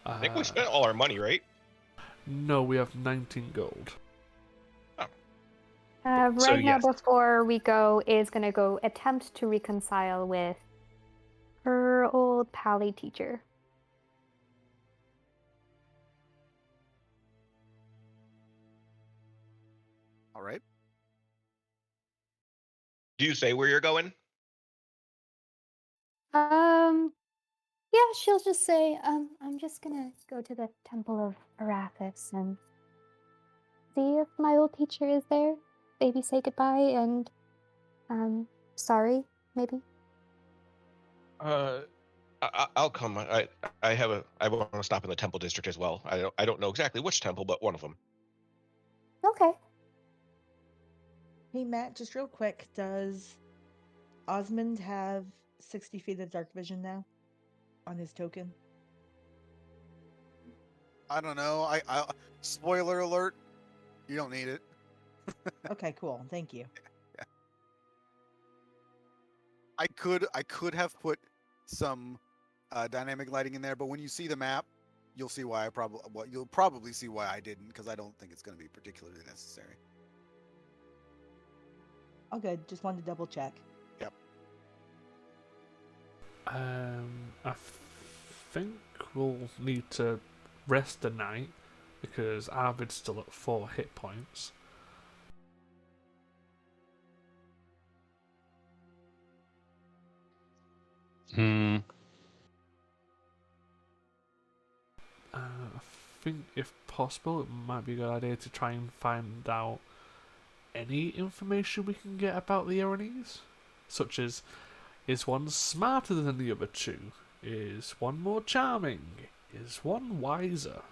I think we Uh, spent all our money, right? no, we have 19 gold. Oh. So Ragna, yes. before we go, is going to go attempt to reconcile with her old pally teacher. All right. Do you say where you're going? Yeah, she'll just say, I'm just gonna go to the Temple of Arathis and see if my old teacher is there. Maybe say goodbye and, sorry, maybe. I'll come. I want to stop in the temple district as well. I don't know exactly which temple, but one of them. Okay. Hey, Matt, just real quick, does Osmond have 60 feet of dark vision now on his token? I don't know. I spoiler alert. You don't need it. Okay, cool. Thank you. I could have put some dynamic lighting in there, but when you see the map, you'll see why you'll probably see why I didn't, because I don't think it's going to be particularly necessary. All good. Just wanted to double check. Yep. I think we'll need to rest a night because Arvid's still at 4 hit points. Hmm. I think if possible, it might be a good idea to try and find out any information we can get about the Erinyes, such as, is one smarter than the other two? Is one more charming? Is one wiser?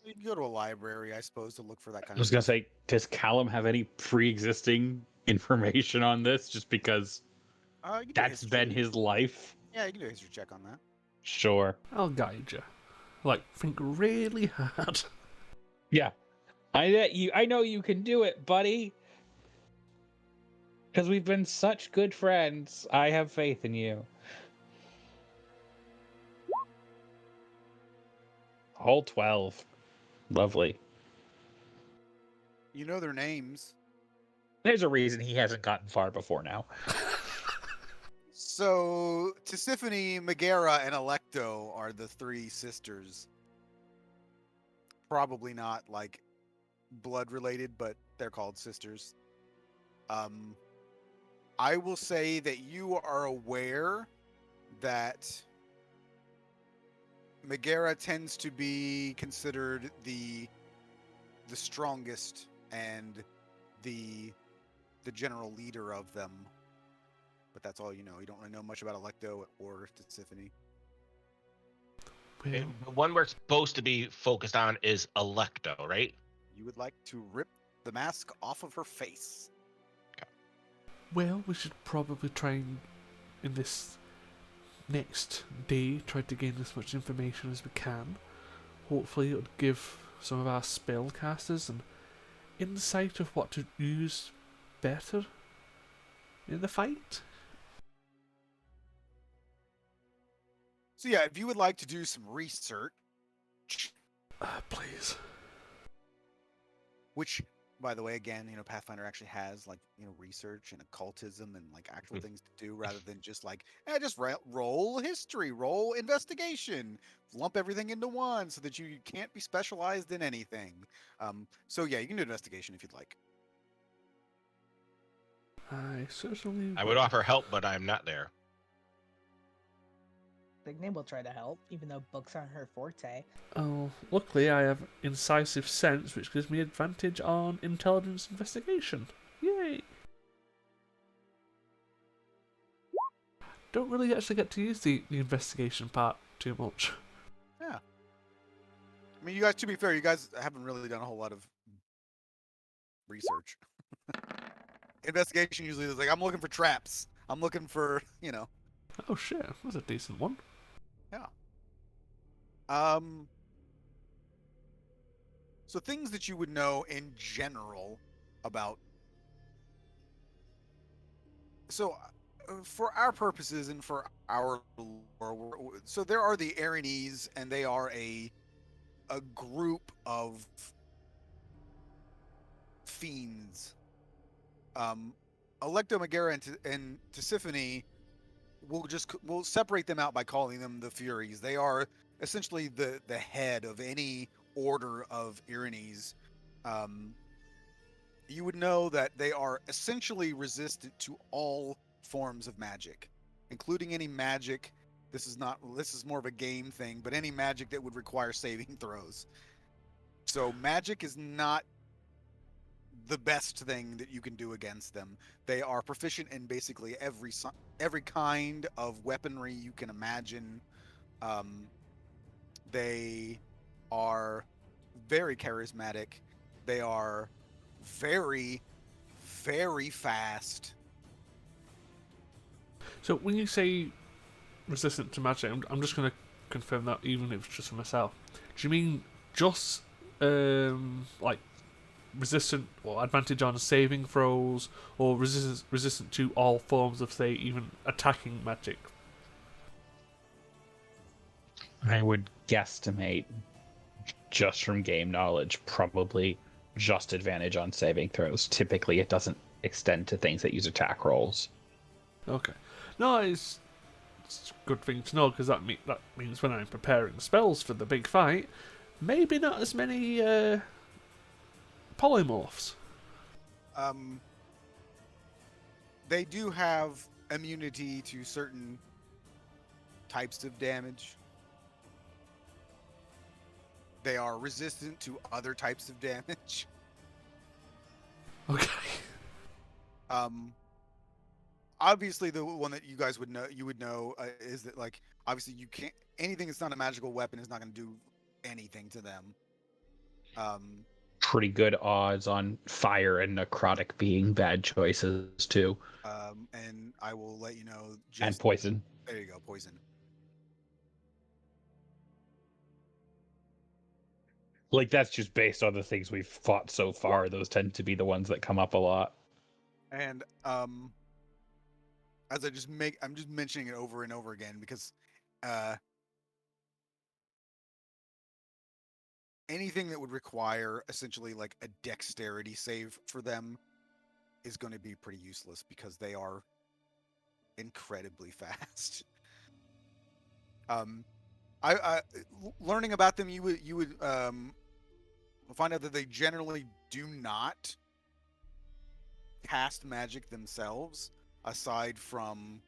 You can go to a library, I suppose, to look for that kind I was of gonna stuff. say, does Callum have any pre-existing information on this? Just because You can do a that's history. been his life. Yeah, you can do a history check on that. Sure. I'll guide you. Like, think really hard. Yeah. I know you can do it, buddy. Because we've been such good friends. I have faith in you. Whole 12. Lovely. You know their names. There's a reason he hasn't gotten far before now. So, Tisiphone, Megara, and Electo are the 3 sisters. Probably not, like, blood related, but they're called sisters. I will say that you are aware that Megara tends to be considered the strongest and the general leader of them. But that's all you know. You don't really know much about Electo or Tisiphone. The one we're supposed to be focused on is Electo, right? You would like to rip the mask off of her face. Well, we should probably try and, in this next day, try to gain as much information as we can. Hopefully, it would give some of our spellcasters an insight of what to use better in the fight. So yeah, if you would like to do some research, Please. which, by the way, again, Pathfinder actually has like research and occultism and like actual things to do rather than just like just roll history, roll investigation, lump everything into one so that you can't be specialized in anything. So yeah, you can do investigation if you'd like. I certainly I would offer help, but I'm not there. Big Name will try to help, even though books aren't her forte. Oh, luckily I have incisive sense, which gives me advantage on intelligence investigation. Yay! Don't really actually get to use the investigation part too much. Yeah. I mean, you guys, to be fair, you guys haven't really done a whole lot of research. Investigation usually is like, I'm looking for traps. I'm looking for, Oh shit, that's a decent one. Yeah. So things that you would know in general about. So for our purposes and for our lore, so there are the Erinyes, and they are a group of fiends. Electo Megara and Tisiphone, we'll separate them out by calling them the Furies. They are essentially the head of any order of Erinyes. You would know that they are essentially resistant to all forms of magic, including any magic. This is more of a game thing, but any magic that would require saving throws. So magic is not the best thing that you can do against them. They are proficient in basically every kind of weaponry you can imagine. They are very charismatic. They are very, very fast. So when you say resistant to magic, I'm just going to confirm that even if it's just for myself. Do you mean just like resistant or advantage on saving throws, or resistant to all forms of, say, even attacking magic? I would guesstimate, just from game knowledge, probably just advantage on saving throws. Typically, it doesn't extend to things that use attack rolls. Okay. No, it's a good thing to know, because that means when I'm preparing spells for the big fight, maybe not as many polymorphs. They do have immunity to certain types of damage. They are resistant to other types of damage. Okay. Obviously, the one that you guys would know is that, like, obviously you can't, anything that's not a magical weapon is not going to do anything to them. Pretty good odds on fire and necrotic being bad choices too. And I will let you know. And poison. There you go, poison. Like, that's just based on the things we've fought so far. Those tend to be the ones that come up a lot. And as I'm just mentioning it over and over again because anything that would require essentially like a dexterity save for them is going to be pretty useless because they are incredibly fast. I learning about them, you would find out that they generally do not cast magic themselves, aside from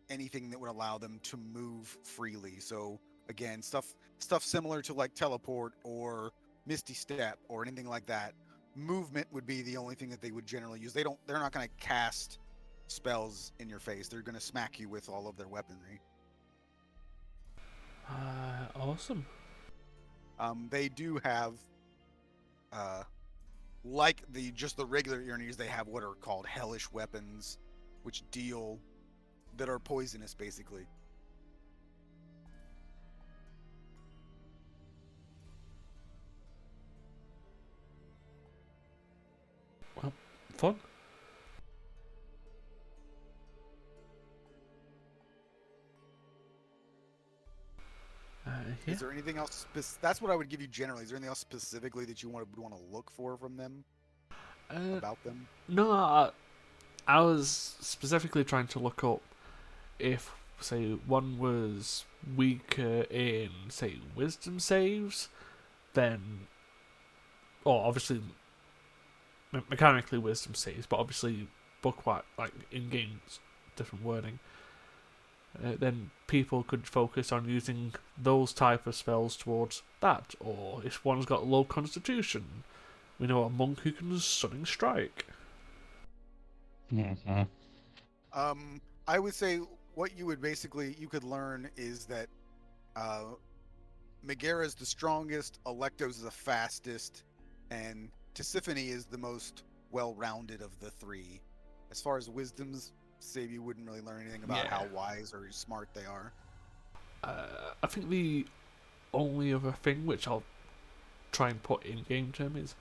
anything that would allow them to move freely. So again, stuff similar to like teleport or Misty Step or anything like that. Movement would be the only thing that they would generally use. They're not going to cast spells in your face. They're going to smack you with all of their weaponry. Awesome. They do have, like the regular Erinyes, they have what are called hellish weapons, that are poisonous, basically. Well, fun. Yeah. Is there anything else? That's what I would give you generally. Is there anything else specifically that you would want to look for from them? About them? No, I was specifically trying to look up if, say, one was weaker in, say, wisdom saves, then, or obviously mechanically wisdom saves, but obviously book-wise, like in-game, different wording. Then people could focus on using those type of spells towards that, or if one's got low constitution, we know a monk who can stunning strike. Mm-hmm. I would say what you could learn is that Megara is the strongest, Electo's the fastest, and Tisiphone is the most well-rounded of the three. As far as wisdom's save, you wouldn't really learn anything about how wise or smart they are. I think the only other thing which I'll try and put in game term is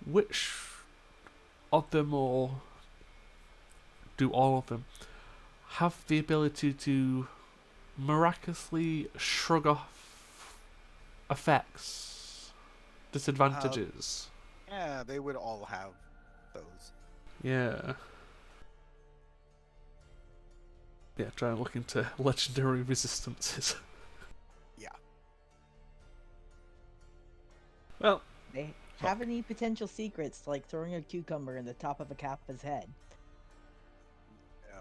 which of the more do all of them, have the ability to miraculously shrug off effects, disadvantages. Yeah, they would all have those. Yeah. Yeah, try and look into legendary resistances. Yeah. Well, They have any potential secrets, like throwing a cucumber in the top of a Kappa's head? No.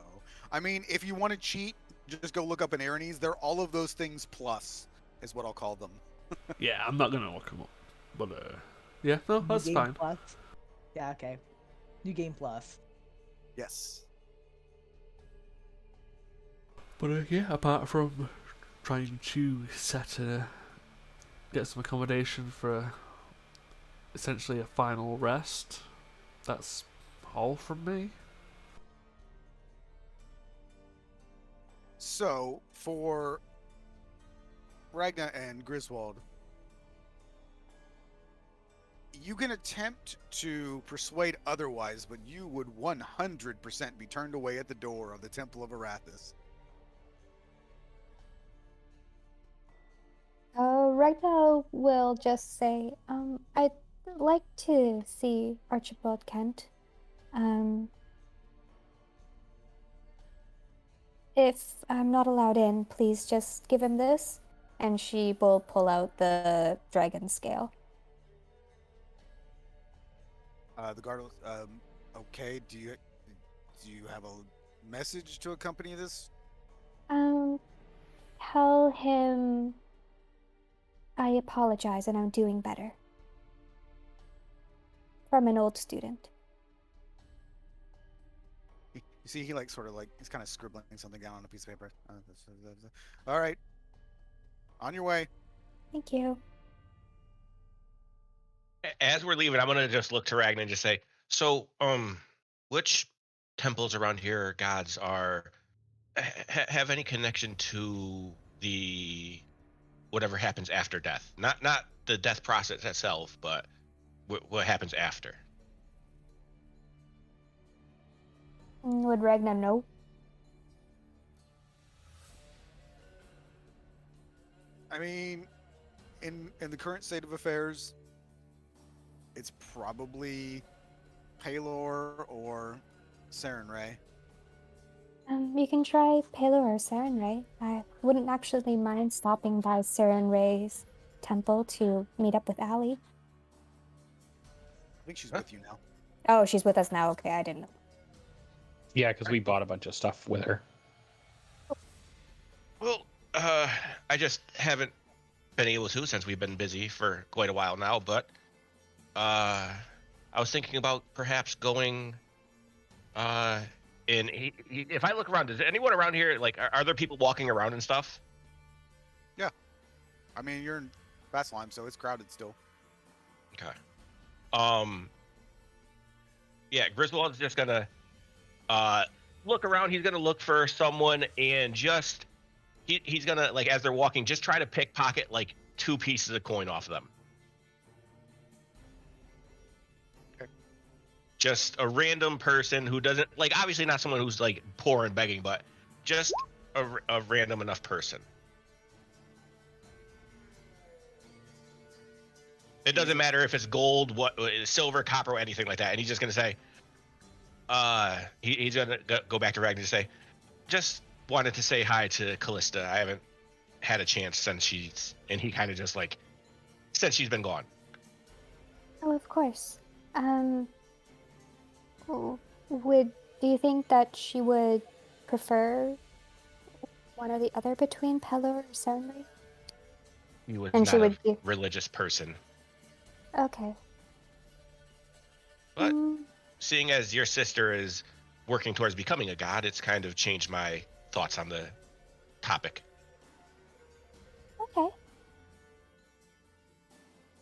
I mean, if you want to cheat, just go look up an Erinyes. They're all of those things plus, is what I'll call them. yeah, I'm not gonna look them up. But, yeah, no, New that's Game fine. Plus? Yeah, okay. New Game Plus. Yes. But, yeah, apart from trying to get some accommodation for essentially a final rest, that's all from me. So, for Ragna and Griswold, you can attempt to persuade otherwise, but you would 100% be turned away at the door of the Temple of Arathis. Right now, we'll just say, I'd like to see Archibald Kent. If I'm not allowed in, please just give him this. And she will pull out the dragon scale. The guard, okay. Do you have a message to accompany this? Tell him I apologize and I'm doing better. From an old student. You see, he he's kind of scribbling something down on a piece of paper. All right, on your way. Thank you. As we're leaving, I'm gonna just look to Ragnar and just say, so, which temples around here, gods, are have any connection to the whatever happens after death? Not the death process itself, but what happens after. Would Ragnar know? I mean, in the current state of affairs, it's probably Palor or Sarenrae. You can try Palor or Sarenrae. I wouldn't actually mind stopping by Sarenrae's temple to meet up with Allie. I think she's with you now. Oh, she's with us now. Okay, I didn't know. Yeah, because we bought a bunch of stuff with her. Well, I just haven't been able to since we've been busy for quite a while now, but I was thinking about perhaps going if I look around, is anyone around here, like, are there people walking around and stuff? Yeah. I mean, you're in Vasselheim, so it's crowded still. Okay. Yeah, Griswold's just gonna look around. He's gonna look for someone and just he's gonna, like, as they're walking, just try to pickpocket like 2 pieces of coin off of them. Okay. Just a random person who doesn't, like, obviously not someone who's like poor and begging, but just a random enough person. It doesn't matter if it's gold, silver, copper, or anything like that. And he's just gonna say, he's gonna go back to Ragnar and say, just wanted to say hi to Callista. I haven't had a chance since he kind of just like, since she's been gone. Oh, of course. Do you think that she would prefer one or the other between Pelor or Sarenrae? He was And not she would a religious person. Okay. But seeing as your sister is working towards becoming a god, it's kind of changed my thoughts on the topic. Okay.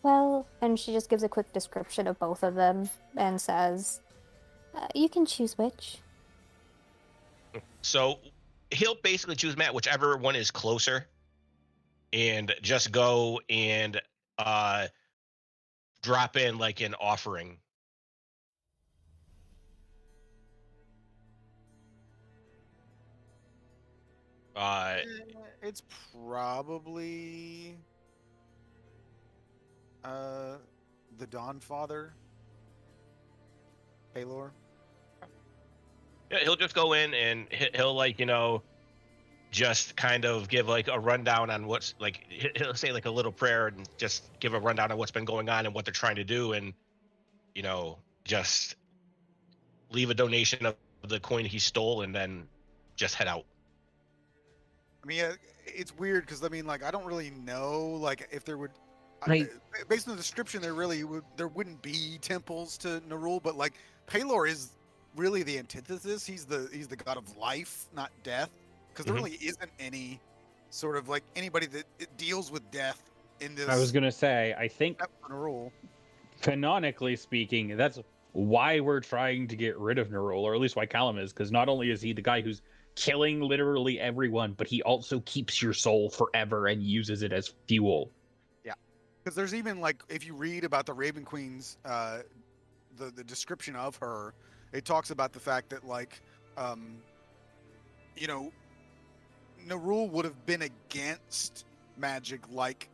Well, and she just gives a quick description of both of them and says, you can choose which. So he'll basically choose, Matt, whichever one is closer, and just go and drop in like an offering. It's probably the Dawn Father, Palor. Yeah, he'll just go in and he'll like, just kind of give like a rundown on what's like, he'll say like a little prayer and just give a rundown on what's been going on and what they're trying to do, and just leave a donation of the coin he stole and then just head out. I mean, it's weird because I mean, like, I don't really know, like, if there would, I- based on the description, there wouldn't be temples to Nerul, but like, Palor is really the antithesis. He's the god of life, not death, because there Mhm. really isn't any sort of like anybody that deals with death in this. I was gonna say, I think except for Nerul. canonically speaking, that's why we're trying to get rid of Nerul, or at least why Callum is, because not only is he the guy who's killing literally everyone, but he also keeps your soul forever and uses it as fuel. Yeah, because there's even like if you read about the Raven Queen's the description of her, it talks about the fact that like you know Nerul would have been against magic like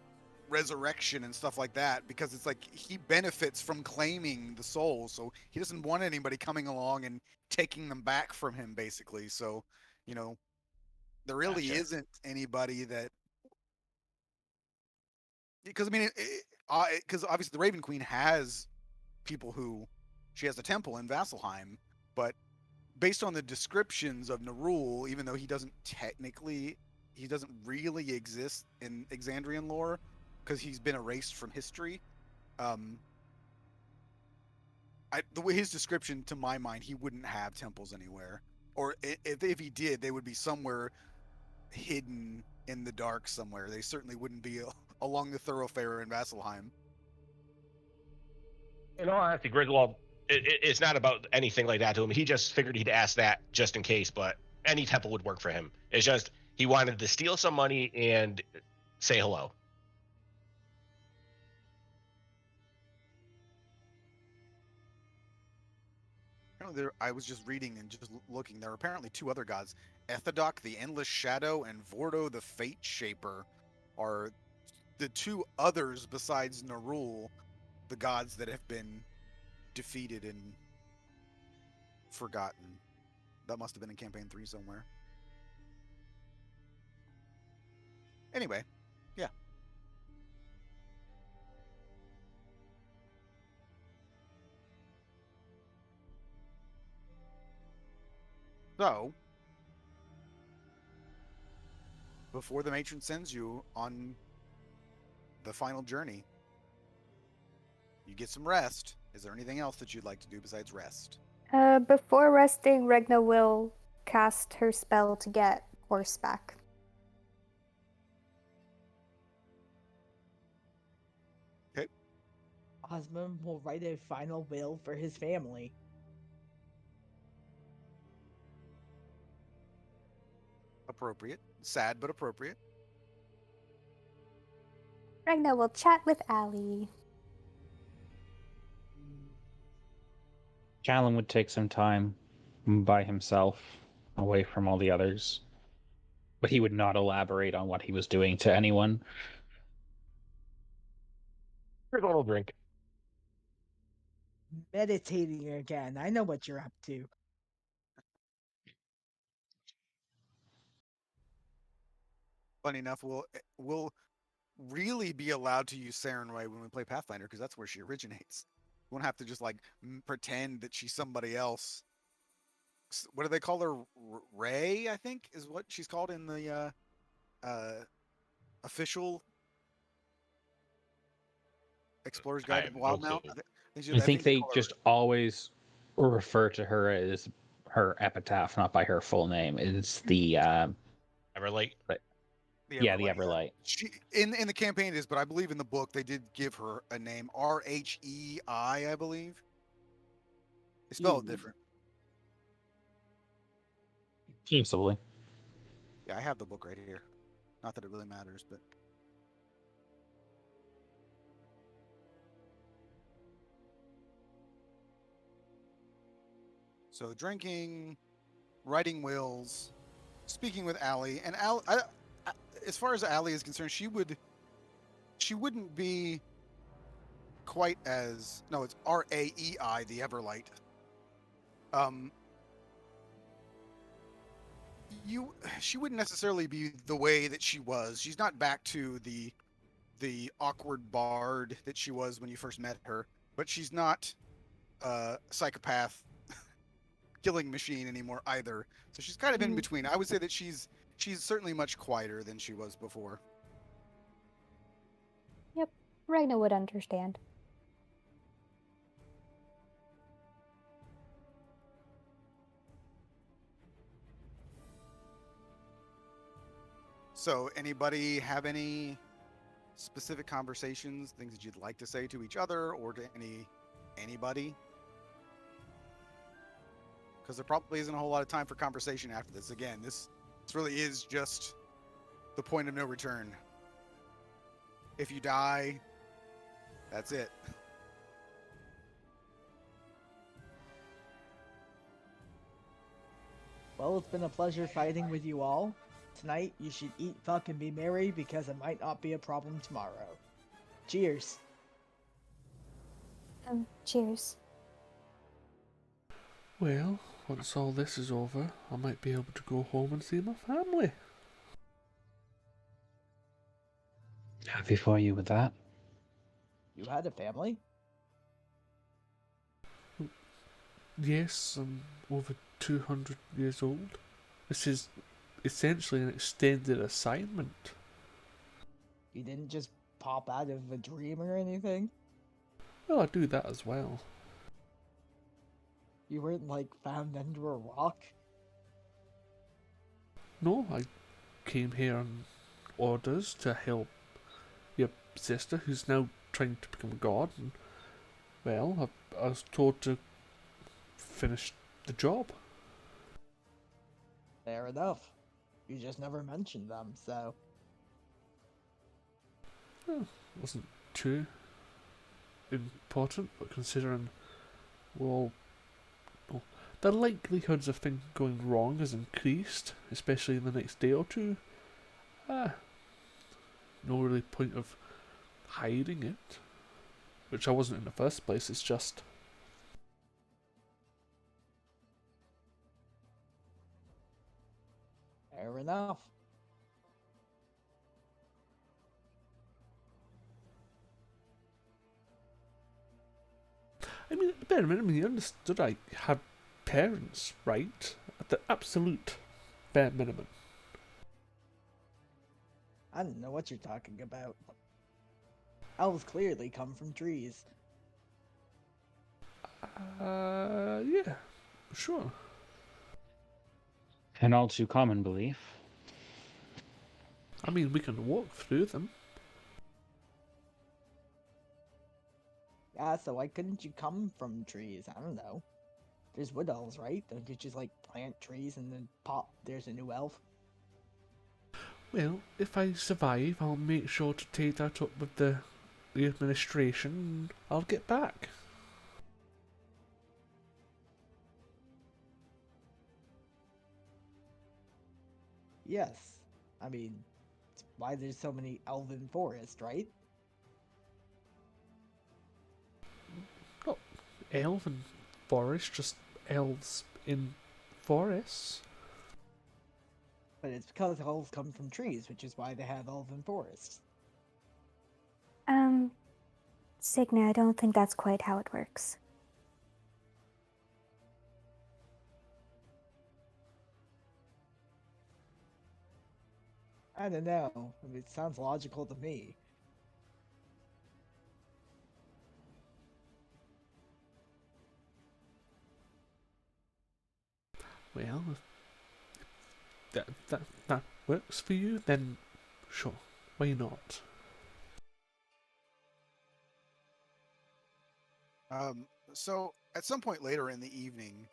resurrection and stuff like that because it's like he benefits from claiming the soul, so he doesn't want anybody coming along and taking them back from him basically. So there really Gotcha. isn't anybody that, because I mean because obviously the Raven Queen has people who she has a temple in Vasselheim, but based on the descriptions of Nerul, even though he doesn't really exist in Exandrian lore because he's been erased from history. The way his description, to my mind, he wouldn't have temples anywhere, or if he did, they would be somewhere hidden in the dark somewhere. They certainly wouldn't be along the thoroughfare in Vasselheim. In all honesty, Griswold, it's not about anything like that to him. He just figured he'd ask that just in case, but any temple would work for him. It's just he wanted to steal some money and say hello. I was just reading and just looking. There are apparently two other gods: Ethodoc, the Endless Shadow, and Vordo, the Fate Shaper, are the two others besides Nerul, the gods that have been defeated and forgotten. That must have been in campaign 3 somewhere. Anyway, yeah. So, before the matron sends you on the final journey, you get some rest. Is there anything else that you'd like to do besides rest? Before resting, Regna will cast her spell to get horseback. Okay. Osmond will write a final will for his family. Appropriate. Sad, but appropriate. Regna will chat with Allie. Callum would take some time by himself, away from all the others, but he would not elaborate on what he was doing to anyone. Here's a little drink. Meditating again. I know what you're up to. Funny enough, we'll really be allowed to use Sarenrae when we play Pathfinder because that's where she originates. We won't have to just like pretend that she's somebody else. What do they call her? Ray, I think, is what she's called in the official Explorer's I Guide to have no Wildmount. clue. I think they call her- just always refer to her as her epitaph, not by her full name. It's the Everlight. the yeah, the Everlight. Everlight. She in the campaign it is, but I believe in the book they did give her a name, Rhei, I believe. They spell it different. Possibly. Yeah, I have the book right here. Not that it really matters, but so drinking, writing wills, speaking with Allie, and as far as Allie is concerned, she wouldn't be quite as no, it's Raei, the Everlight. Um, she wouldn't necessarily be the way that she was. She's not back to the awkward bard that she was when you first met her, but she's not a psychopath killing machine anymore either. So she's kind of in between. I would say that she's certainly much quieter than she was before. Yep, Rhino would understand. So anybody have any specific conversations, things that you'd like to say to each other or to anybody? Because there probably isn't a whole lot of time for conversation after this. Again, this really is just the point of no return. If you die, that's it. Well, it's been a pleasure fighting with you all. Tonight, you should eat, fuck, and be merry because it might not be a problem tomorrow. Cheers. Cheers. Well, once all this is over, I might be able to go home and see my family. Happy for you with that. You had a family? Yes, I'm over 200 years old. This is essentially an extended assignment. You didn't just pop out of a dream or anything? Well, I do that as well. You weren't, like, found under a rock? No, I came here on orders to help your sister, who's now trying to become a god, and, well, I was told to finish the job. Fair enough. You just never mentioned them, so... Well, wasn't too important, but considering, well, the likelihoods of things going wrong has increased, especially in the next day or two. No really point of hiding it, which I wasn't in the first place. It's just Fair enough. I mean, at the bare minimum, you understood I had parents, right? At the absolute bare minimum. I don't know what you're talking about. Elves clearly come from trees. Yeah, sure. An all too common belief. I mean, we can walk through them. Yeah, so why couldn't you come from trees? I don't know. There's wood elves, right? Don't you just, like, plant trees and then pop, there's a new elf? Well, if I survive, I'll make sure to take that up with the administration, and I'll get back. Yes. I mean, it's why there's so many elven forests, right? Not elven forest, just elves in forests. But it's because elves come from trees, which is why they have elven forests. Signa, I don't think that's quite how it works. I don't know. I mean, it sounds logical to me. Well, if that works for you, then sure, why not? So at some point later in the evening,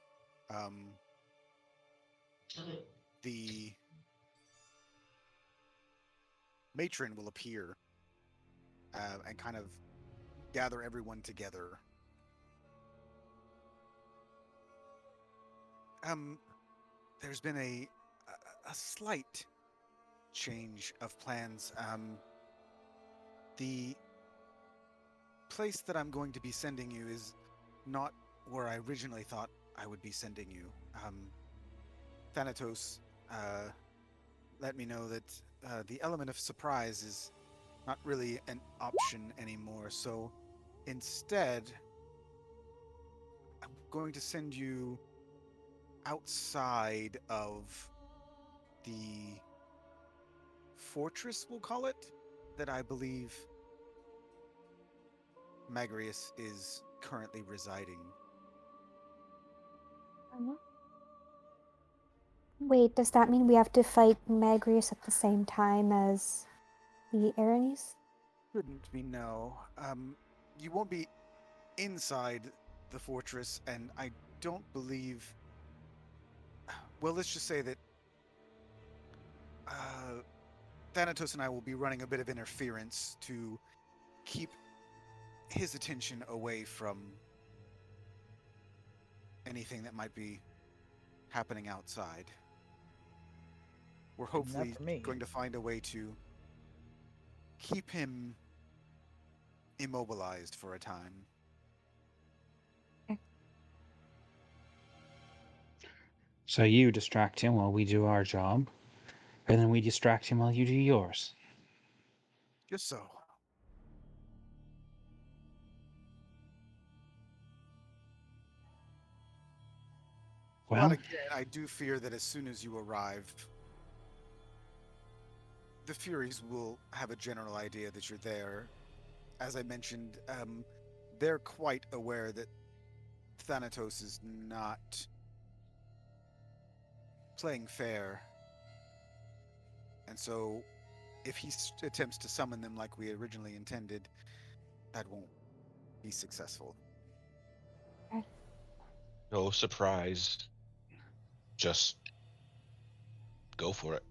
the matron will appear and kind of gather everyone together. There's been a slight change of plans. The place that I'm going to be sending you is not where I originally thought I would be sending you. Thanatos let me know that the element of surprise is not really an option anymore. So instead, I'm going to send you outside of the fortress, we'll call it, that I believe Magrius is currently residing. Wait, does that mean we have to fight Magrius at the same time as the Erinyes? Couldn't be no. You won't be inside the fortress, and I don't believe. Well, let's just say that Thanatos and I will be running a bit of interference to keep his attention away from anything that might be happening outside. We're Good enough hopefully for me. going to find a way to keep him immobilized for a time. So you distract him while we do our job, and then we distract him while you do yours. Just so. Well, But again, I do fear that as soon as you arrive, the Furies will have a general idea that you're there. As I mentioned, they're quite aware that Thanatos is not playing fair. And so, if he attempts to summon them like we originally intended, that won't be successful. No surprise. Just go for it.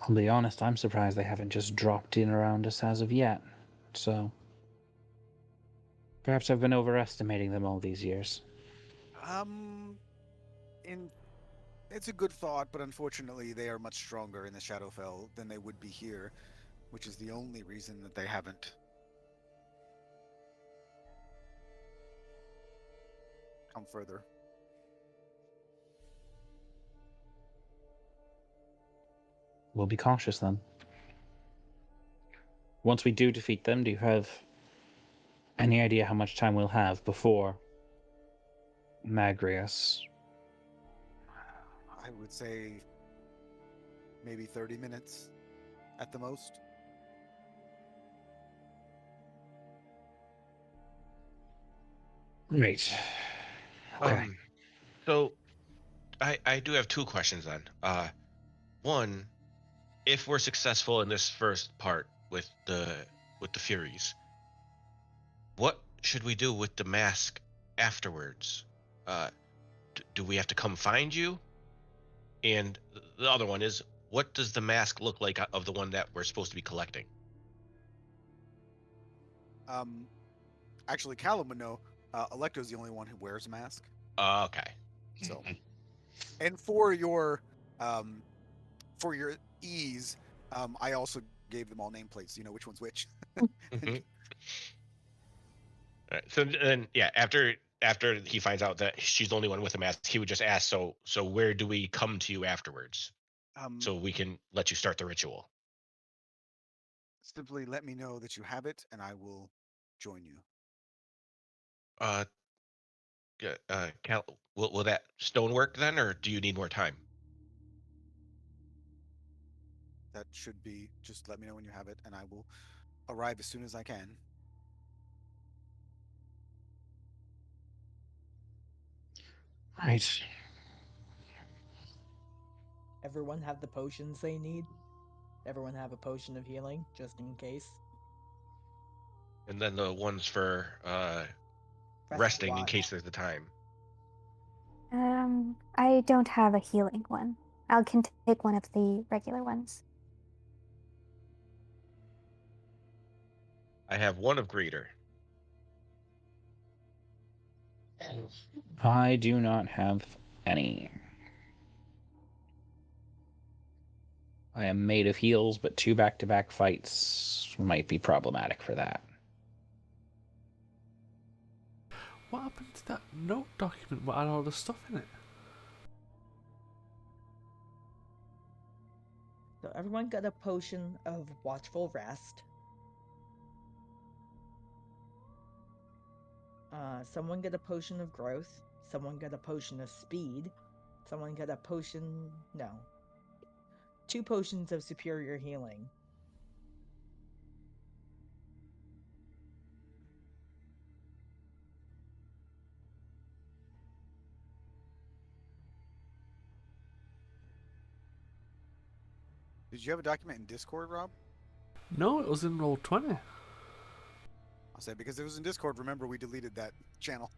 I'll be honest, I'm surprised they haven't just dropped in around us as of yet. So, perhaps I've been overestimating them all these years. In It's a good thought, but unfortunately, they are much stronger in the Shadowfell than they would be here, which is the only reason that they haven't come further. We'll be cautious then. Once we do defeat them, do you have any idea how much time we'll have before Magrius? I would say maybe 30 minutes at the most. Great. Okay. So I do have two questions then. One, if we're successful in this first part with the Furies, what should we do with the mask afterwards? Do we have to come find you? And the other one is, what does the mask look like of the one that we're supposed to be collecting? Actually, Callum would know. Electo's the only one who wears a mask. Okay. So, and for your ease, I also gave them all nameplates. You know which one's which. Mhm. All right. So then, yeah, after he finds out that she's the only one with a mask, he would just ask, so where do we come to you afterwards, so we can let you start the ritual? Simply let me know that you have it, and I will join you. Uh, will that stone work then, or do you need more time? That should be. Just let me know when you have it, and I will arrive as soon as I can. Right. Everyone have the potions they need? Everyone have a potion of healing, just in case? And then the ones for Press resting in Y. case there's the time. I don't have a healing one. I can take one of the regular ones. I have one of greeter. I do not have any. I am made of heals, but 2 back-to-back fights might be problematic for that. What happened to that note document? What had all the stuff in it? So everyone got a potion of watchful rest. Someone got a potion of growth. Someone got a potion of speed. Someone got a potion. No. 2 potions of superior healing. Did you have a document in Discord, Rob? No, it was in roll 20. I'll say because it was in Discord. Remember, we deleted that channel.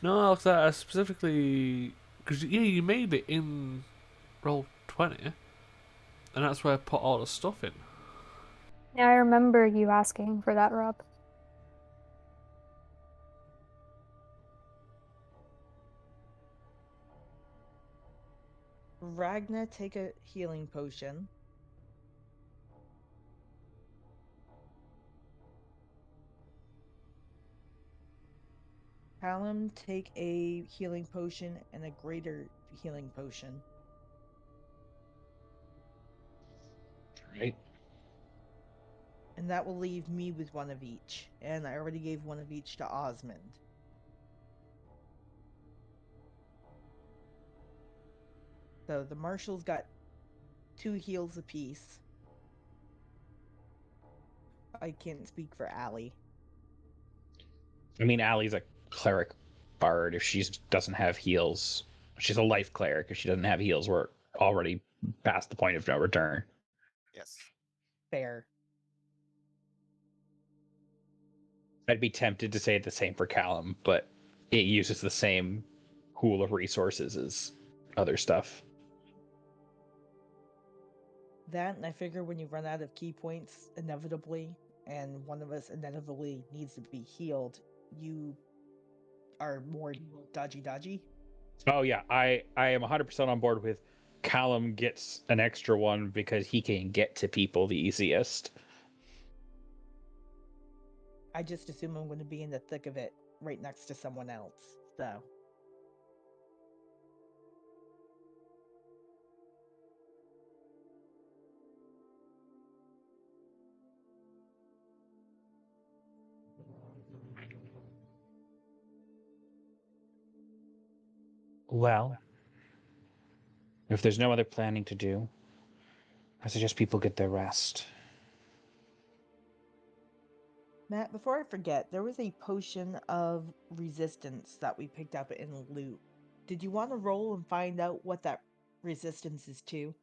No, Alex, I specifically because you made it in roll 20, and that's where I put all the stuff in. Yeah, I remember you asking for that, Rob. Ragna, take a healing potion. Callum, take a healing potion and a greater healing potion. Right? And that will leave me with 1 of each. And I already gave 1 of each to Osmond. So the marshals got 2 heals apiece. I can't speak for Allie. I mean, Allie's a cleric bard. If she doesn't have heals, she's a life cleric. If she doesn't have heals, we're already past the point of no return. Yes. Fair. I'd be tempted to say the same for Callum, but it uses the same pool of resources as other stuff. That, and I figure when you run out of key points, inevitably, and one of us inevitably needs to be healed, you are more dodgy. Oh yeah, I am 100% on board with Callum gets an extra one because he can get to people the easiest. I just assume I'm going to be in the thick of it right next to someone else, so. Well, if there's no other planning to do, I suggest people get their rest. Matt, before I forget, there was a potion of resistance that we picked up in loot. Did you want to roll and find out what that resistance is to?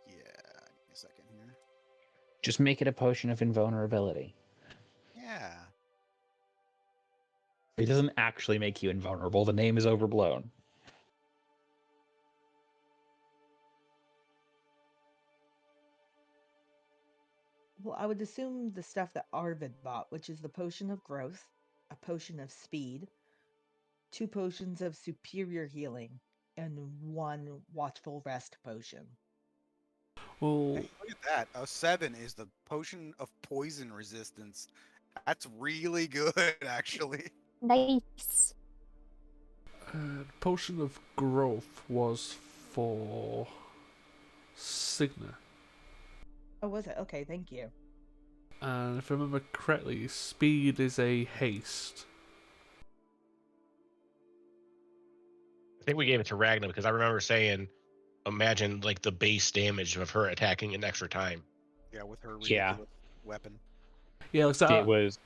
Yeah. Give me a second here. Just make it a potion of invulnerability. Yeah. It doesn't actually make you invulnerable. The name is overblown. Well, I would assume the stuff that Arvid bought, which is the potion of growth, a potion of speed, 2 potions of superior healing, and 1 watchful rest potion. Well, Hey, look at that. A 7 is the potion of poison resistance. That's really good, actually. Nice. potion of growth was for Signa, Oh, was it? Okay, thank you. and if I remember correctly, speed is a haste. I think we gave it to Ragnar because I remember saying, imagine like the base damage of her attacking an extra time. Yeah, with her Yeah. ridiculous weapon. Yeah, like It that. was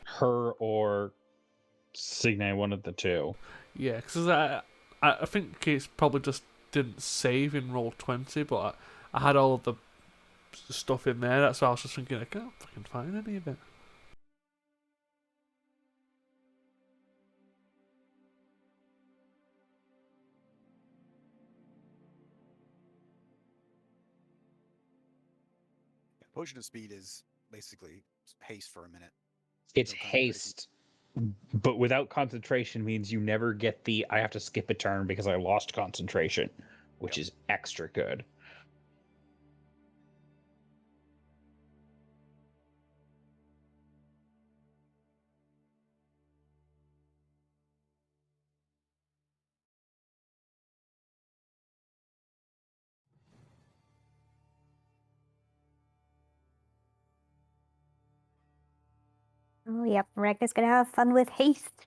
her or Signe, one of the two. Yeah, because I think Kate's probably just didn't save in roll 20, but I had all of the stuff in there. That's why I was just thinking I can't fucking find any of it. Potion of speed is basically haste for a minute. It's No kind of haste But without concentration means you never get the I have to skip a turn because I lost concentration, which Yep. is extra good. Oh, yep. Ragna's gonna have fun with haste.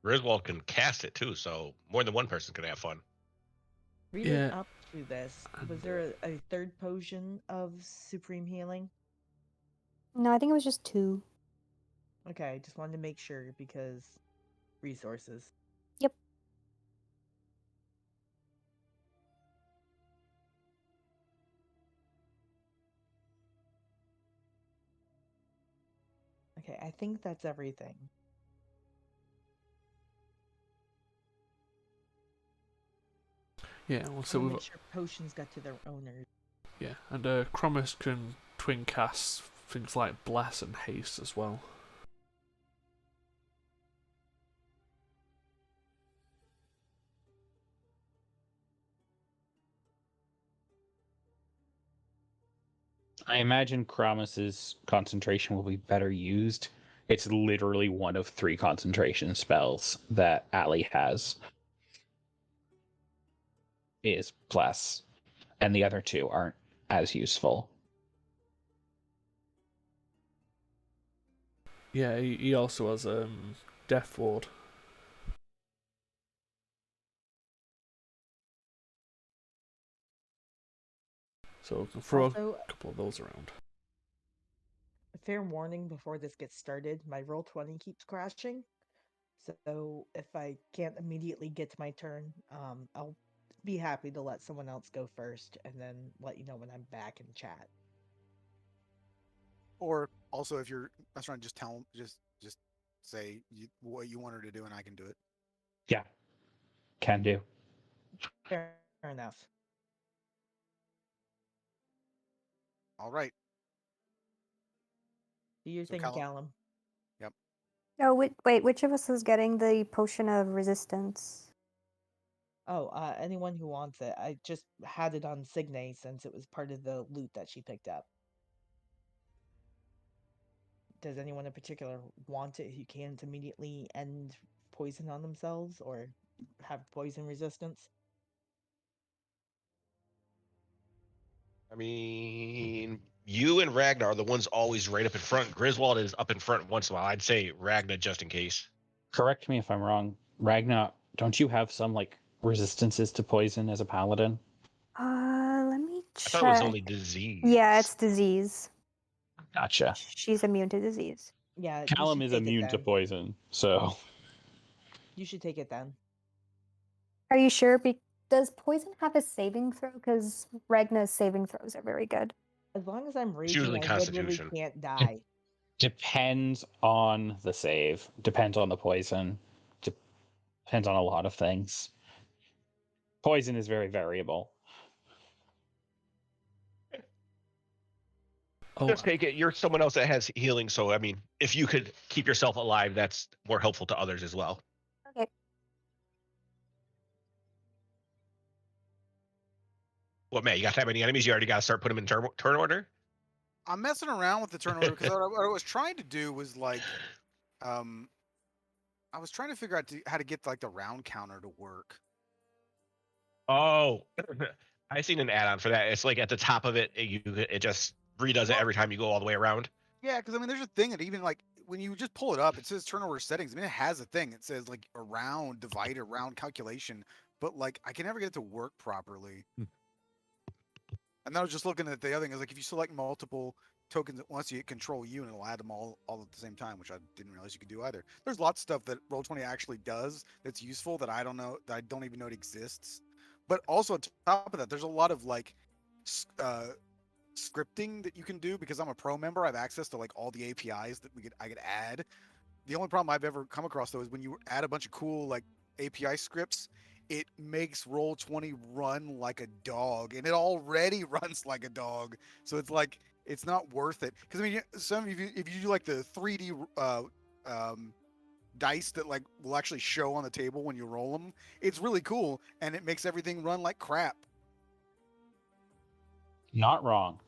Griswold can cast it too, so more than one person can have fun. Reading Yeah, up to this, was and, there a third potion of supreme healing? No, I think it was just 2. Okay, just wanted to make sure because resources. Yep. Okay, I think that's everything. yeah, well, I so want to we've make sure potions got to their owners. yeah, and Chromis can twin cast things like bless and haste as well. I imagine Kramus's concentration will be better used. It's literally one of 3 concentration spells that Ali has. Is plus, and the other 2 aren't as useful. Yeah, he also has Death Ward. So we can throw Also, a couple of those around. a fair warning before this gets started, my roll 20 keeps crashing. So if I can't immediately get to my turn, I'll be happy to let someone else go first and then let you know when I'm back in chat. Or also, if you're restaurant, just tell just say what you want her to do, and I can do it. Yeah, can do. Fair enough. All right. Do your So thing, Callum. Yep. Oh, wait, which of us is getting the potion of resistance? Oh, anyone who wants it. I just had it on Signe since it was part of the loot that she picked up. Does anyone in particular want it who can't immediately end poison on themselves or have poison resistance? I mean, you and Ragnar are the ones always right up in front. Griswold is up in front once in a while. I'd say Ragnar just in case. Correct me if I'm wrong. Ragnar, don't you have some like resistances to poison as a paladin? Let me I thought it was check. only disease. Yeah, it's disease. Gotcha. She's immune to disease. Yeah, you Callum should is take it immune to then. poison, so You should take it then. Are you sure? Does poison have a saving throw? Because Ragna's saving throws are very good. As long as I'm It's raging, usually I literally Constitution. can't die. depends on the save, depends on the poison, depends on a lot of things. Poison is very variable. Oh, Just take it. You're someone else that has healing, so I mean, if you could keep yourself alive, that's more helpful to others as well. Okay. What, Matt? You got that many enemies? You already got to start putting them in turn order. I'm messing around with the turn order because what I was trying to do was like, I was trying to figure out how to get like the round counter to work. Oh, I seen an add-on for that. It's like at the top of it, it just redoes it every time you go all the way around. Yeah, because I mean, there's a thing that even like when you just pull it up, it says turn order settings. I mean, it has a thing. It says like a round divider, round calculation, but like I can never get it to work properly. And then I was just looking at the other thing. Is like if you select multiple tokens at once, you hit Control U, and it'll add them all at the same time, which I didn't realize you could do either. There's lots of stuff that Roll20 actually does that's useful that I don't know, that I don't even know it exists. But also on top of that, there's a lot of like scripting that you can do because I'm a pro member. I have access to like all the APIs that I could add. The only problem I've ever come across though is when you add a bunch of cool like API scripts, it makes Roll20 run like a dog, and it already runs like a dog. So it's like it's not worth it. Because I mean, some if you do like the 3D dice that like will actually show on the table when you roll them, it's really cool, and it makes everything run like crap. Not wrong.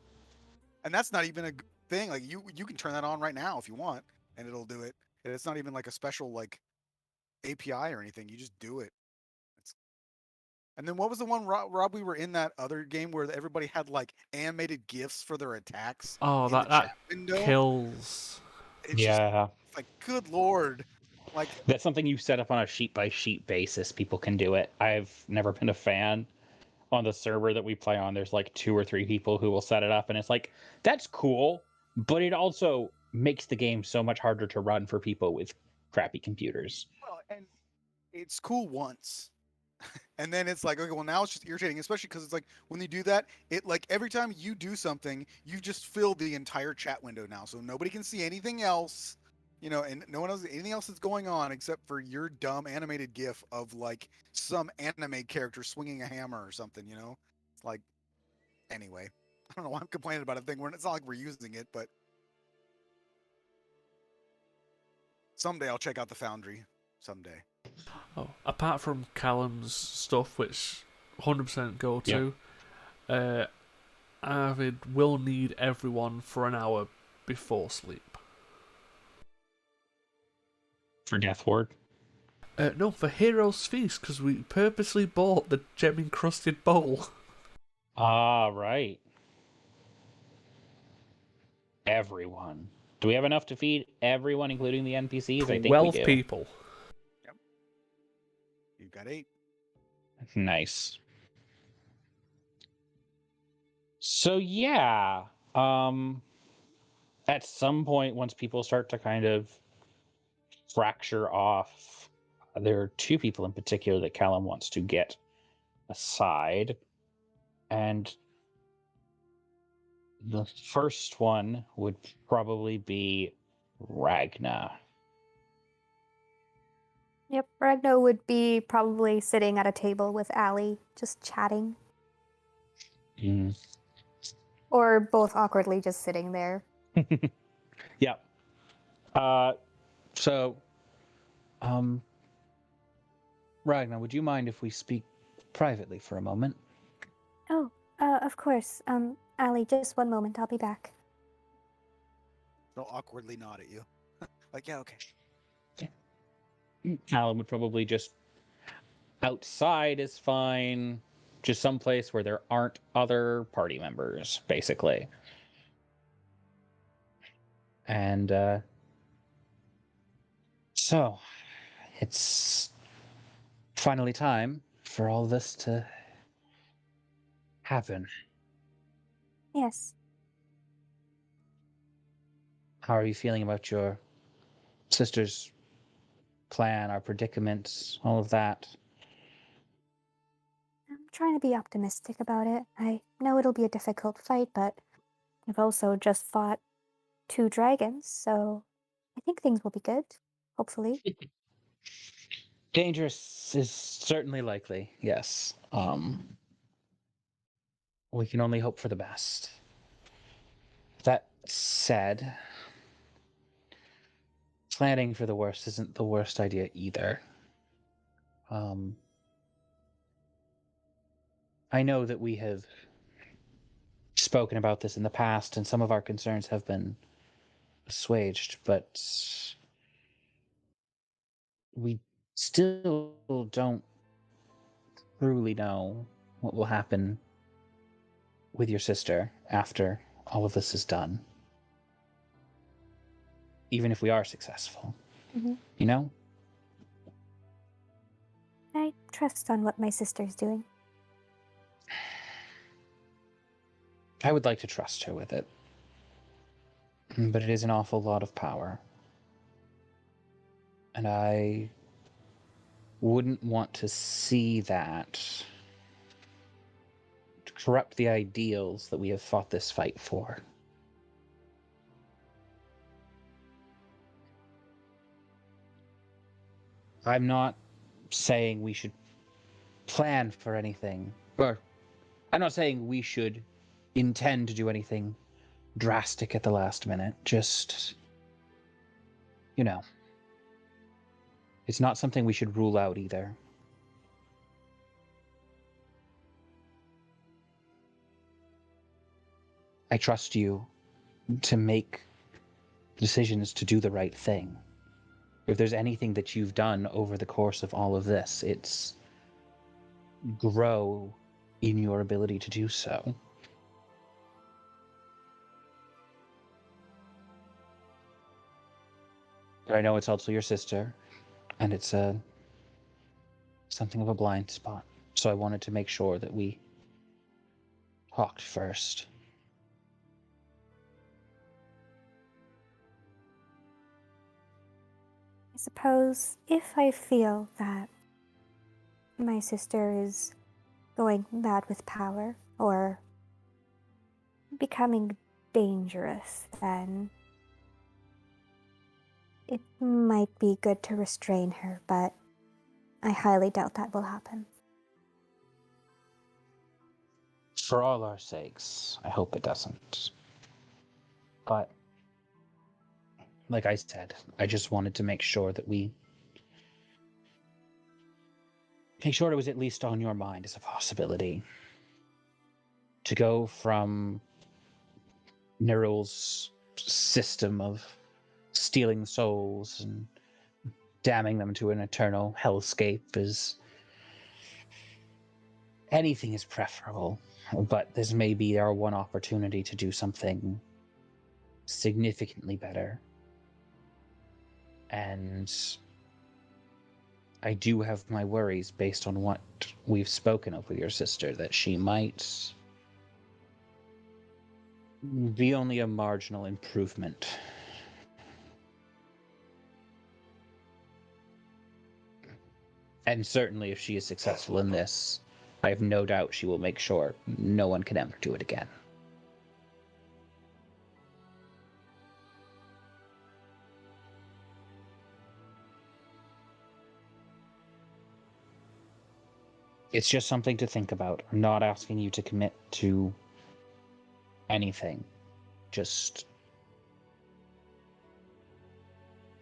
And that's not even a thing. Like you can turn that on right now if you want, and it'll do it. And it's not even like a special like API or anything. You just do it. And then what was the one, Rob? We were in that other game where everybody had like animated gifs for their attacks Oh, in the that chat window. kills. It's just Yeah. it's like, good lord, like That's something you set up on a sheet by sheet basis. People can do it. I've never been a fan. On the server that we play on, there's like 2 or 3 people who will set it up, and it's like, that's cool, but it also makes the game so much harder to run for people with crappy computers. well, and it's cool once. And then it's like, okay, well now it's just irritating, especially because it's like when they do that, it like every time you do something, you just fill the entire chat window now, so nobody can see anything else, and no one knows anything else that's going on except for your dumb animated GIF of like some anime character swinging a hammer or something. It's like, anyway, I don't know why I'm complaining about a thing where it's not like we're using it, but someday I'll check out the Foundry. Someday. Oh, apart from Callum's stuff, which 100% go to, Arvid will need everyone for an hour before sleep. For Death Ward? No, for Heroes Feast, because we purposely bought the gem-encrusted bowl. Ah, right. Everyone. Do we have enough to feed everyone, including the NPCs? I think we 12 do. people. Yep. You've got 8. Nice. So yeah, at some point, once people start to kind of fracture off, there are 2 people in particular that Callum wants to get aside, and the first one would probably be Ragna. Yep, Ragno would be probably sitting at a table with Allie, just chatting. Mm. Or both awkwardly just sitting there. Yep. So, Ragna, would you mind if we speak privately for a moment? Oh, of course. Allie, just one moment, I'll be back. They'll awkwardly nod at you. Like, yeah, okay. Callum would probably just outside is fine, just someplace where there aren't other party members, basically. And so it's finally time for all this to happen. Yes. How are you feeling about your sister's plan, our predicaments, all of that? I'm trying to be optimistic about it. I know it'll be a difficult fight, but I've also just fought 2 dragons, so I think things will be good. Hopefully. Dangerous is certainly likely, yes. We can only hope for the best. That said, planning for the worst isn't the worst idea either. I know that we have spoken about this in the past, and some of our concerns have been assuaged, but we still don't truly know what will happen with your sister after all of this is done. Even if we are successful. Mm-hmm. You know? I trust on what my sister's doing. I would like to trust her with it. But it is an awful lot of power. And I wouldn't want to see that corrupt the ideals that we have fought this fight for. I'm not saying we should plan for anything, or I'm not saying we should intend to do anything drastic at the last minute. Just, you know, it's not something we should rule out either. I trust you to make decisions to do the right thing. If there's anything that you've done over the course of all of this, it's grow in your ability to do so. But I know it's also your sister, and it's something of a blind spot. So I wanted to make sure that we talked first. I suppose if I feel that my sister is going mad with power or becoming dangerous, then it might be good to restrain her, but I highly doubt that will happen. For all our sakes, I hope it doesn't. But, like I said, I just wanted to make sure that we make sure it was at least on your mind as a possibility. To go from Neryl's system of stealing souls and damning them to an eternal hellscape is anything is preferable, but this may be our one opportunity to do something significantly better. And I do have my worries based on what we've spoken of with your sister, that she might be only a marginal improvement. And certainly if she is successful in this, I have no doubt she will make sure no one can ever do it again. It's just something to think about. I'm not asking you to commit to anything. Just,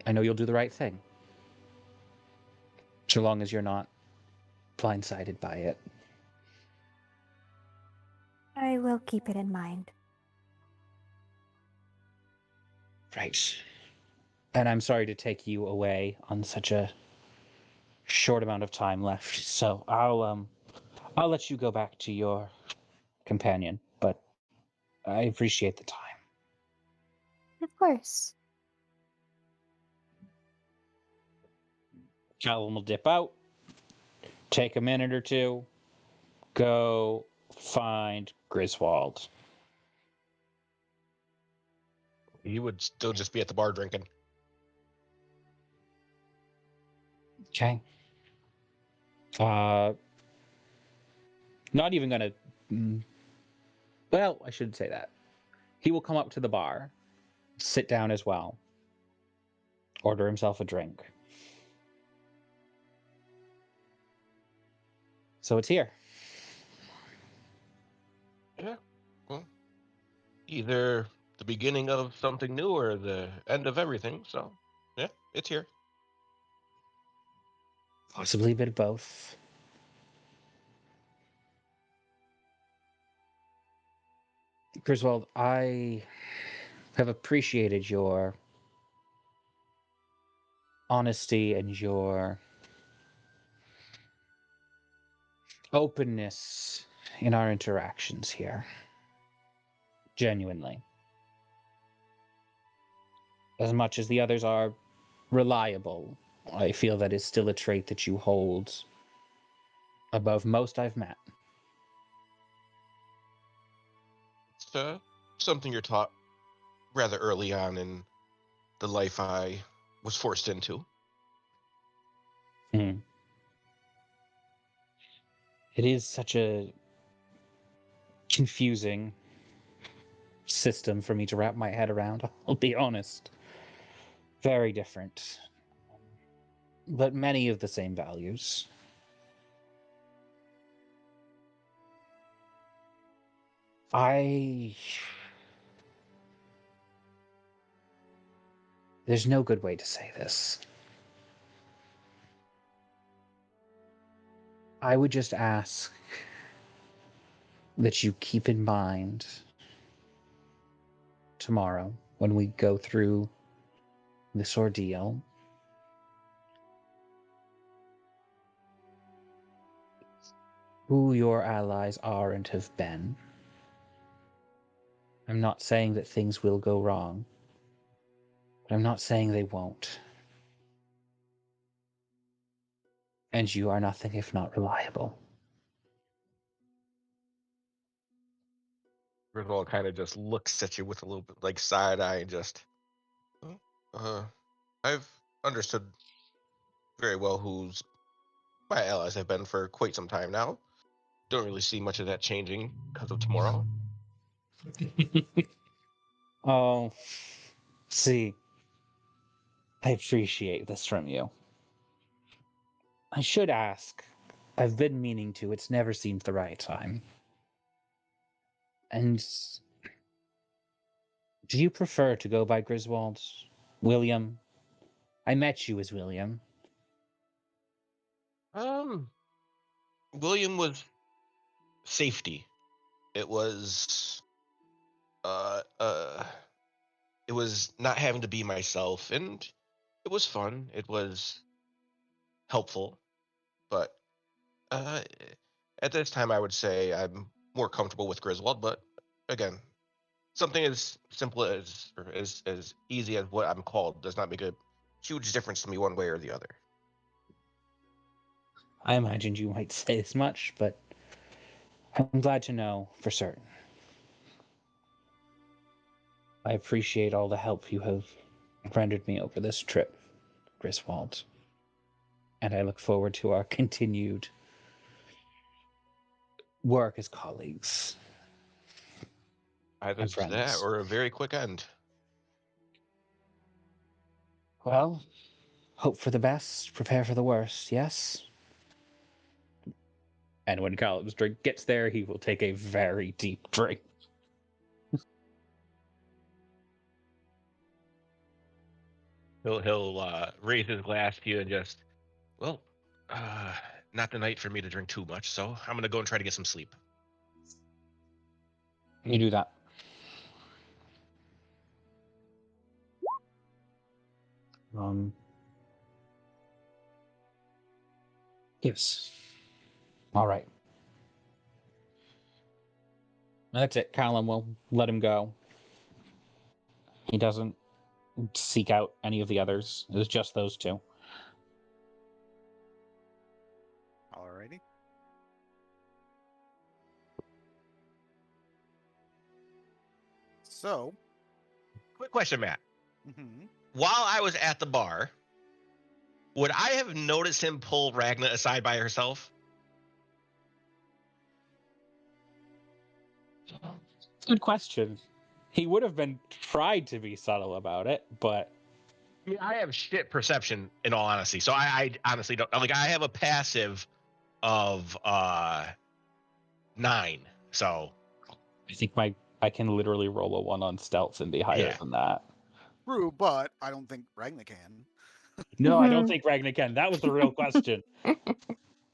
I know you'll do the right thing. So long as you're not blindsided by it. I will keep it in mind. Right. And I'm sorry to take you away on such a short amount of time left. So I'll let you go back to your companion, but I appreciate the time. Of course. Callum will dip out, take a minute or two, go find Griswold. He would still just be at the bar drinking. Okay. Not even gonna. Well, I shouldn't say that. He will come up to the bar, sit down as well, order himself a drink. So it's here. Yeah. Well, either the beginning of something new or the end of everything. So, yeah, it's here. Possibly a bit of both. Griswold, I have appreciated your honesty and your openness in our interactions here. Genuinely. As much as the others are reliable, I feel that is still a trait that you hold above most I've met. It's something you're taught rather early on in the life I was forced into. Mm. It is such a confusing system for me to wrap my head around, I'll be honest. Very different. But many of the same values. I There's no good way to say this. I would just ask that you keep in mind tomorrow when we go through this ordeal who your allies are and have been. I'm not saying that things will go wrong, but I'm not saying they won't. And you are nothing if not reliable. Griswold kind of just looks at you with a little bit like side eye and just, "Oh, I've understood very well who's my allies have been for quite some time now. Don't really see much of that changing because of tomorrow." Oh, see, I appreciate this from you. I should ask. I've been meaning to. It's never seemed the right time. And do you prefer to go by Griswold? William? I met you as William. Um, William was safety. It was, uh, uh, it was not having to be myself, and it was fun. It was helpful, but uh, at this time, I would say I'm more comfortable with Griswold. But again, something as simple as or as easy as what I'm called does not make a huge difference to me one way or the other. I imagined you might say as much, but I'm glad to know for certain. I appreciate all the help you have rendered me over this trip, Griswold. And I look forward to our continued work as colleagues Either and that friends. or a very quick end. Well, hope for the best, prepare for the worst, yes? And when Callum's drink gets there, he will take a very deep drink. He'll raise his glass to you and just, well, uh, not the night for me to drink too much, so I'm gonna go and try to get some sleep. You do that. Um. Yes. All right. That's it. Callum will let him go. He doesn't seek out any of the others. It's just those two. Alrighty. So, Quick question, Matt. mhm. While I was at the bar, would I have noticed him pull Ragna aside by herself? Good question. He would have been tried to be subtle about it, but I mean, I have shit perception in all honesty, so I honestly don't like. I have a passive of 9, so I think I can literally roll a 1 on stealth and be higher yeah. than that. True, but I don't think Ragna can. No, I don't think Ragnar can. That was the real question.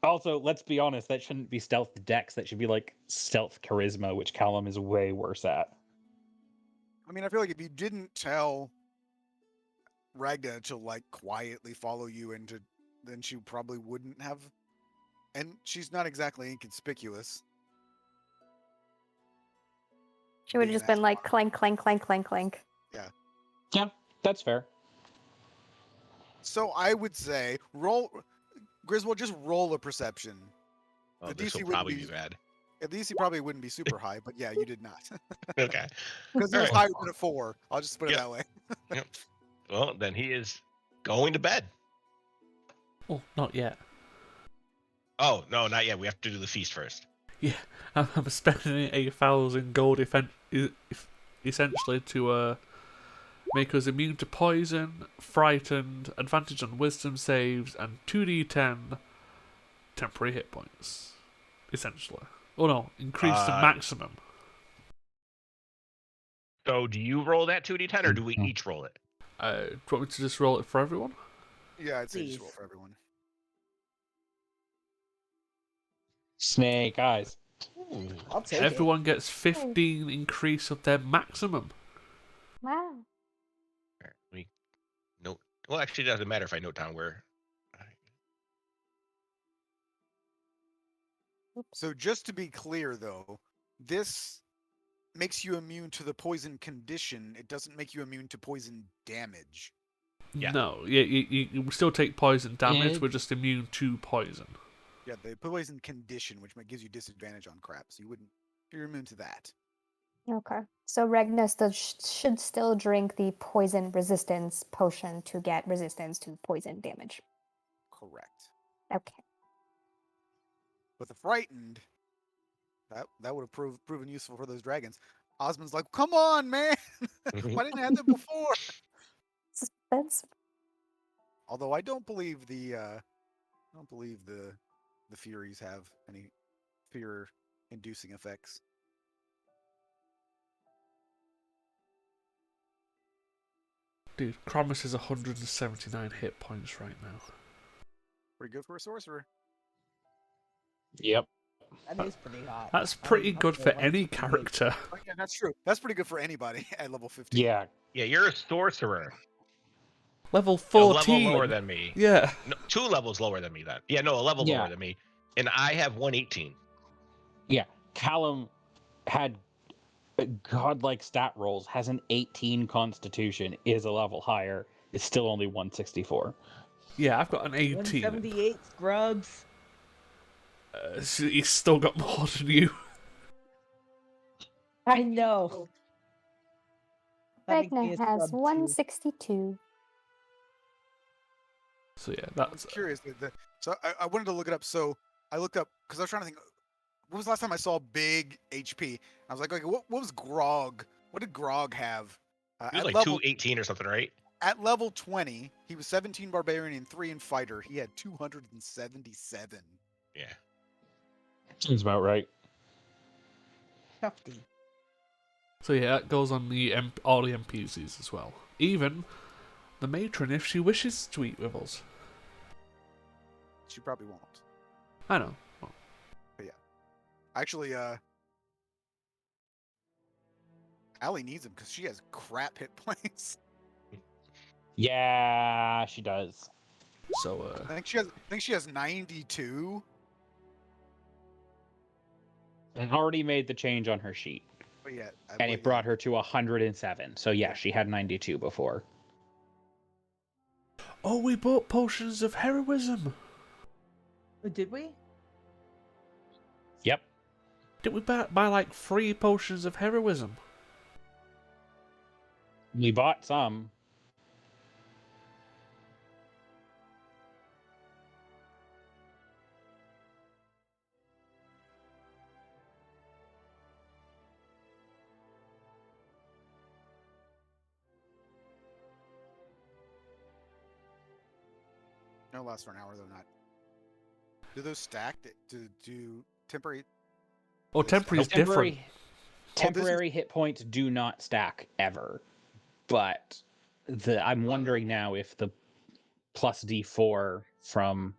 Also, let's be honest, that shouldn't be stealth dex. That should be like stealth charisma, which Callum is way worse at. I mean, I feel like if you didn't tell Ragna to like quietly follow you into, then she probably wouldn't have. And she's not exactly inconspicuous. She would have Being just an been like astronaut. clank, clank, clank, clank, clank. Yeah, that's fair. So I would say roll, Griswold, just roll a perception. Oh, The this will DC wouldn't probably be be bad. At least he probably wouldn't be super high, but yeah, you did not. Okay. Because he All was right. higher than a 4. I'll just put it Yep. that way. Yep. Well, then he is going to bed. Oh, not yet. Oh no, not yet. We have to do the feast first. Yeah, I'm spending 8,000 gold essentially to make us immune to poison, frightened, advantage on wisdom saves, and 2d10 temporary hit points. Essentially. Oh no, increase the maximum. So do you roll that 2d10 or do we each roll it? Do you want me to just roll it for everyone? Yeah, I'd say just Please. roll for everyone. Snake eyes. Ooh. I'll take it. Everyone gets 15 increase of their maximum. Wow. Alright, we note. Well, actually, it doesn't matter if I note down where. So just to be clear, though, this makes you immune to the poison condition. It doesn't make you immune to poison damage. Yeah. No, you still take poison damage. It- We're just immune to poison. Yeah, the poison condition, which gives you disadvantage on crap. So you're immune to that. Okay. So Regna still should still drink the poison resistance potion to get resistance to poison damage. Correct. Okay. But the frightened, that would have proven useful for those dragons. Osmond's like, come on, man! Why didn't I have that before? Suspense. Although I don't believe the Furies have any fear-inducing effects. Dude, Cromus is 179 hit points right now. Pretty good for a sorcerer. Yep. That is pretty hot. That's pretty I'm good for gonna any like to see it. character. Oh, yeah, that's true. That's pretty good for anybody at level 15. Yeah. Yeah, you're a sorcerer. Level A level 14. lower than me. Yeah. No, 2 levels lower than me. Then. Yeah, no, a level Yeah. lower than me, and I have 118. Yeah. Callum had godlike stat rolls, has an 18 constitution, is a level higher. It's still only 164. Yeah, I've got an 18. 178 scrubs. So he's still got more than you. I know. That makes me Regna a has scrub too. 162. So yeah, I was that's curious. So I wanted to look it up. So I looked up because I was trying to think. When was the last time I saw big HP? I was like, what was Grog? What did Grog have? He was At like level 218 or something, right? at level 20, he was 17 barbarian and 3 in fighter. He had 277. Yeah. Seems about right. Tufty. so yeah, that goes on the all the NPCs as well. Even the matron, if she wishes to eat with us. She probably won't. I know. Actually, Allie needs him because she has crap hit points. Yeah, she does. So I think she has 92. And already made the change on her sheet. But yeah, And it brought her to 107. So yeah, she had 92 before. oh, we bought potions of heroism. Oh, did we? Yep. Did we buy like 3 potions of heroism? We bought some. No, last for an hour though. Not. Do those stack? Do temporary? Oh, This- temporary is different. Temporary hit points do not stack ever. But I'm wondering now if the plus D4 from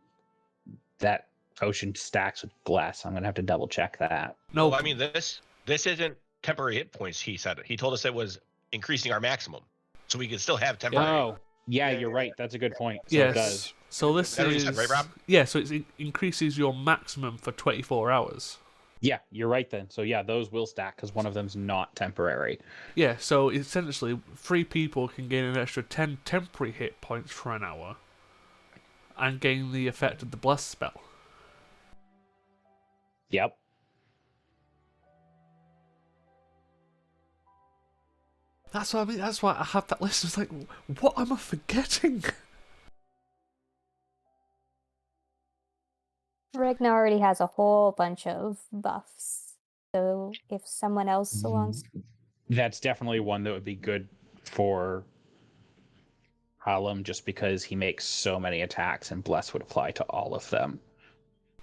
that potion stacks with bless. I'm gonna have to double check that. No, Well, I mean, this isn't temporary hit points. He said he told us it was increasing our maximum, so we could still have temporary. Oh, yeah, Yeah, you're yeah, right. That's a good point. So yes. it does. So this Is that what you is said, right, Rob? yeah. So it increases your maximum for 24 hours. Yeah, you're right then. So yeah, those will stack because one of them's not temporary. Yeah. So essentially, 3 people can gain an extra 10 temporary hit points for an hour, and gain the effect of the bless spell. Yep. That's what I mean. That's why I have that list. It's like, what am I forgetting? Regna already has a whole bunch of buffs. So if someone else wants, That's definitely one that would be good for Hallam just because he makes so many attacks and bless would apply to all of them.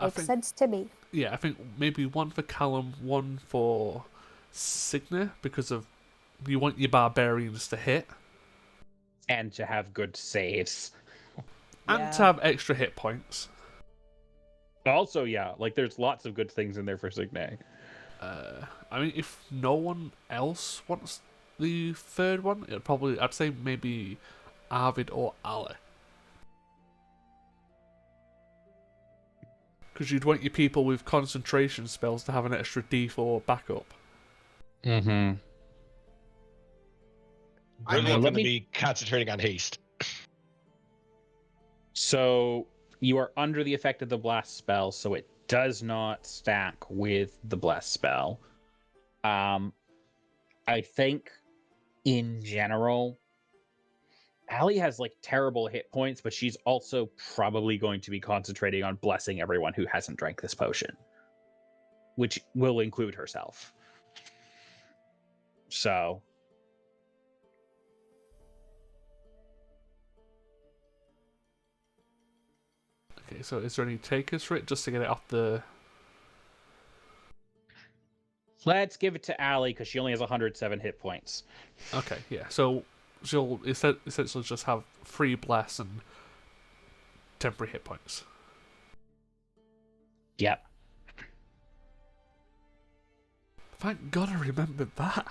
I makes think, sense to me. yeah, I think maybe one for Callum, one for Signa, because of you want your barbarians to hit. and to have good saves. And to have extra hit points. Also, yeah, like there's lots of good things in there for Signe. I mean, if no one else wants the third one, it'd probably, I'd say maybe Arvid or Ali. Because you'd want your people with concentration spells to have an extra D4 backup. Mm-hmm. I'm let going to me- be concentrating on haste. So you are under the effect of the blast spell, so it does not stack with the blast spell. I think in general, Allie has like terrible hit points, but she's also probably going to be concentrating on blessing everyone who hasn't drank this potion, which will include herself. So Okay, so is there any takers for it just to get it off the... let's give it to Allie because she only has 107 hit points. Okay, yeah, so she'll essentially just have 3 bless and temporary hit points. Yep. Thank God I remembered that.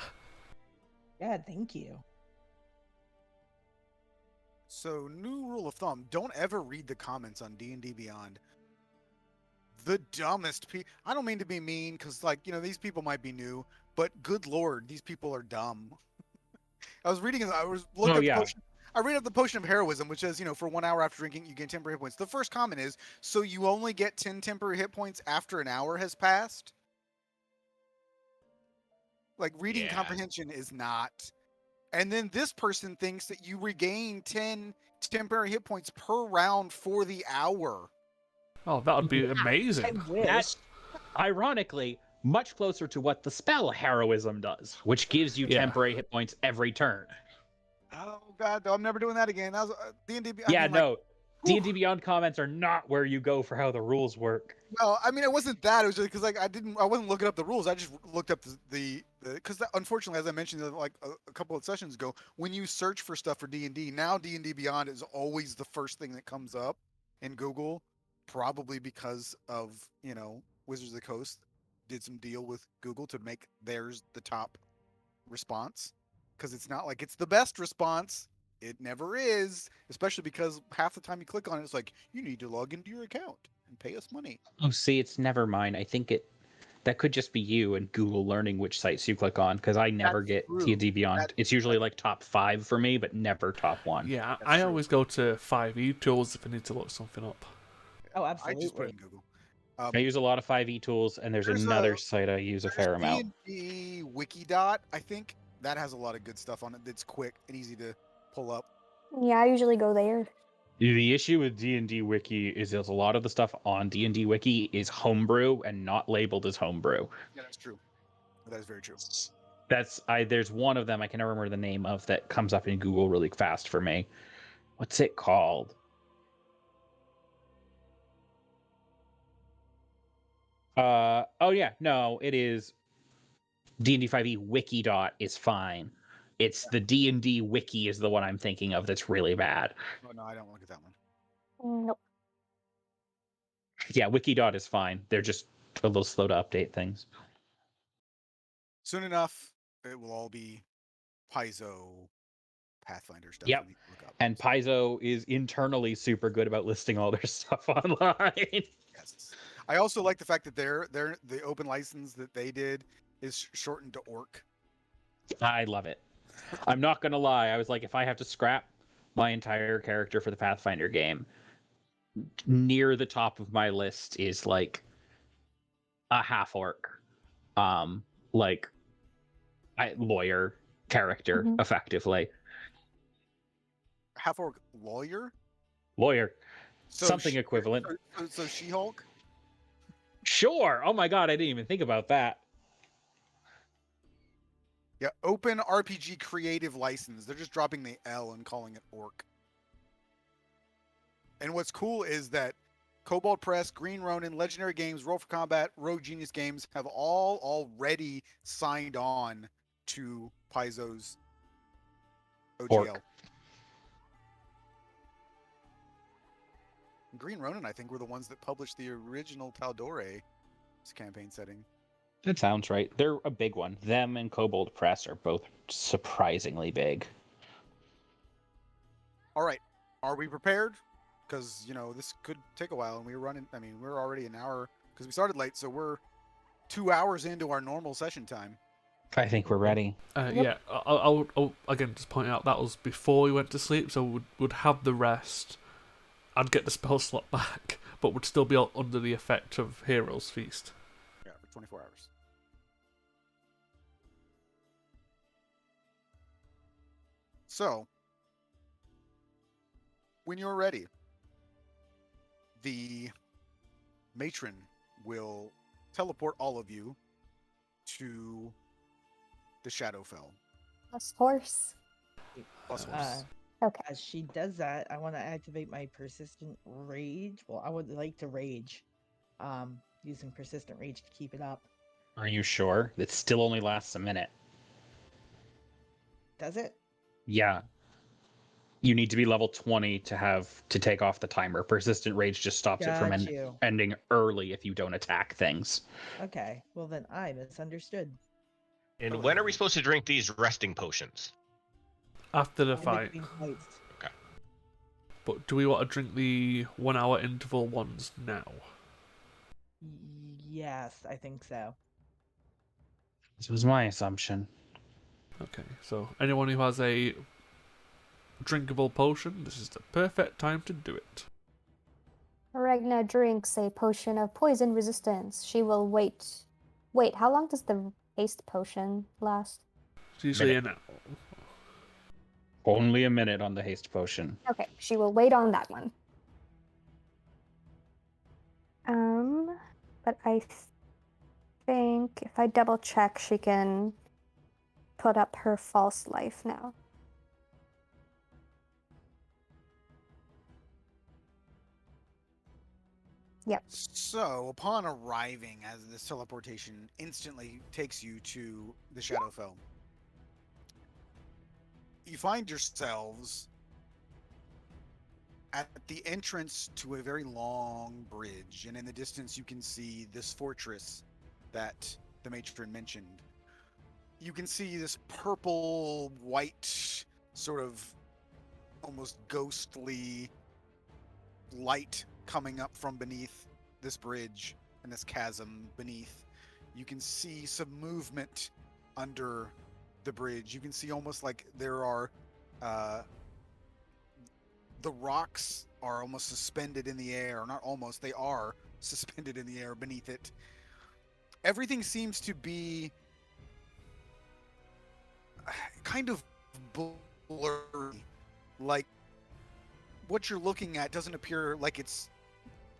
Yeah, thank you. So, new rule of thumb: don't ever read the comments on D&D Beyond. The dumbest people. I don't mean to be mean, because these people might be new, but good lord, these people are dumb. I was looking at the potion. I read up the potion of heroism, which says, for 1 hour after drinking, you gain temporary hit points. The first comment is, so you only get 10 temporary hit points after an hour has passed? Like, reading comprehension is not. And then this person thinks that you regain 10 temporary hit points per round for the hour. Oh, that would be I amazing. wish. That's ironically much closer to what the spell heroism does, which gives you temporary hit points every turn. Oh god, no, I'm never doing that again. That was D&D. D&D Beyond comments are not where you go for how the rules work. No, I mean it wasn't that. It was just because I wasn't looking up the rules. I just looked up because unfortunately, as I mentioned a couple of sessions ago, when you search for stuff for D&D, now D&D Beyond is always the first thing that comes up in Google, probably because of Wizards of the Coast did some deal with Google to make theirs the top response, because it's not like it's the best response. It never is, especially because half the time you click on it, it's like, you need to log into your account and pay us money. Oh, see, it's never mine. I think that could just be you and Google learning which sites you click on, because I never get D&D Beyond. It's usually like top 5 for me, but never top 1. Yeah, I always go to 5e tools if I need to look something up. Oh, I just put absolutely. in Google. I use a lot of 5e tools, and there's another site I use a fair amount. D&D Wikidot, I think that has a lot of good stuff on it. That's quick and easy to pull up. Yeah, I usually go there. The issue with D&D Wiki is there's a lot of the stuff on D&D Wiki is homebrew and not labeled as homebrew. Yeah, that's true. That is very true. There's one of them I can never remember the name of that comes up in Google really fast for me. What's it called? It is D&D 5e Wikidot is fine. It's the D&D Wiki is the one I'm thinking of that's really bad. Oh no, I don't look at that one. Nope. Yeah, Wikidot is fine. They're just a little slow to update things. Soon enough, it will all be Paizo Pathfinder stuff. Yep. We need to look up. And Paizo is internally super good about listing all their stuff online. Yes. I also like the fact that the open license that they did is shortened to orc. I love it. I'm not gonna lie. I was like, if I have to scrap my entire character for the Pathfinder game, near the top of my list is like a half orc, lawyer character, effectively. Half orc lawyer. Lawyer, So something equivalent. So She-Hulk. Sure. Oh my god, I didn't even think about that. Yeah, open RPG creative license. They're just dropping the L and calling it orc. And what's cool is that Cobalt Press, Green Ronin, Legendary Games, Roll for Combat, Rogue Genius Games have all already signed on to Paizo's OGL. Orc. Green Ronin, I think, were the ones that published the original Tal'Dorei campaign setting. That sounds right. They're a big one. Them and Kobold Press are both surprisingly big. All right, are we prepared? Because this could take a while, and we're already an hour because we started late, so we're 2 hours into our normal session time. I think we're ready. Yeah, I'll again just point out that was before we went to sleep, so would have the rest. I'd get the spell slot back, but would still be under the effect of Hero's Feast. Yeah, for 24 hours. So, when you're ready, the matron will teleport all of you to the Shadowfell. Plus horse. Plus horse. Okay. As she does that, I want to activate my persistent rage. Well, I would like to rage, using persistent rage to keep it up. Are you sure? It still only lasts a minute. Does it? Yeah. You need to be level 20 to take off the timer. Persistent rage just stops it from Got you. ending early if you don't attack things. Okay. Well, then I misunderstood. And when are we supposed to drink these resting potions? After the In fight. between fights. Okay. But do we want to drink the 1 hour interval ones now? Yes, I think so. This was my assumption. Okay, so anyone who has a drinkable potion, this is the perfect time to do it. Regna drinks a potion of poison resistance. She will wait. Wait, how long does the haste potion last? It's usually Minute. an hour. Only a minute on the haste potion. Okay, she will wait on that one. But I think if I double check, she can put up her false life now. Yep. So, upon arriving, as this teleportation instantly takes you to the Shadowfell, you find yourselves at the entrance to a very long bridge, and in the distance you can see this fortress that the matron mentioned. You can see this purple, white, sort of almost ghostly light coming up from beneath this bridge and this chasm beneath. You can see some movement under the bridge. You can see almost like there are the rocks are almost suspended in the air. Not almost, they are suspended in the air beneath it. Everything seems to be kind of blurry. Like, what you're looking at doesn't appear like it's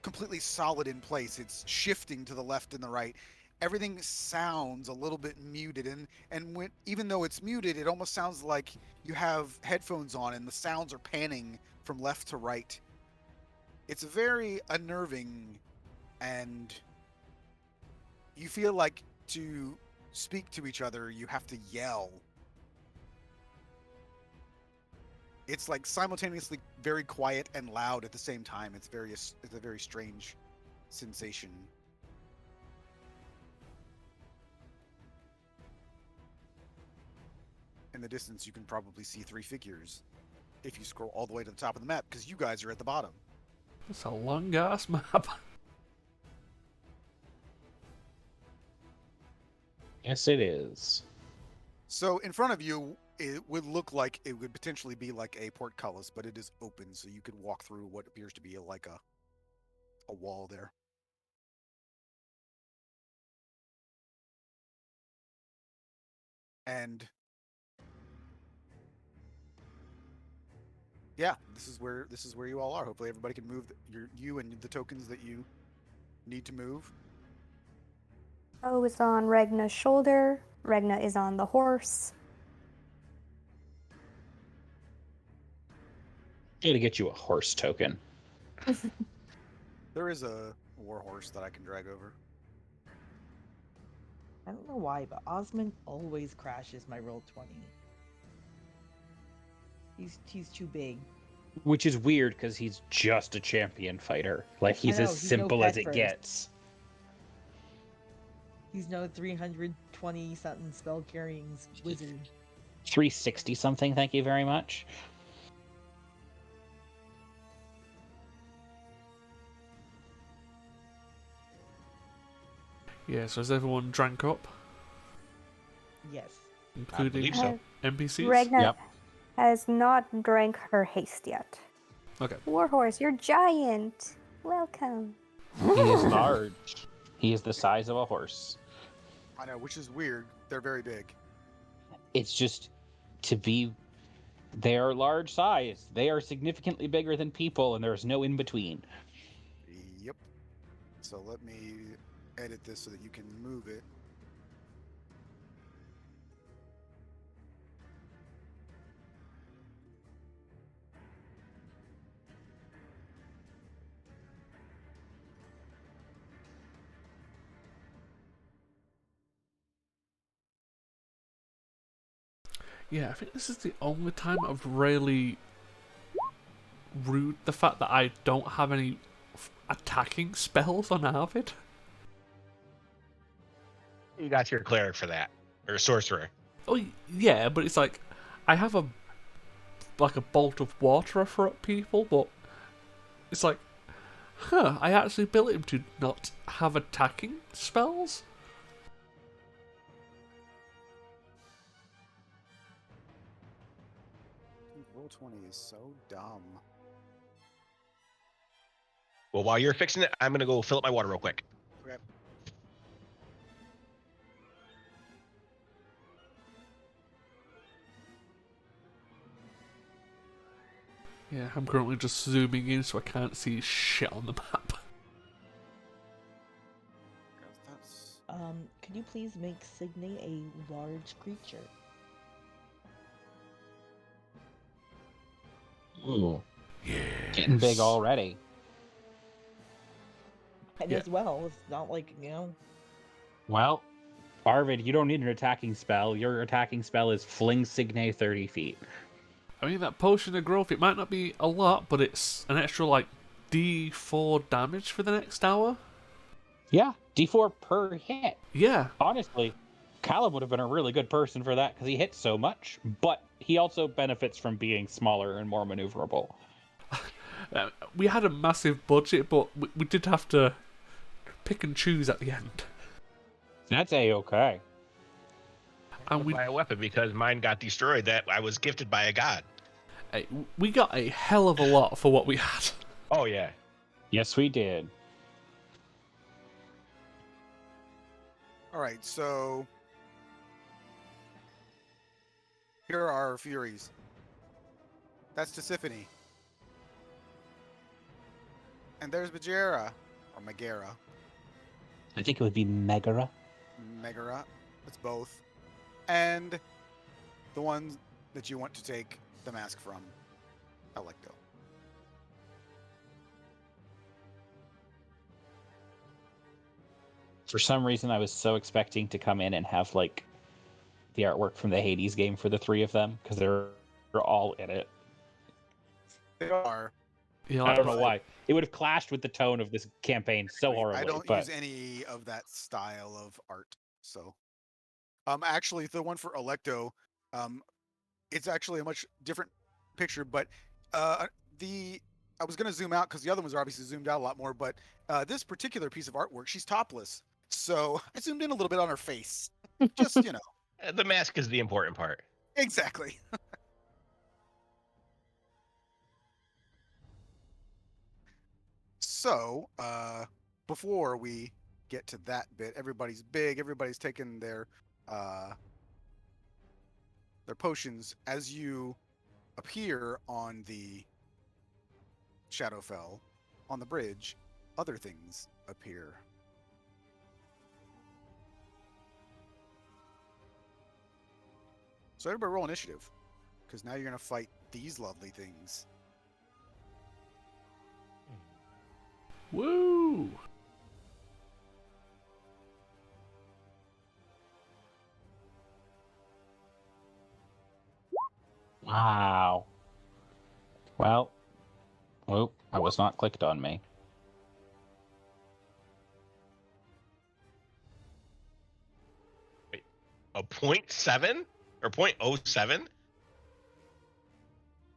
completely solid in place. It's shifting to the left and the right. Everything sounds a little bit muted, and when, even though it's muted, it almost sounds like you have headphones on and the sounds are panning from left to right. It's very unnerving, and you feel like to speak to each other, you have to yell. It's like simultaneously very quiet and loud at the same time. It's a very strange sensation. In the distance, you can probably see 3 figures if you scroll all the way to the top of the map, because you guys are at the bottom. It's a long ass map. Yes, it is. So in front of you, it would look like it would potentially be like a portcullis, but it is open, so you could walk through what appears to be like a wall there. And yeah, this is where you all are. Hopefully everybody can move you and the tokens that you need to move. O is on Regna's shoulder. Regna is on the horse. Gotta get you a horse token. There is a warhorse that I can drag over. I don't know why, but Osmond always crashes my roll 20. He's too big. Which is weird because he's just a champion fighter. Like he's know, as he's no simple as it Petros. gets. He's no 320 something spell carrying wizard. 360 something, thank you very much. Yeah, so has everyone drank up, Yes. including believe so. NPCs? Ragnar Yep. has not drank her haste yet. Okay. Warhorse, you're giant. Welcome. He is large. He is the size of a horse. I know, which is weird. They're very big. It's just to be. They are large size. They are significantly bigger than people, and there's no in between. Yep. So let me edit this so that you can move it. Yeah, I think this is the only time I've really rued the fact that I don't have any attacking spells on Arvid. You got your cleric for that, or sorcerer. Oh yeah, but it's like I have a bolt of water I throw at people, but it's like, I actually built him to not have attacking spells. Roll 20 is so dumb. Well, while you're fixing it, I'm gonna go fill up my water real quick. Okay. Yeah, I'm currently just zooming in so I can't see shit on the map. That's Could you please make Signe a large creature? Ooh. Yeah. Getting big already. And Yeah. as well, it's not like, Well, Arvid, you don't need an attacking spell. Your attacking spell is Fling Signe 30 feet. I mean, that potion of growth, it might not be a lot, but it's an extra, D4 damage for the next hour. Yeah, D4 per hit. Yeah. Honestly, Callum would have been a really good person for that because he hits so much, but he also benefits from being smaller and more maneuverable. We had a massive budget, but we did have to pick and choose at the end. That's a-okay. And we By a weapon because mine got destroyed. That I was gifted by a god. we got a hell of a lot for what we had. Oh yeah. Yes, we did. all right. So here are our Furies. That's Tisiphone. And there's Megara, or Megara, I think it would be Megara. Megara. It's both. And the one that you want to take the mask from, Electo. For some reason, I was so expecting to come in and have, the artwork from the Hades game for the three of them, because they're all in it. They are. Yeah, I don't know but- why. It would have clashed with the tone of this campaign so horribly. I don't but use any of that style of art. So, actually, the one for Electo, it's actually a much different picture. But I was gonna zoom out because the other ones are obviously zoomed out a lot more. But this particular piece of artwork, she's topless. So I zoomed in a little bit on her face. Just The mask is the important part. exactly. So, before we get to that bit, everybody's big. Everybody's taken their potions. As you appear on the Shadowfell, on the bridge, other things appear. So everybody roll initiative, because now you're gonna fight these lovely things. Woo! wow. Well, Oh, I was not clicked on me. A 0.7 or 0.07?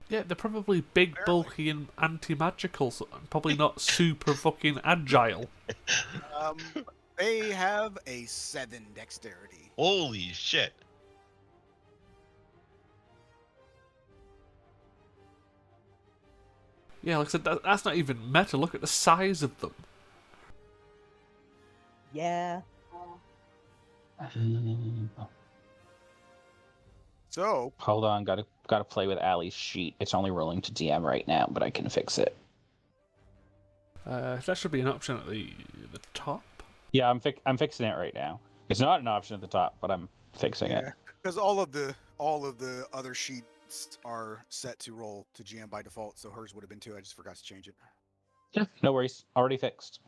Yeah, they're probably big, Barely. bulky, and anti-magical, so probably not super fucking agile. They have a 7 dexterity. Holy shit. Yeah, like I said, that's not even meta. Look at the size of them. Yeah. So, Hold on, gotta play with Allie's sheet. It's only rolling to DM right now, but I can fix it. That should be an option at the top. Yeah, I'm fixing it right now. It's not an option at the top, but I'm fixing it. because all of the other sheets are set to roll to GM by default, so hers would have been too. I just forgot to change it. Yeah, no worries. Already fixed.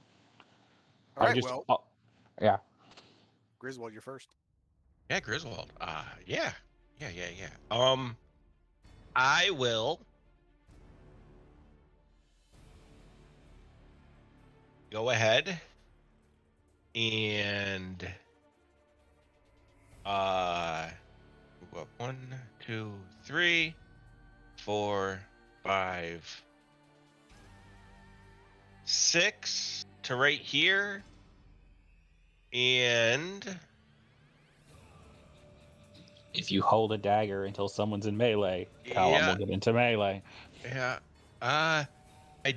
All right, well, yeah. Griswold, you're first. Yeah, Griswold. Yeah. I will go ahead and what, 1, 2, 3, 4, 5, 6 to right here, and If you hold a dagger until someone's in melee, Callum will get into melee. yeah. I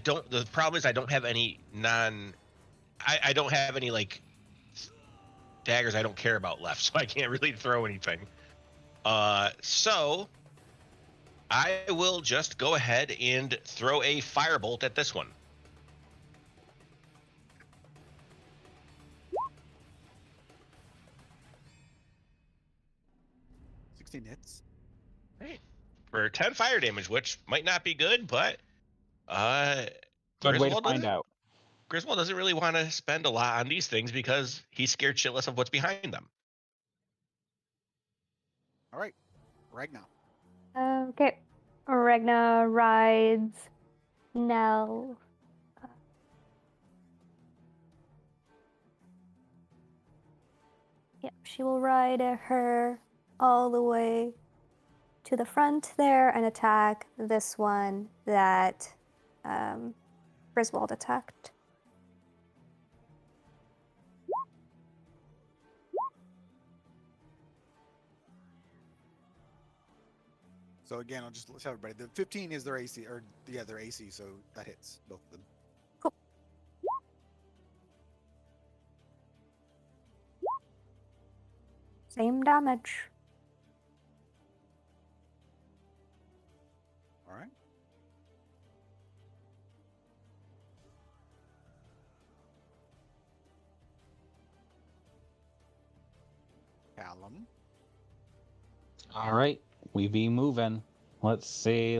don't. The problem is I don't have any I don't have any like daggers I don't care about left, so I can't really throw anything. So I will just go ahead and throw a firebolt at this one. Hits. Hey, for 10 fire damage, which might not be good, but Good way to find out. Griswold doesn't really want to spend a lot on these things because he's scared shitless of what's behind them. All right, Ragnar. Okay. Regna rides Nell. Yep, she will ride her all the way to the front there and attack this one that Griswold attacked. So again, I'll just tell everybody the 15 is their AC, or yeah, their AC, so that hits both of them. Cool. Same damage. All right. Callum. All right, we be moving. Let's see.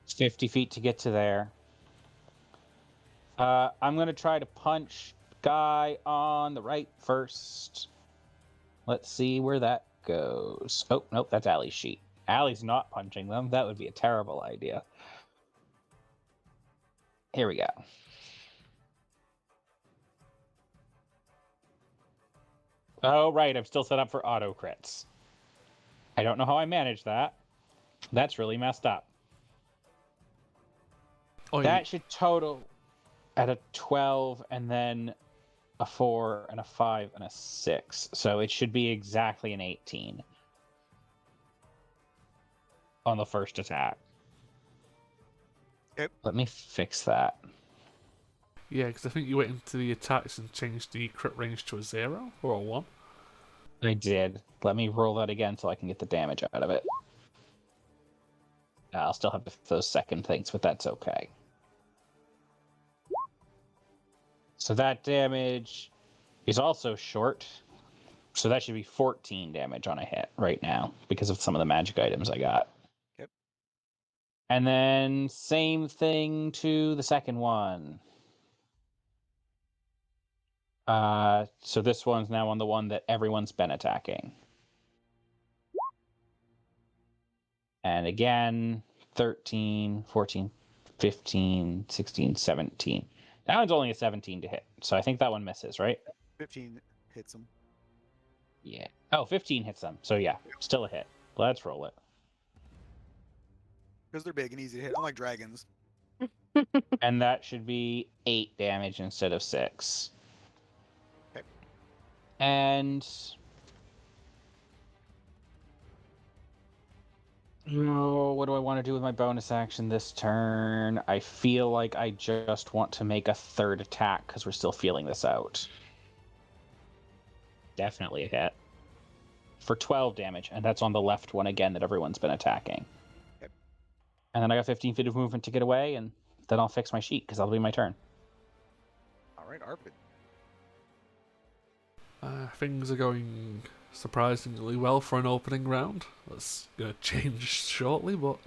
50 feet to get to there. I'm gonna try to punch guy on the right first. Let's see where that goes. Oh, nope, that's Allie's sheet. Allie's not punching them. That would be a terrible idea. Here we go. Oh, right, I'm still set up for auto crits. I don't know how I managed that. That's really messed up. Oh, That should total at a 12 and then a 4 and a 5 and a 6. So it should be exactly an 18 on the first attack. Yep. Let me fix that. yeah, because I think you went into the attacks and changed the crit range to a 0 or a 1. I did. Let me roll that again so I can get the damage out of it. I'll still have those second things, but that's okay. So that damage is also short. So that should be 14 damage on a hit right now because of some of the magic items I got. Yep. And then same thing to the second one. So this one's now on the one that everyone's been attacking. And again, 13, 14, 15, 16, 17. That one's only a 17 to hit. So I think that one misses, right? 15 hits him. Yeah. Oh, 15 hits them. So yeah, still a hit. Let's roll it. Because they're big and easy to hit, unlike dragons. And that should be 8 damage instead of 6. Okay. And oh, what do I want to do with my bonus action this turn? I feel like I just want to make a third attack because we're still feeling this out. Definitely a hit. For 12 damage, and that's on the left one again that everyone's been attacking. Okay. And then I got 15 feet of movement to get away, and then I'll fix my sheet because that'll be my turn. All right, Arvid. Things are going surprisingly well for an opening round. That's going to change shortly, but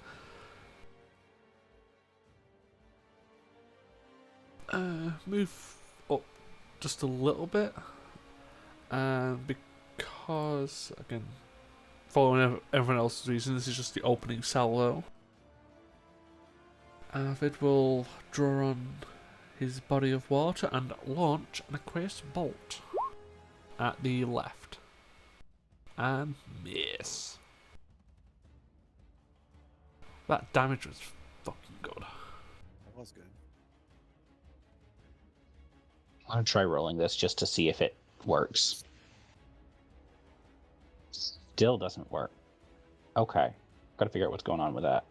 move up just a little bit, and because again, following everyone else's reason, this is just the opening salvo. Avid will draw on his body of water and launch an Aqueous Bolt at the left. And miss. That damage was fucking good. That was good. I'm gonna try rolling this just to see if it works. Still doesn't work. Okay. Gotta figure out what's going on with that.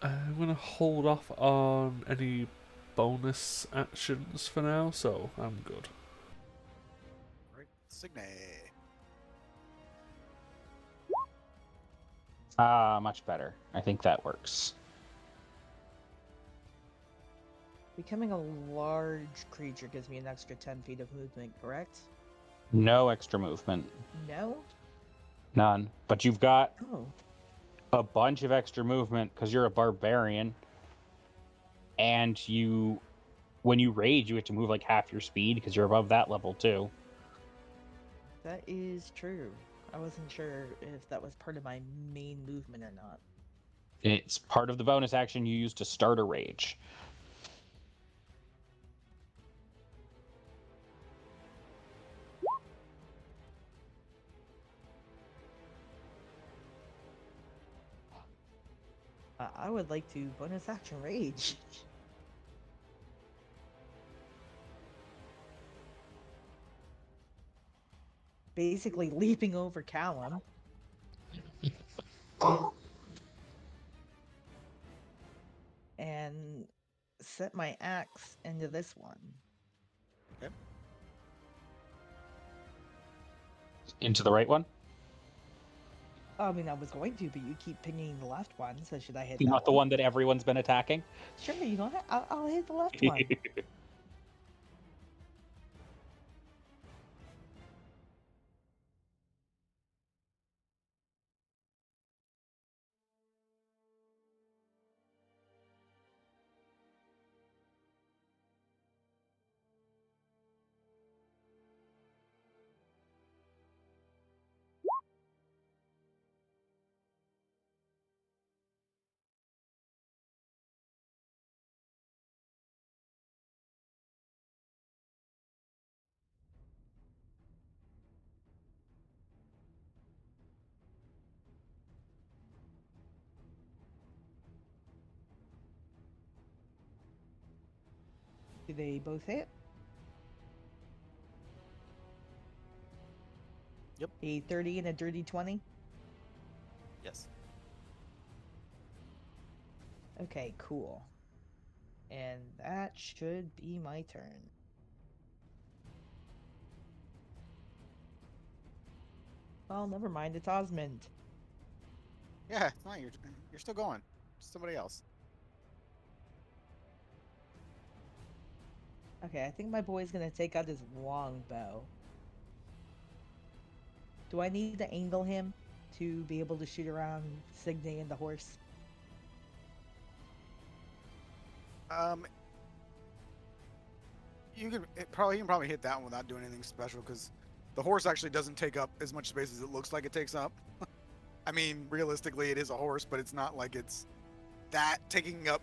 I'm gonna hold off on any bonus actions for now, so I'm good. All right, Signe. Much better. I think that works. Becoming a large creature gives me an extra 10 feet of movement, correct? No extra movement. No? None. But you've got Oh. a bunch of extra movement because you're a barbarian. And when you rage, you have to move like half your speed because you're above that level too. That is true. I wasn't sure if that was part of my main movement or not. It's part of the bonus action you use to start a rage. I would like to bonus action rage. Basically leaping over Callum. And set my axe into this one. Into the right one? I mean, I was going to, but you keep pinging the left one, so should I hit that Not the one that everyone's been attacking? Sure, you know what? I'll hit the left one. Do they both hit? Yep. A 30 and a dirty 20? Yes. Okay, cool. And that should be my turn. Well, never mind, it's Osmond. Yeah, it's not you're still going. Somebody else. Okay, I think my boy's gonna take out his longbow. Do I need to angle him to be able to shoot around Signe and the horse? You can probably hit that one without doing anything special because the horse actually doesn't take up as much space as it looks like it takes up. I mean, realistically, it is a horse, but it's not like it's that taking up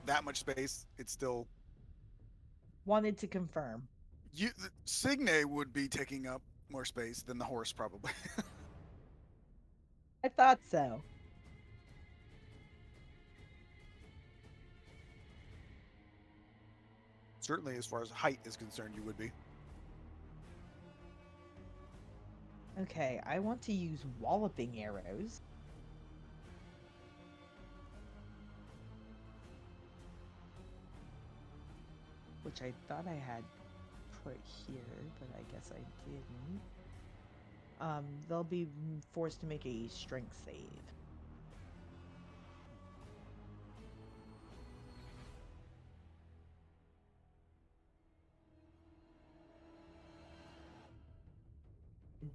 that much space. It's still Wanted to confirm. Signe would be taking up more space than the horse probably. I thought so. Certainly, as far as height is concerned, you would be. Okay, I want to use walloping arrows. Which I thought I had put here, but I guess I didn't. They'll be forced to make a strength save.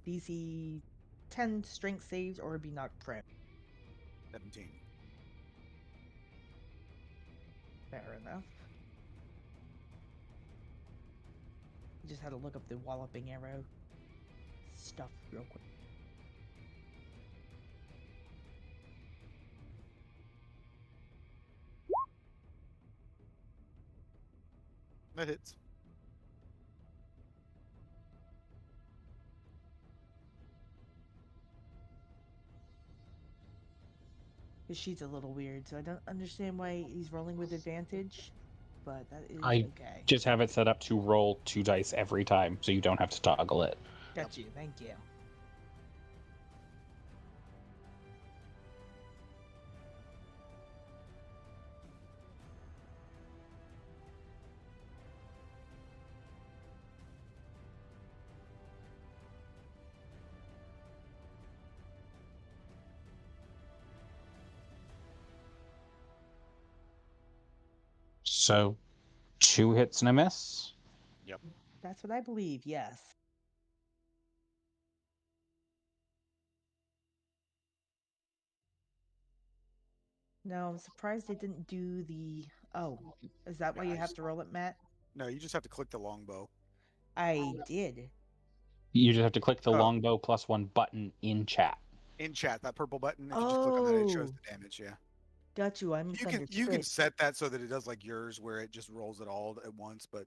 DC 10 strength saves or be knocked prone. 17. Fair enough. Just had to look up the walloping arrow stuff real quick. That hits. His sheet's a little weird, so I don't understand why he's rolling with advantage, but that is I okay. just have it set up to roll 2 dice every time, so you don't have to toggle it. Got you, thank you. So 2 hits and a miss. That's what I believe, yes. No, I'm surprised they didn't do the... Oh, is that why you have to roll it, Matt? No, you just have to click the longbow. I did. You just have to click the Oh. longbow +1 button in chat. In chat, that purple button. If you just click on that, it shows Oh. the damage. Yeah. Got you, I You misunderstood. can set that so that it does like yours, where it just rolls it all at once. But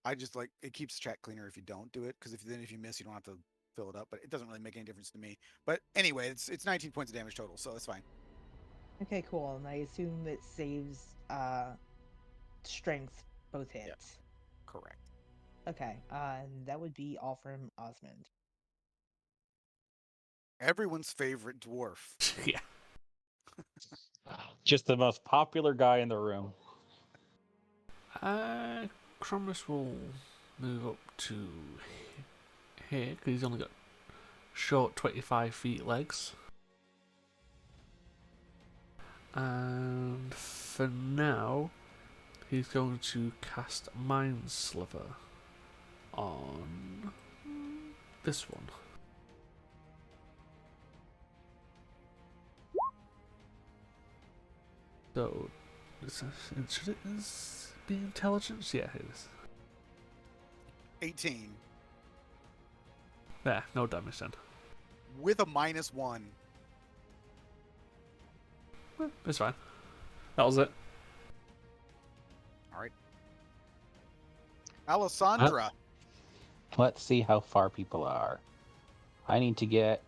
I just like it keeps chat cleaner if you don't do it, because if you miss, you don't have to fill it up. But it doesn't really make any difference to me. But anyway, it's 19 points of damage total, so it's fine. Okay, cool, and I assume it saves strength both hits. Correct. Okay, and that would be all from Osmond. Everyone's favorite dwarf. Yeah. Just the most popular guy in the room. Cromus will move up to here because he's only got short 25 feet legs. And for now, he's going to cast Mind Sliver on this one. So, should it be intelligence? Yeah, it is. 18 There, no damage then. with a -1. It's fine. That was it. All right. Alessandra. Let's see how far people are. I need to get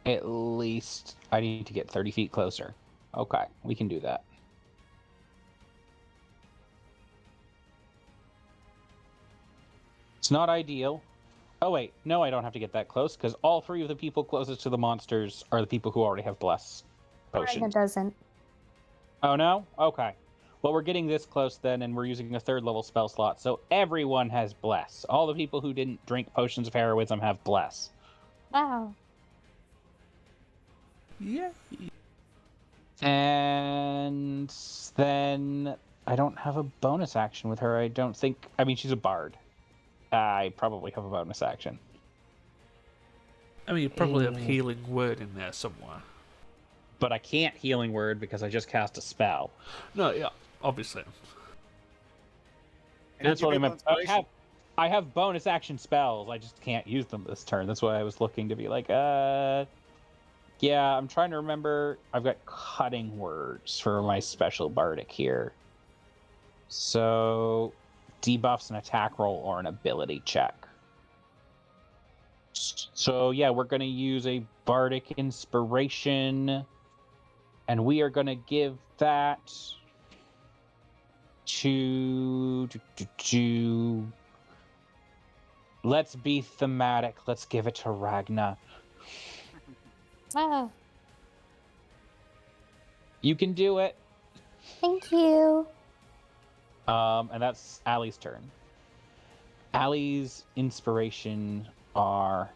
30 feet closer. Okay, we can do that. It's not ideal. Oh wait, no, I don't have to get that close because all 3 of the people closest to the monsters are the people who already have bless Ragna potions. doesn't. Oh no? Okay. Well, we're getting this close then, and we're using a 3rd level spell slot, so everyone has bless. All the people who didn't drink potions of heroism have bless. Wow. Yeah. And then I don't have a bonus action with her. I don't think. I mean, she's a bard. I probably have a bonus action. I mean, you probably have Healing Word in there somewhere. But I can't healing word because I just cast a spell. No, yeah, obviously. Can That's you what I give meant. inspiration? I have bonus action spells. I just can't use them this turn. That's why I was looking to be like, yeah, I'm trying to remember. I've got cutting words for my special bardic here. So debuffs an attack roll or an ability check. So yeah, we're gonna use a bardic inspiration, and we are gonna give that to let's be thematic. Let's give it to Ragna. Ah, You can do it. thank you. And that's Allie's turn. Allie's inspiration are,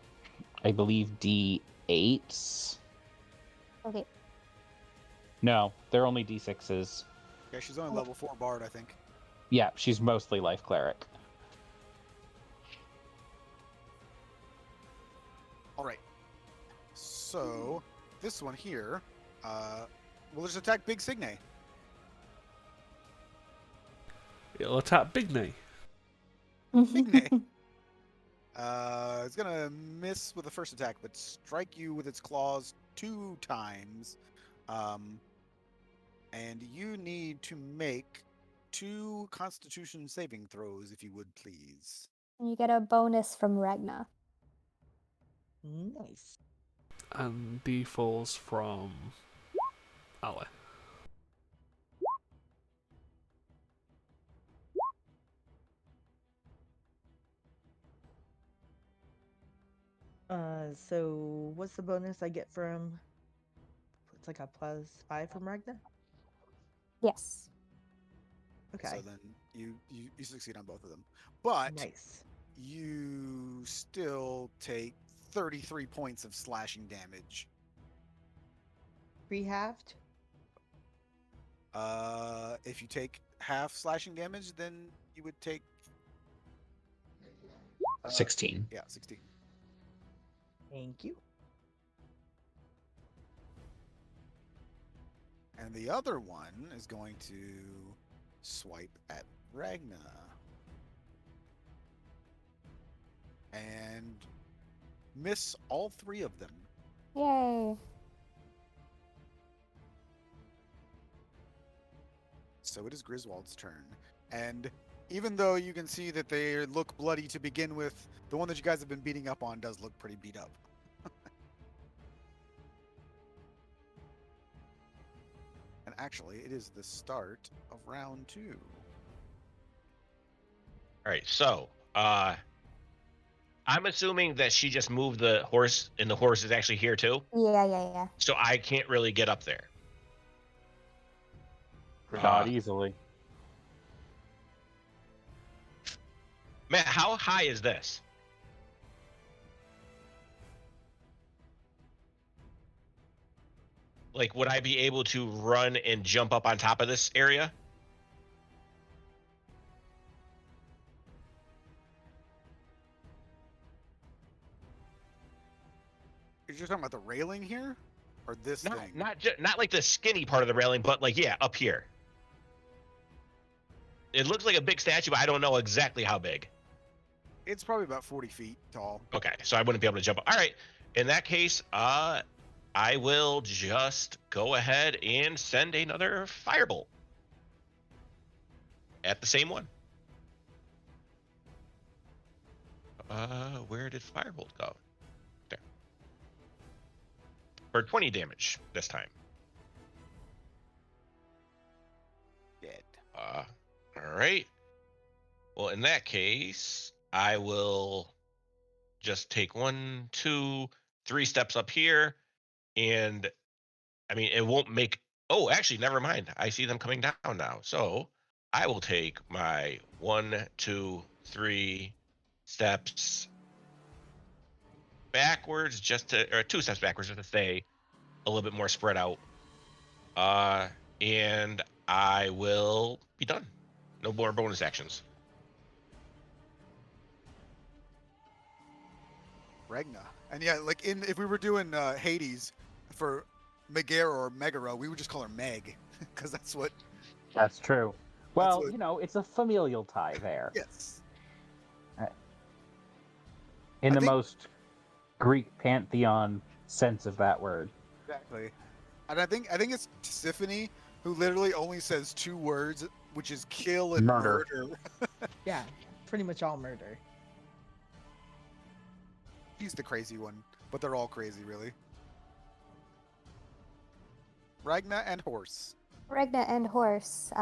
I believe, D8s. Okay. No, they're only D6s. Yeah, she's only level 4 bard, I think. Yeah, she's mostly life cleric. All right. So this one here, will just attack Big Signe. It'll attack Big Nay. Signe. It's gonna miss with the first attack, but strike you with its claws 2 times. And you need to make 2 Constitution saving throws, if you would please. You get a bonus from Ragna. Nice. And D falls from Ali. So what's the bonus I get from? It's like a +5 from Ragna. Yes. Okay. So then you succeed on both of them, but Nice. you still take 33 points of slashing damage. Pre-halved. If you take half slashing damage, then you would take 16. yeah 16. Thank you. And the other one is going to swipe at Ragna. And miss all 3 of them. Yay. So it is Griswold's turn. And even though you can see that they look bloody to begin with, the one that you guys have been beating up on does look pretty beat up. And actually, it is the start of round 2. All right, so I'm assuming that she just moved the horse, and the horse is actually here too. Yeah. So I can't really get up there. Not easily. Matt, how high is this? Like, would I be able to run and jump up on top of this area? You're just talking about the railing here? Or this thing? Not like the skinny part of the railing, but like, yeah, up here. It looks like a big statue, but I don't know exactly how big. It's probably about 40 feet tall. Okay, so I wouldn't be able to jump. All right, in that case, I will just go ahead and send another firebolt at the same one. Where did firebolt go? There. For 20 damage this time. Dead. All right. Well, in that case, I will just take 1, 2, 3 steps up here, and I mean, it won't make. Oh, actually, never mind. I see them coming down now. So I will take my 1, 2, 3 steps backwards, or 2 steps backwards, just to stay a little bit more spread out. And I will be done. No more bonus actions. Ragna. And yeah, like if we were doing Hades for Megara or Megara, we would just call her Meg, because that's what. That's true. Well, what- it's a familial tie there. Yes. In I the think- most Greek pantheon sense of that word. Exactly. And I think it's Tiffany who literally only says 2 words, which is kill and Murder. murder. Yeah, pretty much all murder. She's the crazy one, but they're all crazy, really. Ragna and Horse. Regna and Horse.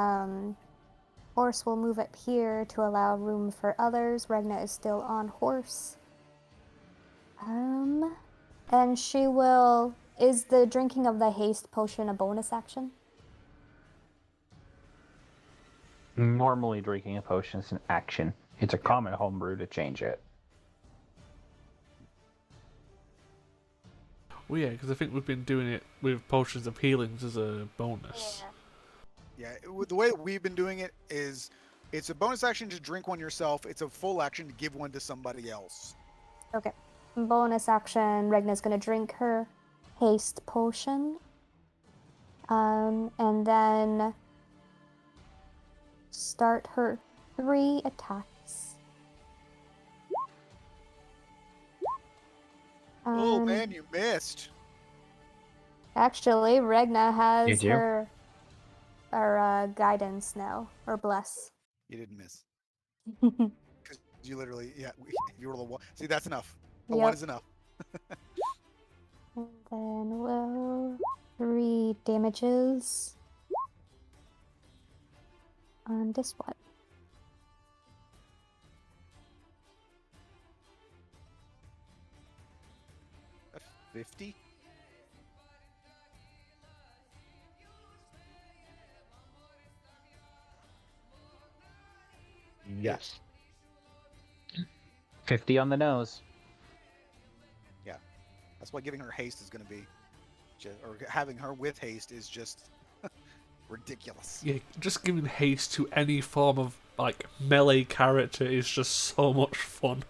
Horse will move up here to allow room for others. Regna is still on Horse. And she will. Is the drinking of the haste potion a bonus action? Normally, drinking a potion is an action. It's a common homebrew to change it. Well, yeah, because I think we've been doing it with potions of healings as a bonus. Yeah, the way that we've been doing it is it's a bonus action to drink one yourself. It's a full action to give one to somebody else. Okay. Bonus action. Regna's gonna drink her haste potion. And then start her 3 attacks. Oh man, you missed. Actually, Regna has Did you? her guidance now, or bless. You didn't miss. Because you literally, if you roll a 1. See, that's enough. A 1 Yep. is enough. And then we'll 3 damages on this one. A 50? Yes. 50 on the nose. That's what giving her haste is going to be. Or having her with haste is just ridiculous. Yeah, just giving haste to any form of like melee character is just so much fun.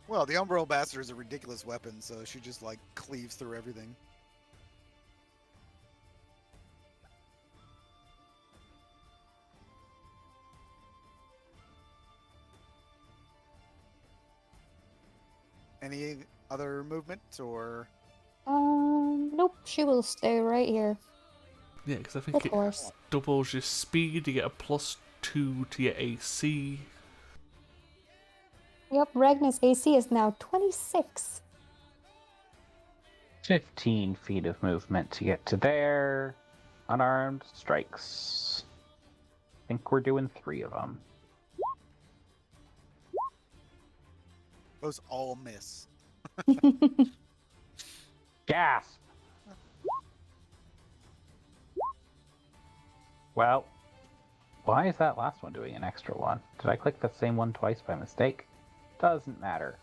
Well, the Umbral Bastard is a ridiculous weapon, so she just like cleaves through everything. Any other movement or? Nope, she will stay right here. Yeah, because I think Of it course. doubles your speed. You get a +2 to your AC. Yep, Ragna's AC is now 26. 15 feet of movement to get to there. Unarmed strikes. I think we're doing 3 of them. Those all miss. Gasp! Well, why is that last one doing an extra one? Did I click the same one twice by mistake? Doesn't matter.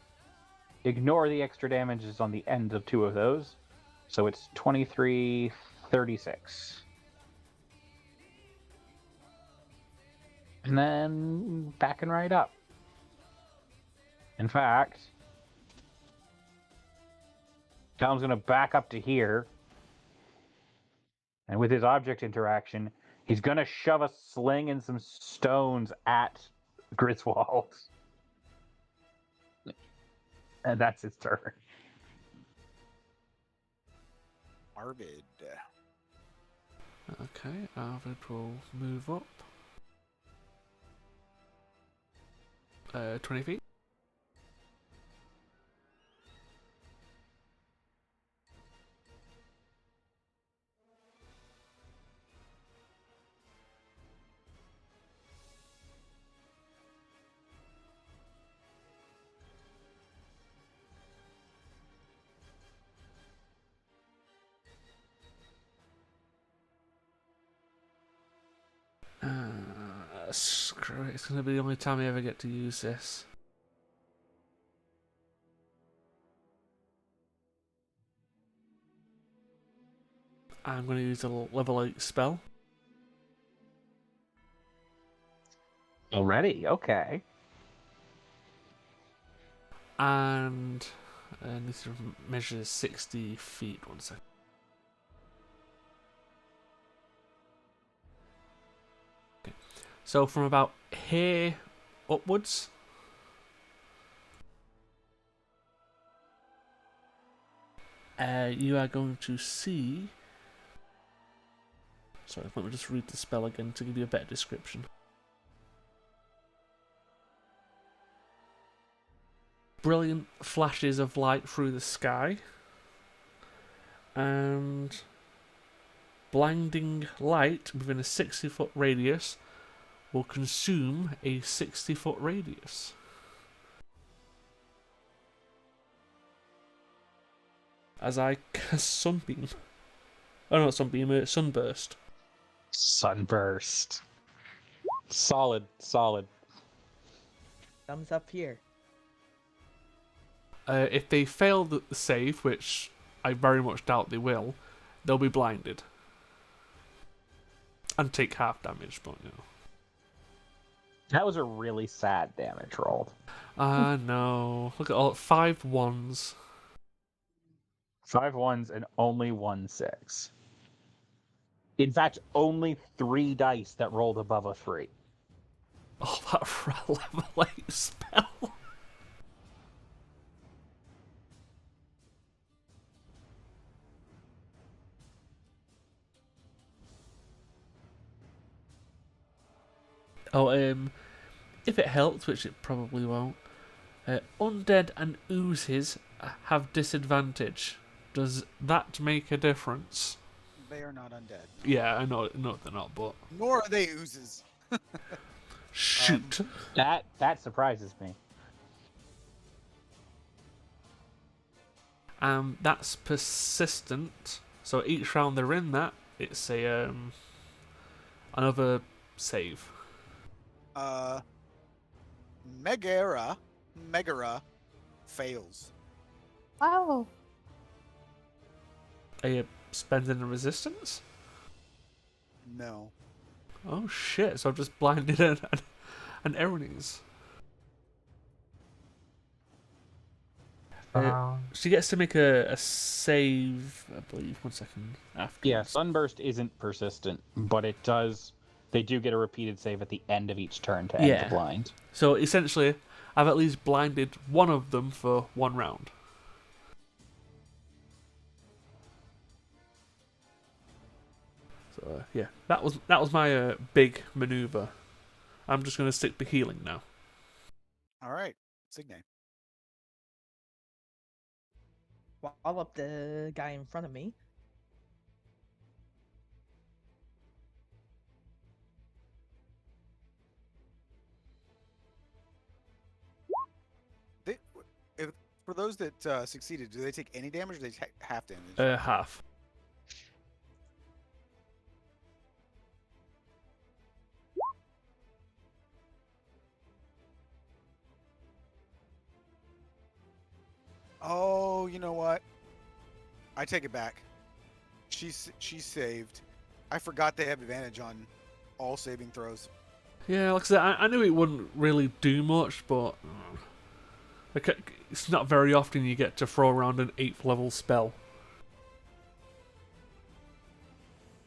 Ignore the extra damages on the end of 2 of those. So it's 23, 36. And then backing right up. In fact, Callum's going to back up to here. And with his object interaction, he's going to shove a sling and some stones at Griswold. And that's his turn. Arvid. Okay, Arvid will move up. 20 feet. Screw it, it's going to be the only time I ever get to use this. I'm going to use a level 8 spell. Already? Okay. And this measures 60 feet. 1 second. Okay. So from about here upwards. You are going to see... Sorry, let me just read the spell again to give you a better description. Brilliant flashes of light through the sky. And blinding light within a 60-foot radius will consume a 60-foot radius. As I cast Sunbeam. Oh, not Sunbeam, Sunburst. Sunburst. Solid, solid. Thumbs up here. If they fail the save, which I very much doubt they will, they'll be blinded. And take half damage, but you know. That was a really sad damage roll. No. Look at all 5 1s. 5 1s and only 1 6. In fact, only 3 dice that rolled above a 3. Oh, that for a level 8 spell. Oh, if it helps, which it probably won't, undead and oozes have disadvantage. Does that make a difference? They are not undead. Yeah, I know they're not, but... Nor are they oozes. Shoot. That surprises me. That's persistent. So each round they're in that, it's a another save. Megara fails. Oh, Are you spending a resistance? No. Oh shit! So I've just blinded an Erinyes. She gets to make a save, I believe. 1 second after. Yeah, Sunburst isn't persistent, but it does. They do get a repeated save at the end of each turn to end the blind. So essentially, I've at least blinded one of them for 1 round. So yeah, that was my big maneuver. I'm just gonna stick to healing now. All right. Signe. Wall up the guy in front of me. For those that succeeded, do they take any damage or do they take half damage? Half. Oh, you know what? I take it back. She's saved. I forgot they have advantage on all saving throws. Yeah, like I said, I knew it wouldn't really do much, but it's not very often you get to throw around an 8th level spell.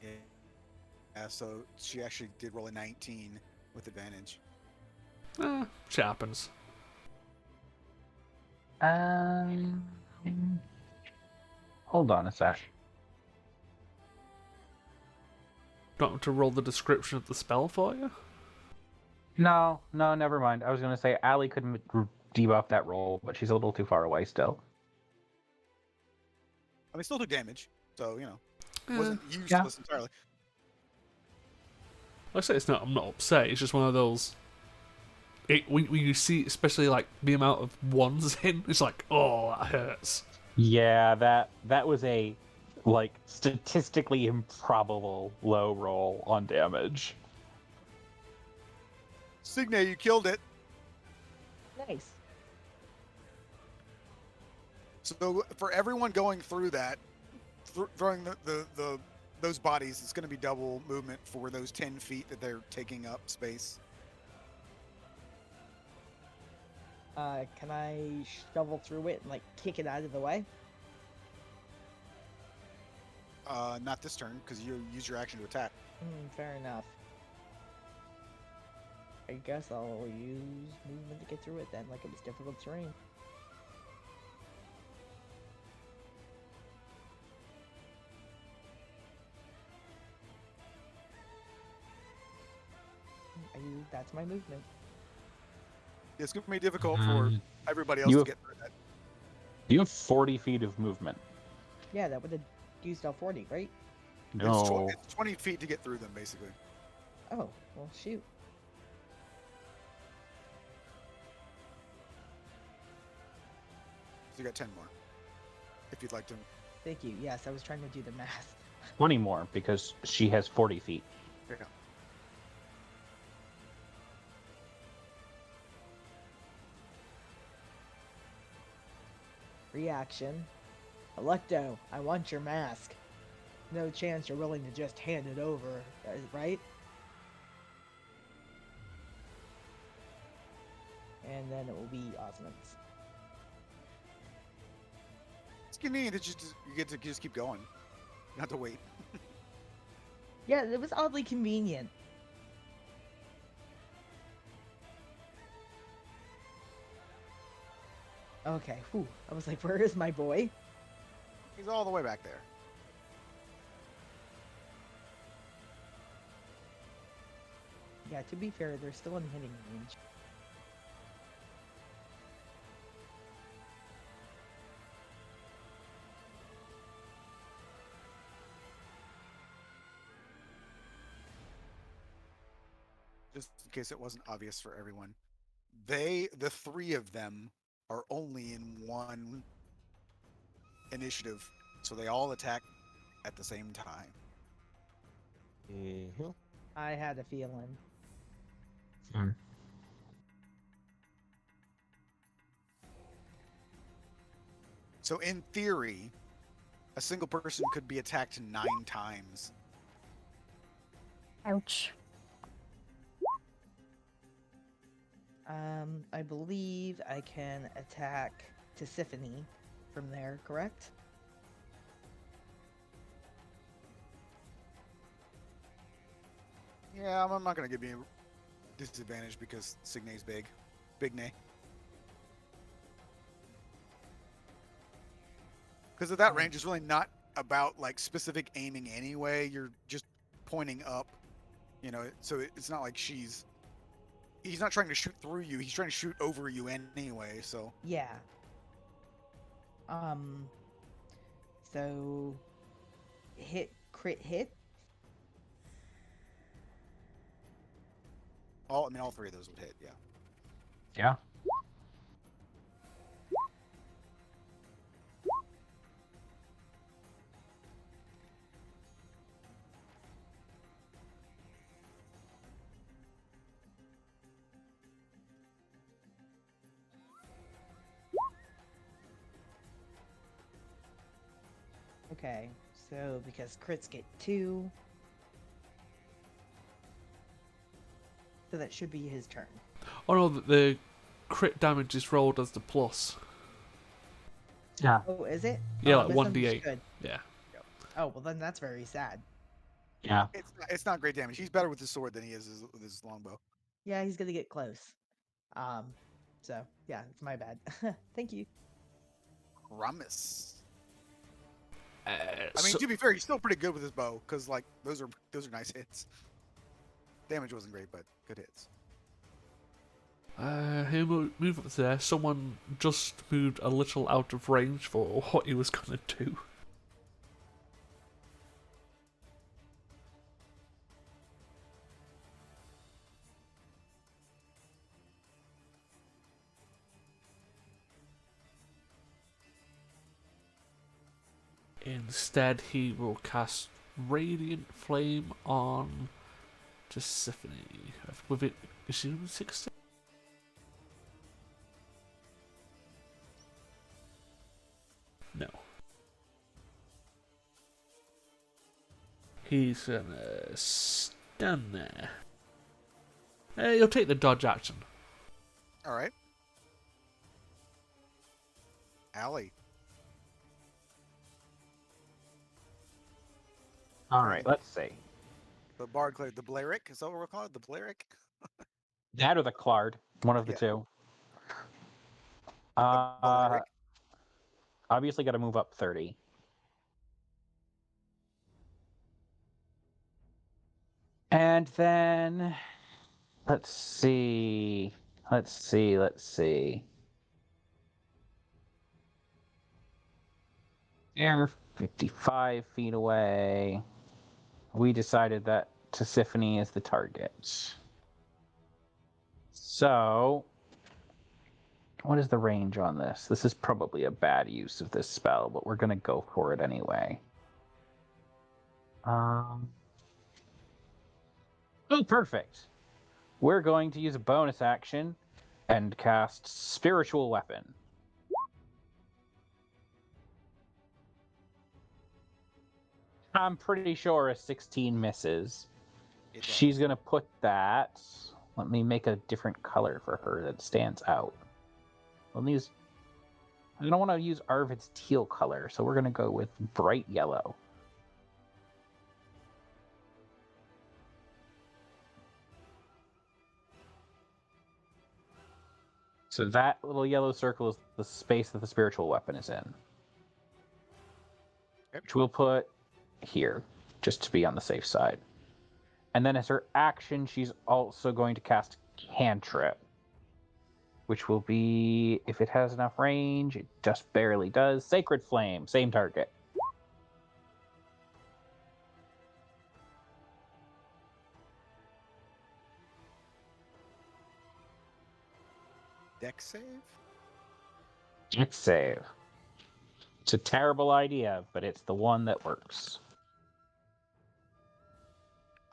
Yeah, so she actually did roll a 19 with advantage. Shit happens. Hold on a sec. Do you want me to roll the description of the spell for you? No, never mind. I was going to say Allie could debuff that roll, but she's a little too far away still. I mean, still took damage, so, you know, it wasn't useless entirely. Like I say, I'm not upset. It's just one of those. When you see, especially like the amount of 1s in, it's like, oh, that hurts. Yeah, that was a statistically improbable low roll on damage. Signe, you killed it. Nice. So for everyone going through that, throwing those bodies, it's going to be double movement for those 10 feet that they're taking up space. Can I shovel through it and kick it out of the way? Not this turn, because you use your action to attack. Fair enough. I guess I'll use movement to get through it then, like it was difficult terrain. That's my movement. It's going to be difficult for everybody else you to have- get through that. You have 40 feet of movement. Yeah, that would have used all 40, right? No. It's 20 feet to get through them, basically. Oh, well, shoot. So you got 10 more, if you'd like to. Thank you. Yes, I was trying to do the math. 20 more because she has 40 feet. Yeah. Reaction. Electo, I want your mask. No chance you're willing to just hand it over, right? And then it will be Osmond's. It's convenient that you get to just keep going. You don't have to wait. Yeah, it was oddly convenient. Okay, whew. I was like, where is my boy? He's all the way back there. Yeah, to be fair, they're still in hitting range. Just in case it wasn't obvious for everyone. The three of them, are only in one initiative, so they all attack at the same time. Mm-hmm. I had a feeling. So in theory, a single person could be attacked 9 times. Ouch. I believe I can attack Tisiphone from there, correct? Yeah, I'm not going to give you a disadvantage because Signe's big. Big Nay. Because at that range, it's really not about like specific aiming anyway. You're just pointing up, you know. So it's not like he's not trying to shoot through you. He's trying to shoot over you anyway. So Yeah. So crit hit. all 3 of those would hit. Yeah. Yeah. Okay, so because crits get 2, so that should be his turn. Oh no, the crit damage is rolled as the plus. Yeah. Oh, is it? Yeah, Oh, like 1d8. misunderstood. Yeah. Oh, well then that's very sad. Yeah. It's not great damage. He's better with his sword than he is with his longbow. Yeah, he's gonna get close. So yeah, it's my bad. Thank you. Promise. Uh, I mean, so- to be fair, he's still pretty good with his bow because like those are nice hits. Damage wasn't great, but good hits. he'll move up to there. Someone just moved a little out of range for what he was gonna do. Instead, he will cast Radiant Flame on Tisiphone. With it, is she on 60? No. He's gonna stand there. He'll take the dodge action. All right. Allie. All right. Let's see. The bard cleared the Blaric. Is that what we're calling it? The Blaric? That or the Clart, one of the Yeah. two. Balearic. Obviously got to move up 30. And then let's see. They're 55 feet away. We decided that Tisiphone is the target. So, what is the range on this? This is probably a bad use of this spell, but we're going to go for it anyway. Oh, perfect. We're going to use a bonus action and cast Spiritual Weapon. I'm pretty sure a 16 misses. It She's does. going to put that. Let me make a different color for her that stands out. I don't want to use Arvid's teal color, so we're going to go with bright yellow. So that little yellow circle is the space that the spiritual weapon is in. Yep. Which we'll put here, just to be on the safe side. And then as her action, she's also going to cast Cantrip. Which will be, if it has enough range, it just barely does. Sacred Flame, same target. Dex save? Dex save. It's a terrible idea, but it's the one that works.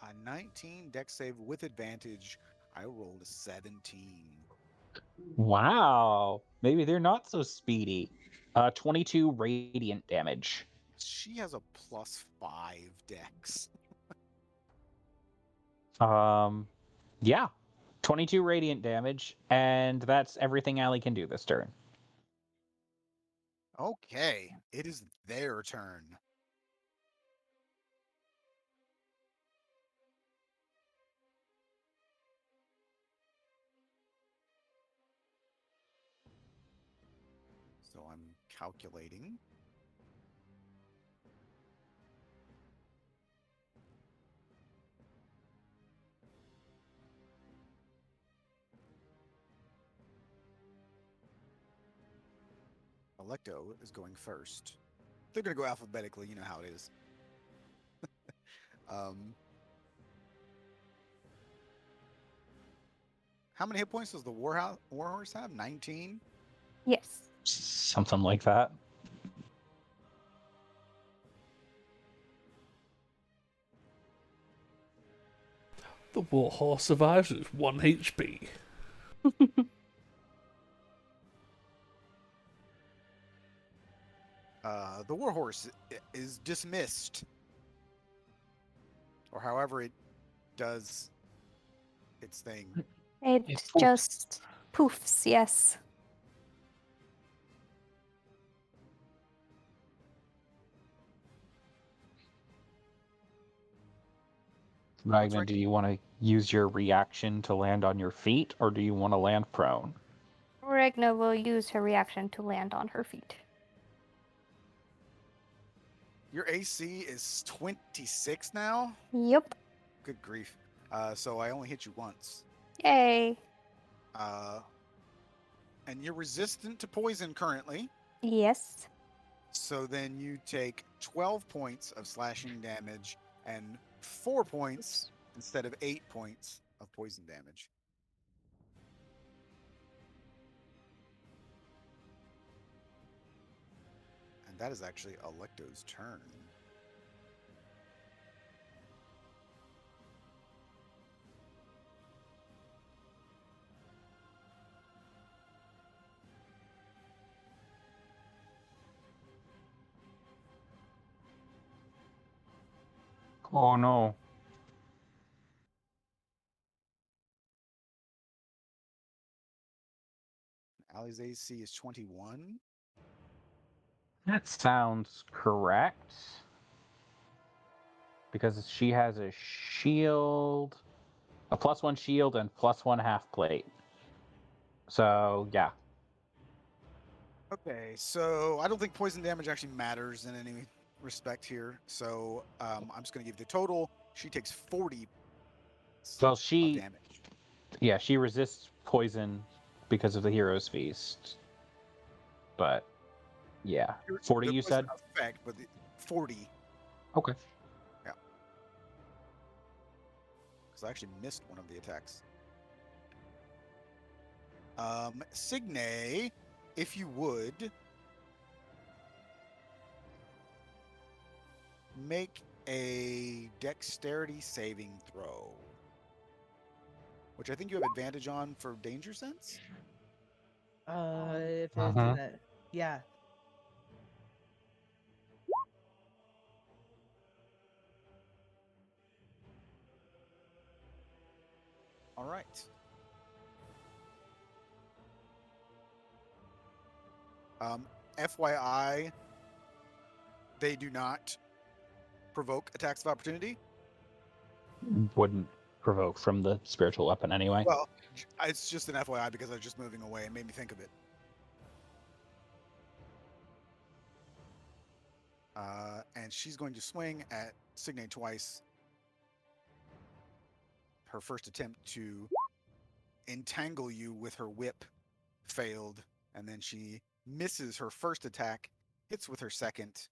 A 19 dex save with advantage. I rolled a 17. Wow. Maybe they're not so speedy. 22 radiant damage. She has a +5 dex. Yeah. 22 radiant damage, and that's everything Allie can do this turn. Okay, it is their turn. So I'm calculating. Electo is going first. They're going to go alphabetically. You know how it is. How many hit points does the Warhorse have? 19? Yes. Something like that. The warhorse survives with 1 HP. The Warhorse is dismissed. Or however it does its thing. It It poofs. just poofs, yes. Ragnar, right? do you want to use your reaction to land on your feet, or do you want to land prone? Regna will use her reaction to land on her feet. Your AC is 26 now? Yep. Good grief. So I only hit you once. Yay. And you're resistant to poison currently. Yes. So then you take 12 points of slashing damage and 4 points instead of 8 points of poison damage. And that is actually Electo's turn. Oh no. Allie's AC is 21. That sounds correct. Because she has a shield a +1 shield and +1 half plate. So yeah. Okay, so I don't think poison damage actually matters in any respect here. So I'm just going to give the total. She takes 40 Well, of damage. she resists poison because of the hero's feast. But yeah, 40 The you poison said? effect, but 40. Okay. Yeah. Because I actually missed one of the attacks. Signe, if you would make a dexterity saving throw, which I think you have advantage on for danger sense. If it's Uh-huh. yeah. All right. FYI, they do not provoke attacks of opportunity. Wouldn't provoke from the spiritual weapon anyway. Well, it's just an FYI because I was just moving away. It made me think of it. And she's going to swing at Signe twice. Her first attempt to entangle you with her whip failed, and then she misses her first attack, hits with her second.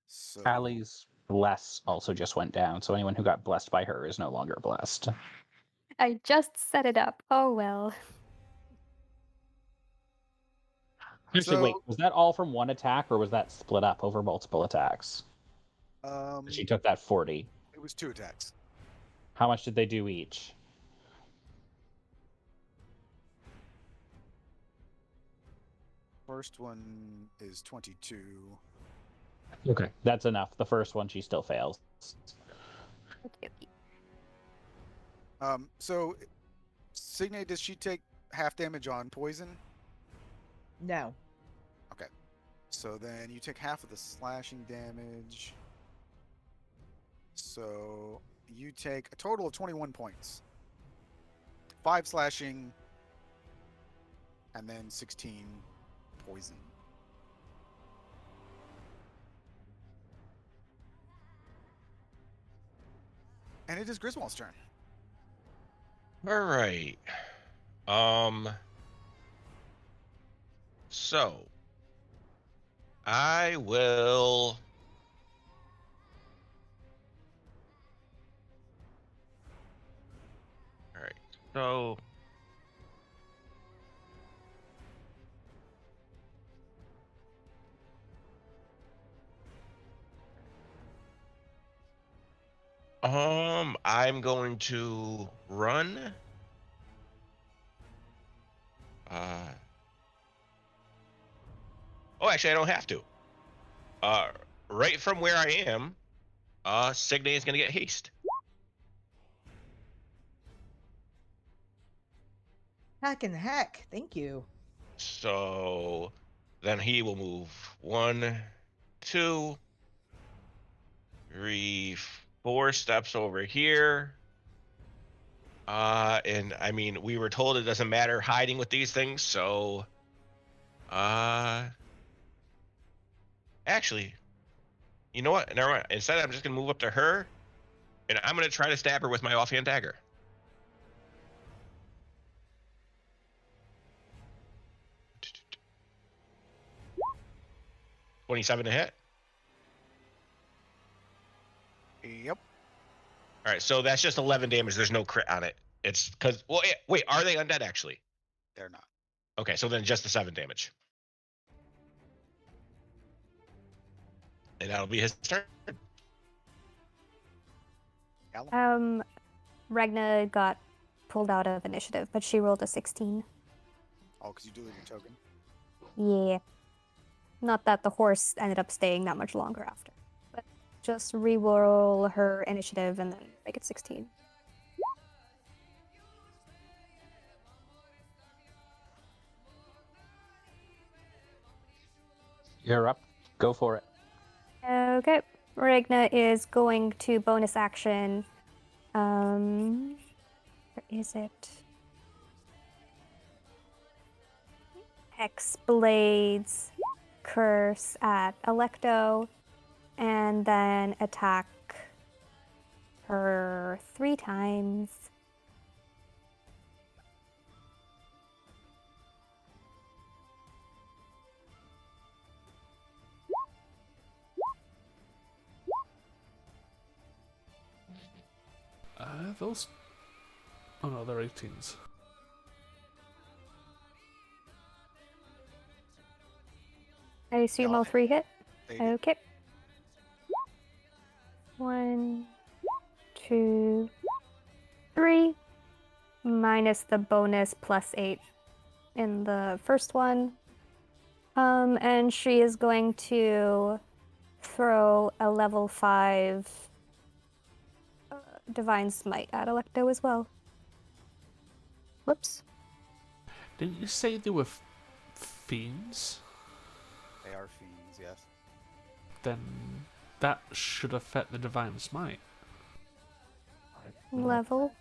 So Allie's bless also just went down, so anyone who got blessed by her is no longer blessed. I just set it up. Oh well. Actually, So- wait, was that all from one attack, or was that split up over multiple attacks? She took that 40. it was 2 attacks. How much did they do each? First one is 22. Okay. That's enough. The first one, she still fails. So Signe, does she take half damage on poison? No. So then you take half of the slashing damage. So you take a total of 21 points. 5 slashing, and then 16 poison. And it is Griswold's turn. All right. So I will. All right. So I'm going to run. Oh, actually, I don't have to. Right from where I am, Signe is going to get haste. Heck and heck. Thank you. So then he will move 1, 2, 3, 4 steps over here. And I mean, we were told it doesn't matter hiding with these things, so actually, you know what? Never mind. Instead, I'm just gonna move up to her, and I'm gonna try to stab her with my offhand dagger. 27 to hit. Yep. All right, so that's just 11 damage. There's no crit on it. It's because wait, are they undead actually? They're not. Okay, so then just the 7 damage, and that'll be his turn. Ragna got pulled out of initiative, but she rolled a 16. Oh, because you deleted your token. Yeah. Not that the horse ended up staying that much longer after, but just re-roll her initiative and then make it 16. You're up. Go for it. Okay. Ragna is going to bonus action Where is it? Hexblades, curse at Electo, and then attack her 3 times. Those. Oh no, they're 18s. I assume Yeah, all 3 hit? They do. Okay. 1, 2, 3. Minus the bonus plus 8 in the first one. And she is going to throw a level 5 Divine Smite at Electo as well. Whoops. Didn't you say they were fiends? They are fiends, yes. Then that should affect the Divine Smite. Level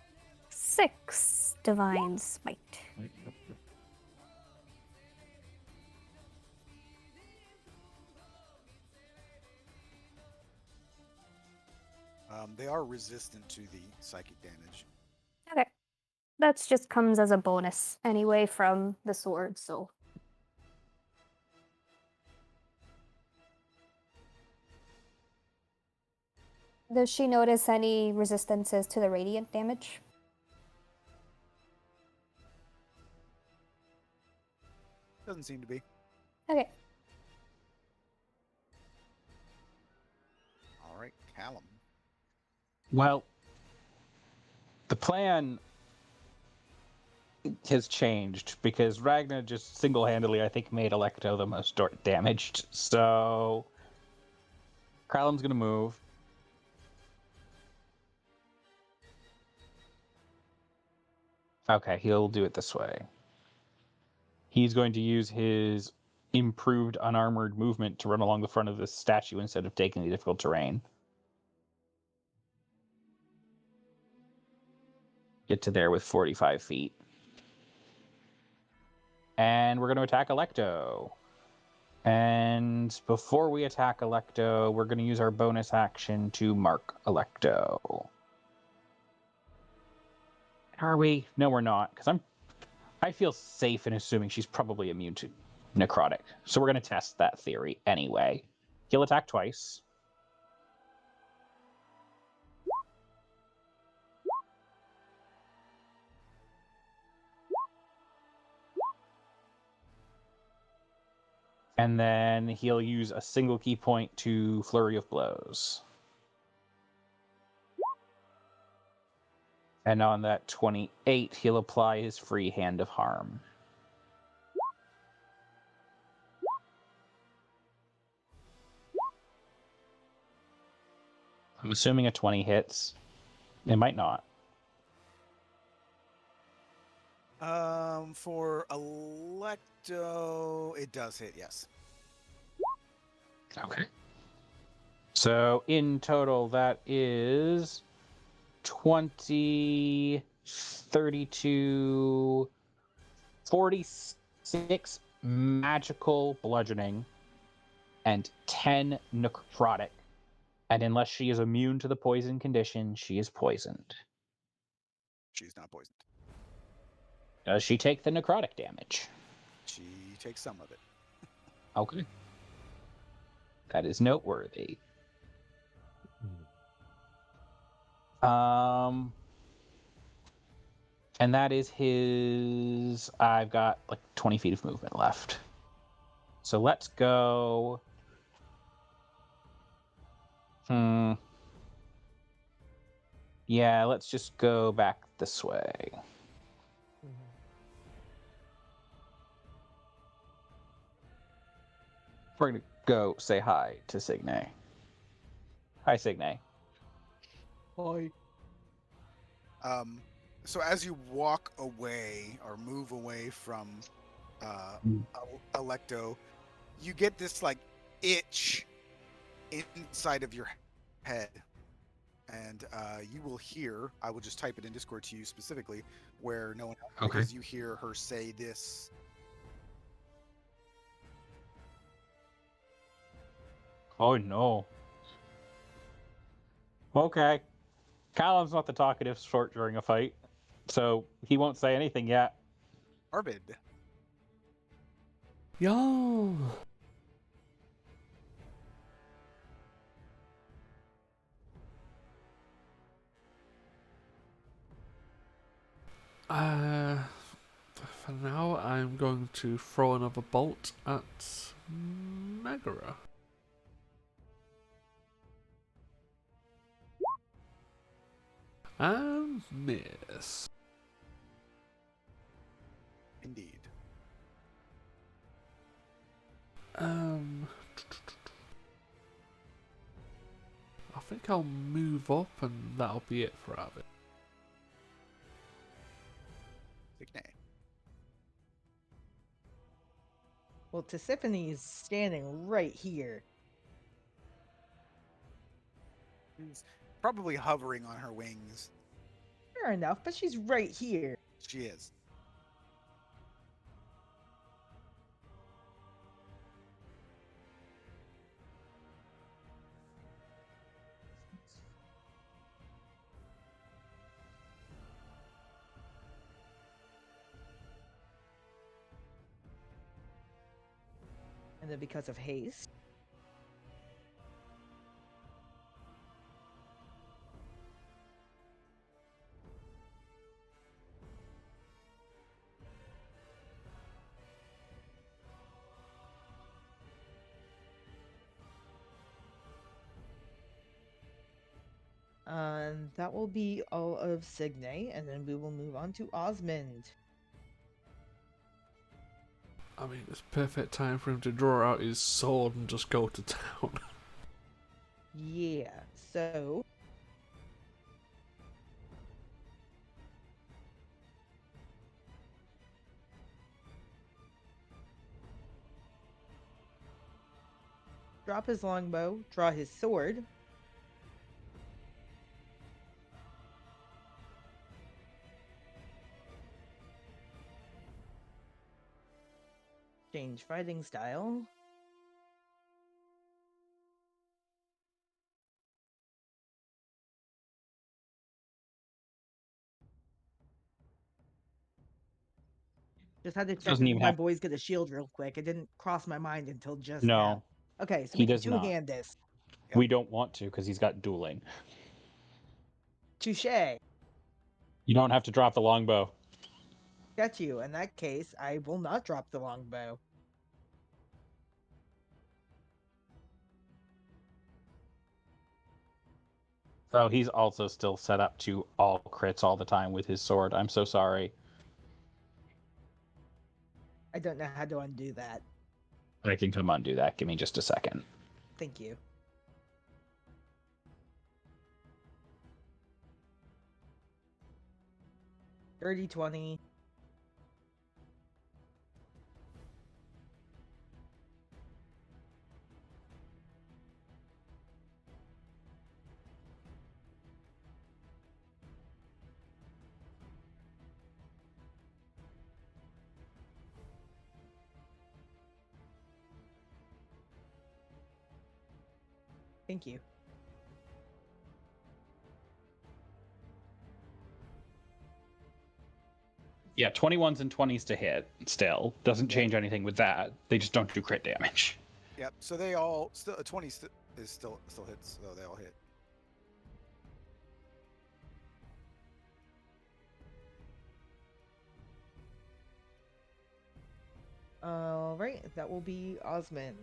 6 Divine Smite. They are resistant to the psychic damage. Okay. That just comes as a bonus anyway from the sword, so. Does she notice any resistances to the radiant damage? Doesn't seem to be. Okay. All right, Callum. Well, the plan has changed because Ragnar just single-handedly, I think, made Electo the most damaged. So Callum's gonna move. Okay, he'll do it this way. He's going to use his improved unarmored movement to run along the front of this statue instead of taking the difficult terrain. Get to there with 45 feet. And we're going to attack Electo. And before we attack Electo, we're going to use our bonus action to mark Electo. Are we? No, we're not, because I feel safe in assuming she's probably immune to necrotic. So we're going to test that theory anyway. He'll attack twice. And then he'll use a single key point to Flurry of Blows. And on that 28, he'll apply his free Hand of Harm. I'm assuming a 20 hits. It might not. For Electo, it does hit, yes. Okay. So in total, that is 20, 32, 46 magical bludgeoning and 10 necrotic. And unless she is immune to the poison condition, she is poisoned. She's not poisoned. Does she take the necrotic damage? She takes some of it. Okay. That is noteworthy. And that is his... I've got like 20 feet of movement left. So let's go... Yeah, let's just go back this way. We're going to go say hi to Signe. Hi, Signe. Hi. So as you walk away or move away from Electo, you get this like itch inside of your head, and you will hear. I will just type it in Discord to you specifically, where no one else, Okay. because you hear her say this. Oh no. Okay. Callum's not the talkative sort during a fight, so he won't say anything yet. Arvid. Yo. For now, I'm going to throw another bolt at Megara. And miss. Indeed. I think I'll move up and that'll be it for Arvid. Signay. Well, Tisiphone is standing right here. She's probably hovering on her wings. Fair enough, but she's right here. She is. And then because of haste, that will be all of Signay, and then we will move on to Osmond. I mean, it's perfect time for him to draw out his sword and just go to town. Yeah, so drop his longbow, draw his sword. Change fighting style. Just had to check Doesn't if even my have. boys get a shield real quick. It didn't cross my mind until just No, now. Okay, so he we can does not. two-hand this. Yep. We don't want to because he's got dueling. Touche. You don't have to drop the longbow. Got you. In that case, I will not drop the longbow. So he's also still set up to all crits all the time with his sword. I'm so sorry. I don't know how to undo that. I can come undo that. Give me just a second. Thank you. Dirty 20. Thank you. Yeah, 21s and 20s to hit still. Doesn't change anything with that. They just don't do crit damage. Yep. So they all still a 20 is still hits. So they all hit. All right, that will be Osmond.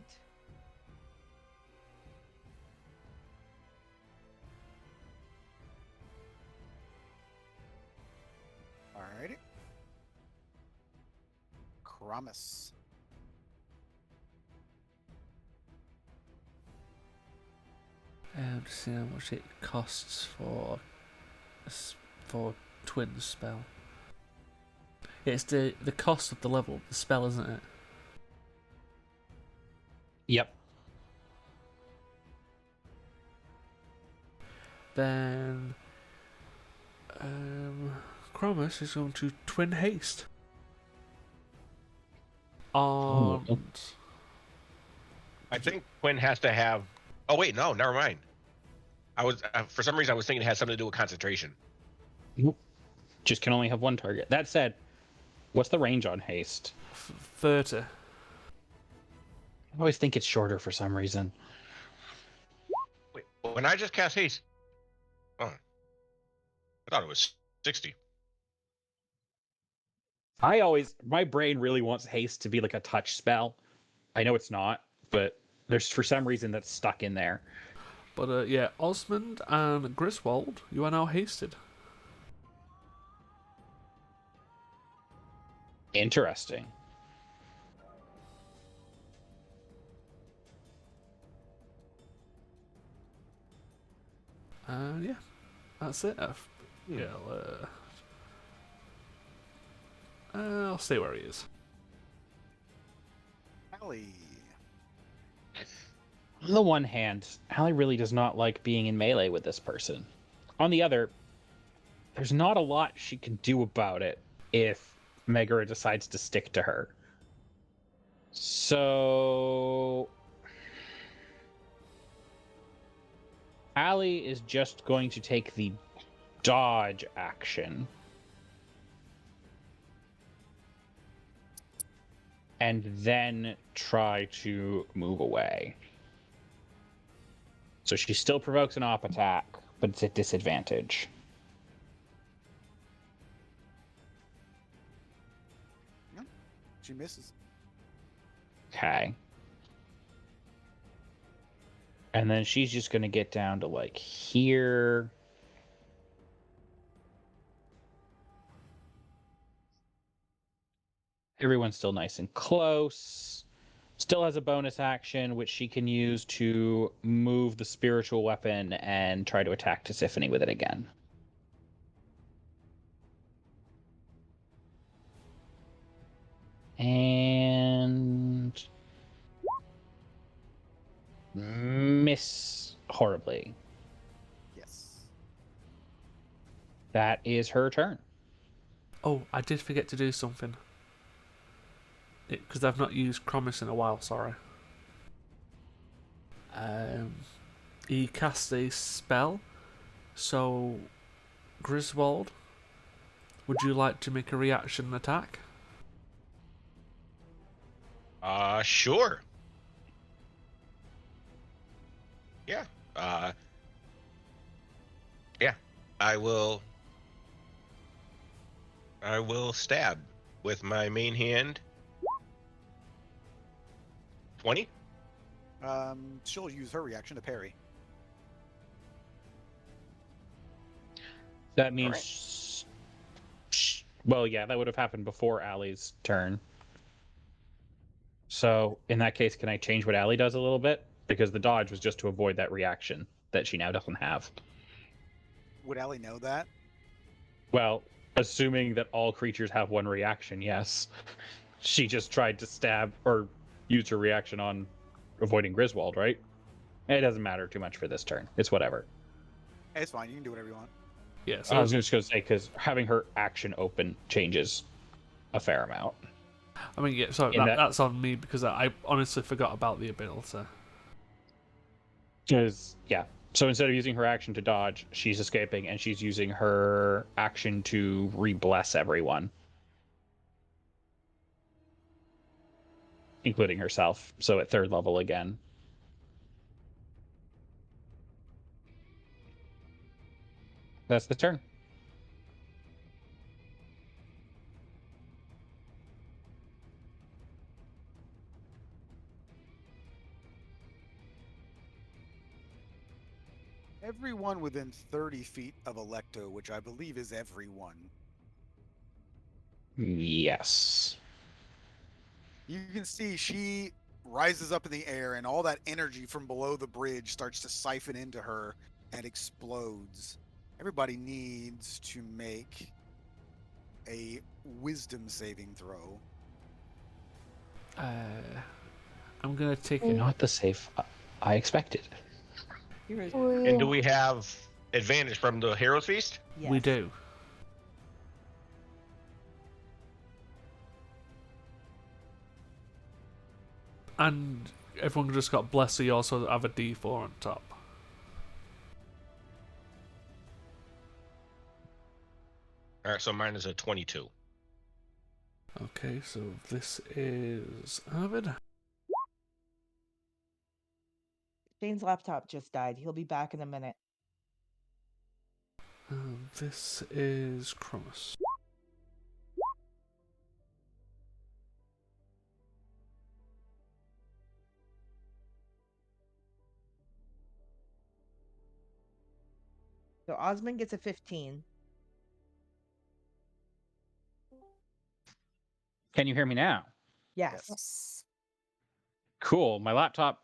Alrighty. Kramis. Just see how much it costs for twin spell. It's the cost of the level of the spell, isn't it? Yep. Then Chromus is going to twin haste on. I think Quinn has to have. Oh wait, no, never mind. I was for some reason I was thinking it had something to do with concentration. Nope. Just can only have one target. That said, what's the range on haste? 30. I always think it's shorter for some reason. Wait, when I just cast haste, oh, I thought it was 60. My brain really wants haste to be like a touch spell. I know it's not, but there's for some reason that's stuck in there. But yeah, Osmond and Griswold, you are now hasted. Interesting. And yeah, that's it. Yeah, I'll stay where he is. Allie. On the one hand, Allie really does not like being in melee with this person. On the other, there's not a lot she can do about it if Megara decides to stick to her. So Allie is just going to take the dodge action. And then try to move away. So she still provokes an op attack, but it's at disadvantage. No, she misses. Okay. And then she's just going to get down to like here. Everyone's still nice and close. Still has a bonus action, which she can use to move the spiritual weapon and try to attack Tisiphone with it again. And miss horribly. Yes. That is her turn. Oh, I did forget to do something. Because I've not used Chromis in a while, sorry. He casts a spell. So, Griswold, would you like to make a reaction attack? Sure. Yeah. Yeah. I will stab with my main hand. 20? She'll use her reaction to parry. That means... Well, yeah, that would have happened before Allie's turn. So, in that case, can I change what Allie does a little bit? Because the dodge was just to avoid that reaction that she now doesn't have. Would Allie know that? Well, assuming that all creatures have one reaction, yes. She just tried to stab or use her reaction on avoiding Griswold, right? It doesn't matter too much for this turn. It's whatever. Hey, it's fine. You can do whatever you want. Yeah, I was just going to say, because having her action open changes a fair amount. I mean, yeah, so that's on me because I honestly forgot about the ability. Yeah. So instead of using her action to dodge, she's escaping, and she's using her action to re-bless everyone. Including herself. So at third level again. That's the turn. Everyone within 30 feet of Electo, which I believe is everyone. Yes. You can see she rises up in the air, and all that energy from below the bridge starts to siphon into her and explodes. Everybody needs to make a wisdom saving throw. I'm gonna take it. Not the safe I expected. Ooh. And do we have advantage from the Hero's Feast? Yes. We do. And everyone just got blessed, so you also have a D4 on top. All right, so mine is a 22. Okay, so this is Arvid. Shane's laptop just died. He'll be back in a minute. This is Cromus. So Osmond gets a 15. Can you hear me now? Yes. Yes. Cool. My laptop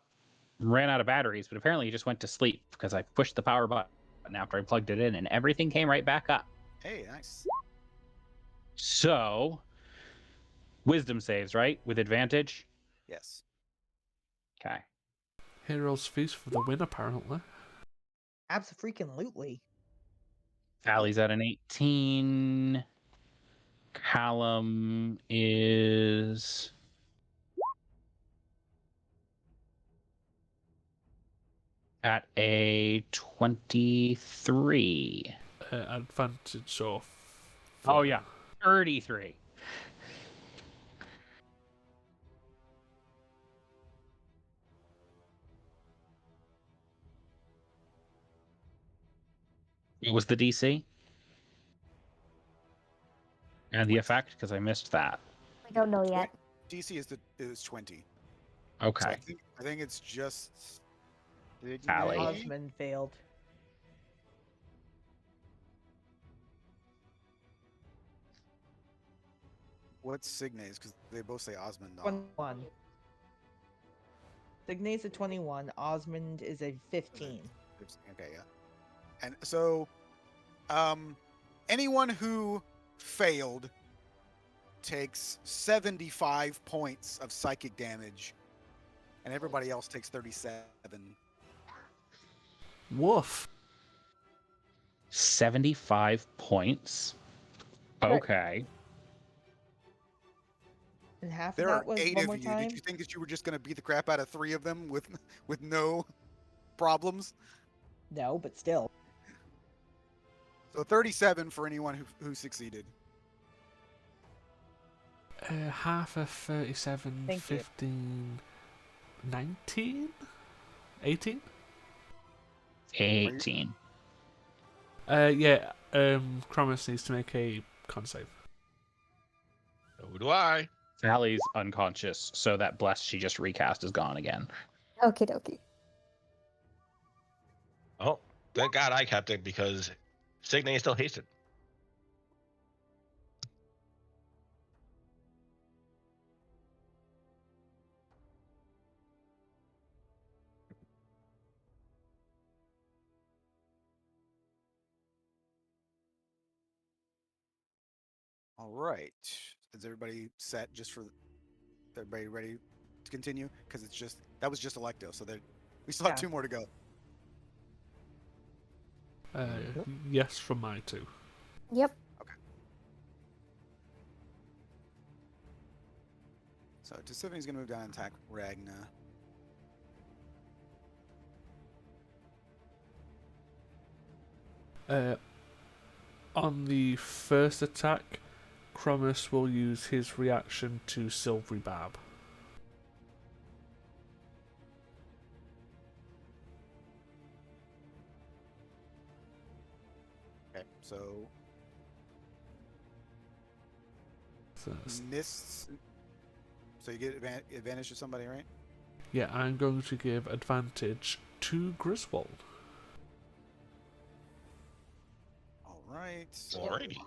ran out of batteries, but apparently it just went to sleep because I pushed the power button after I plugged it in, and everything came right back up. Hey, nice. So, wisdom saves, right? With advantage? Yes. Okay. Hero's Feast for the win, apparently. Abso-freaking-lutely. Allie's at an 18. Callum is at a 23. Advantage of. Oh, yeah. 33. What was the DC? And the effect, because I missed that. We don't know yet. DC is 20. Okay. So I think it's just Allie. Osmond failed. What's Signe's? Because they both say Osmond. 21. Signe's a 21. Osmond is a 15. Okay, yeah. And so, anyone who failed takes 75 points of psychic damage, and everybody else takes 37. Woof. 75 points. Okay. And half There of are that was 8 one of more you. time. Did you think that you were just going to beat the crap out of 3 of them with no problems? No, but still. So 37 for anyone who succeeded. Half of 37, Thank you. 15, 19? 18? 18. Yeah, Cromus needs to make a con save. So do I. Allie's unconscious, so that bless she just recast is gone again. Okie dokie. Oh, thank God I kept it because Signe is still hasted. All right. Is everybody set just for everybody ready to continue? Because that was just Electo, so we still have Yeah. 2 more to go. Yes, from my two. Yep. So Tiffany's gonna move down and attack Ragna. On the first attack, Cromus will use his reaction to Silvery Barb. Okay, so So, mists. So you get advantage to somebody, right? yeah, I'm going to give advantage to Griswold. All right. Alrighty.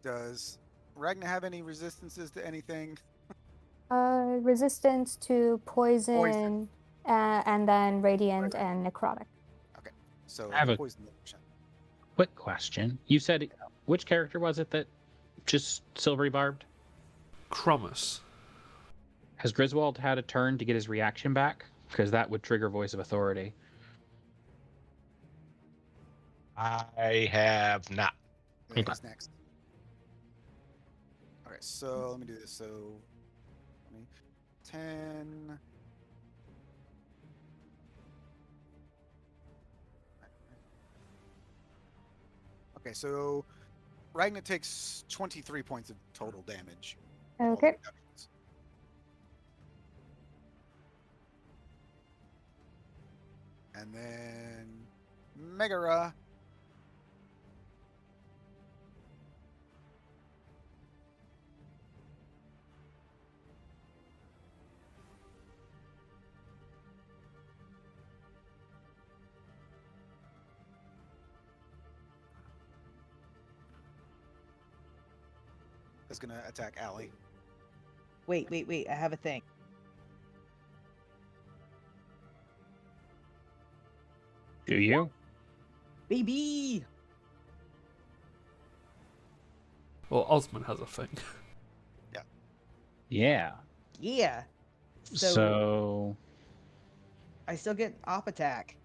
Does Ragna have any resistances to anything? Resistance to poison, and then radiant and necrotic. So I have a- poison motion. Quick question. You said, which character was it that just silvery barbed? Cromus. Has Griswold had a turn to get his reaction back? because that would trigger Voice of Authority. I have not. Yeah, Okay. he's next. Okay, so let me do this. So 20, 10. Okay, so Ragnar takes 23 points of total damage. with all the Okay. reductions. And then Megara. Is gonna attack Allie. Wait. I have a thing. Do you? Baby! Well, Osmond has a thing. Yeah. Yeah. So, So I still get op attack.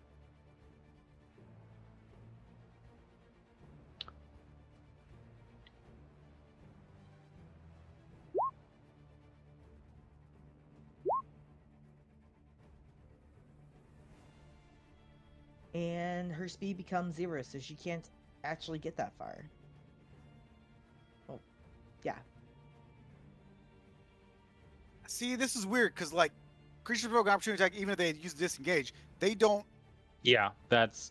And her speed becomes 0, so she can't actually get that far. Well, yeah. See, this is weird because like creatures provoke an opportunity attack, even if they use disengage, they don't. yeah, that's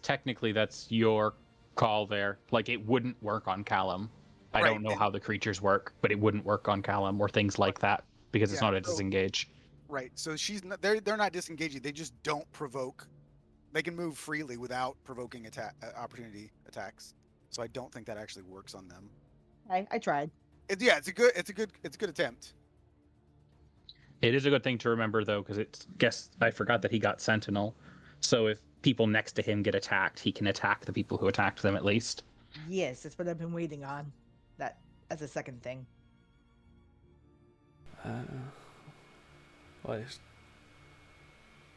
your call there. Like it wouldn't work on Callum. I Right, don't know and- how the creatures work, but it wouldn't work on Callum or things like that because it's Yeah, not a so- disengage. Right, so she's not, they're not disengaging. They just don't provoke. They can move freely without provoking attack opportunity attacks. So I don't think that actually works on them. I tried. It's a good attempt. It is a good thing to remember though, because I forgot that he got Sentinel. So if people next to him get attacked, he can attack the people who attacked them at least. Yes, that's what I've been waiting on. That as a second thing.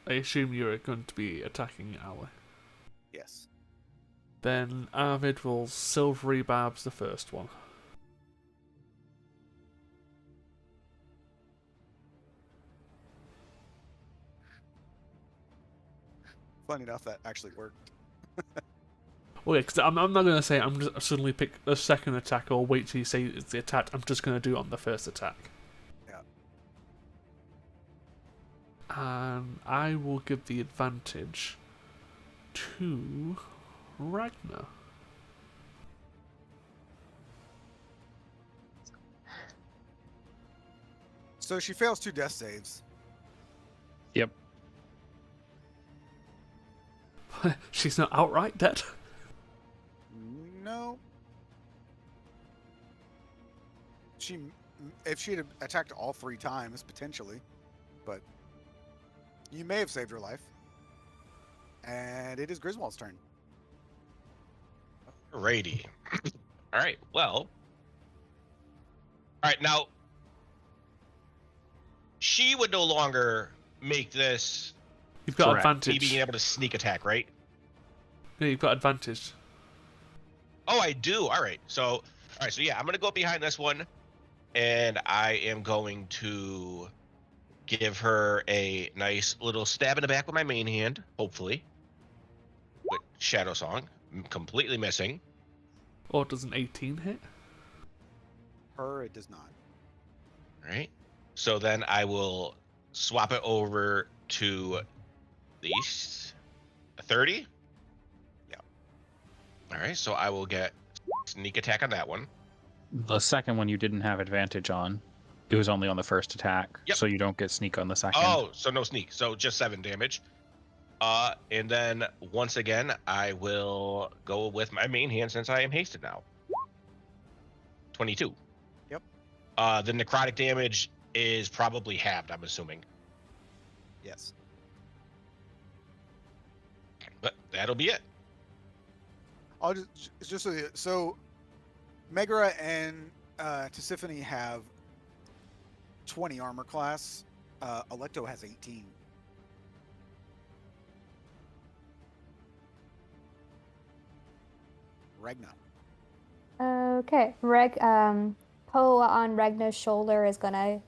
I assume you're going to be attacking Ali. Yes. Then Arvid will silvery barbs the first one. Funny enough, that actually worked. Well, yeah, because I'm not going to say I'm just suddenly pick the second attack or wait till you say it's the attack. I'm just going to do it on the first attack. Yeah. And I will give the advantage to Ragnar. So she fails 2 death saves. Yep. She's not outright dead. No. If she had attacked all 3 times, potentially, but you may have saved her life. And it is Griswold's turn. Alrighty. All right. Well. All right. Now, she would no longer make this You've got Correct. me advantage. being able to sneak attack, right? Yeah, you've got advantage. Oh, I do. All right. So yeah, I'm gonna go behind this one, and I am going to give her a nice little stab in the back with my main hand, hopefully. With Shadow Song, completely missing. Or does an 18 hit? Her, it does not. All right. So then I will swap it over to these 30. Yeah. All right. So I will get sneak attack on that one. The second one you didn't have advantage on. It was only on the first attack, Yep. so you don't get sneak on the second. Oh, so no sneak. So just 7 damage. And then once again, I will go with my main hand since I am hasted now. 22. Yep. The necrotic damage is probably halved, I'm assuming. Yes. But that'll be it. I'll just so Megara and Tisiphone have 20 armor class. Alecto has 18. Regna. Okay, Poe on Regna's shoulder is gonna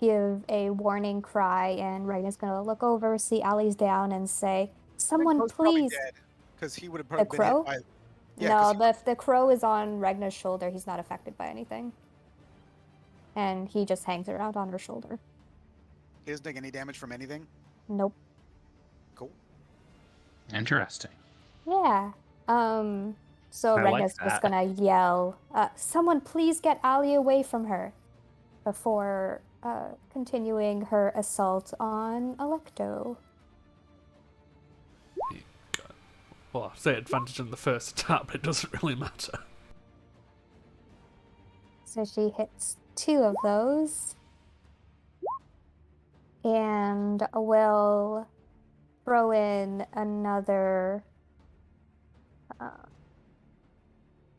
give a warning cry, and Regna's gonna look over, see Ali's down, and say, "Someone Poe's probably please." dead because he would have The probably been hit crow? by. Yeah, No, because the crow is on Regna's shoulder. He's not affected by anything, and he just hangs around on her shoulder. he doesn't take any damage from anything. Nope. Cool. Interesting. Yeah. So I like Regna's just that. gonna yell, "Someone please get Ali away from her," before continuing her assault on Electo. Well, I say advantage on the first attack, but it doesn't really matter. So she hits 2 of those. And will throw in another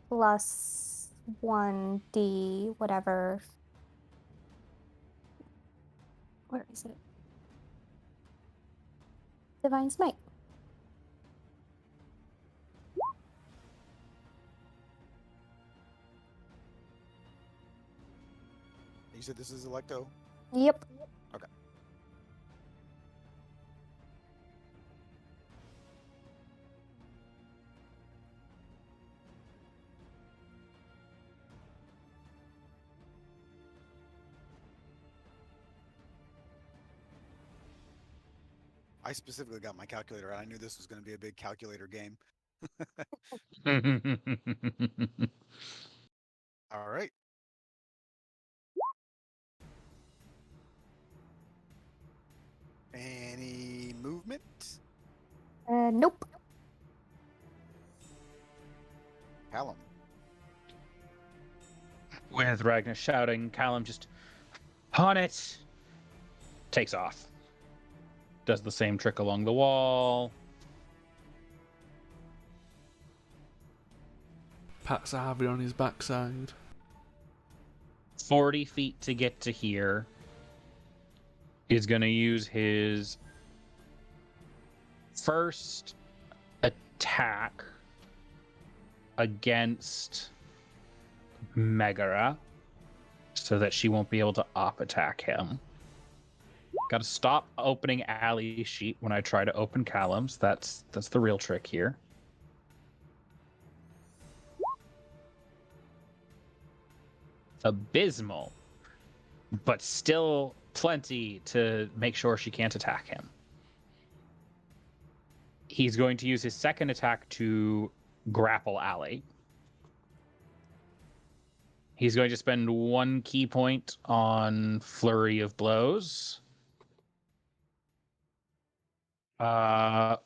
plus 1d, whatever. Where is it? Divine Smite. You said this is Electo. Yep. Okay. I specifically got my calculator out. I knew this was going to be a big calculator game. All right. Any movement? Nope. Callum. With Ragnar shouting, Callum just on it. Takes off. Does the same trick along the wall. Pats Harvey on his backside. 40 feet to get to here. Is going to use his first attack against Megara so that she won't be able to op attack him. Got to stop opening Ali's sheet when I try to open Callum's. That's the real trick here. Abysmal, but still plenty to make sure she can't attack him. He's going to use his second attack to grapple Ali. He's going to spend 1 key point on Flurry of Blows. 1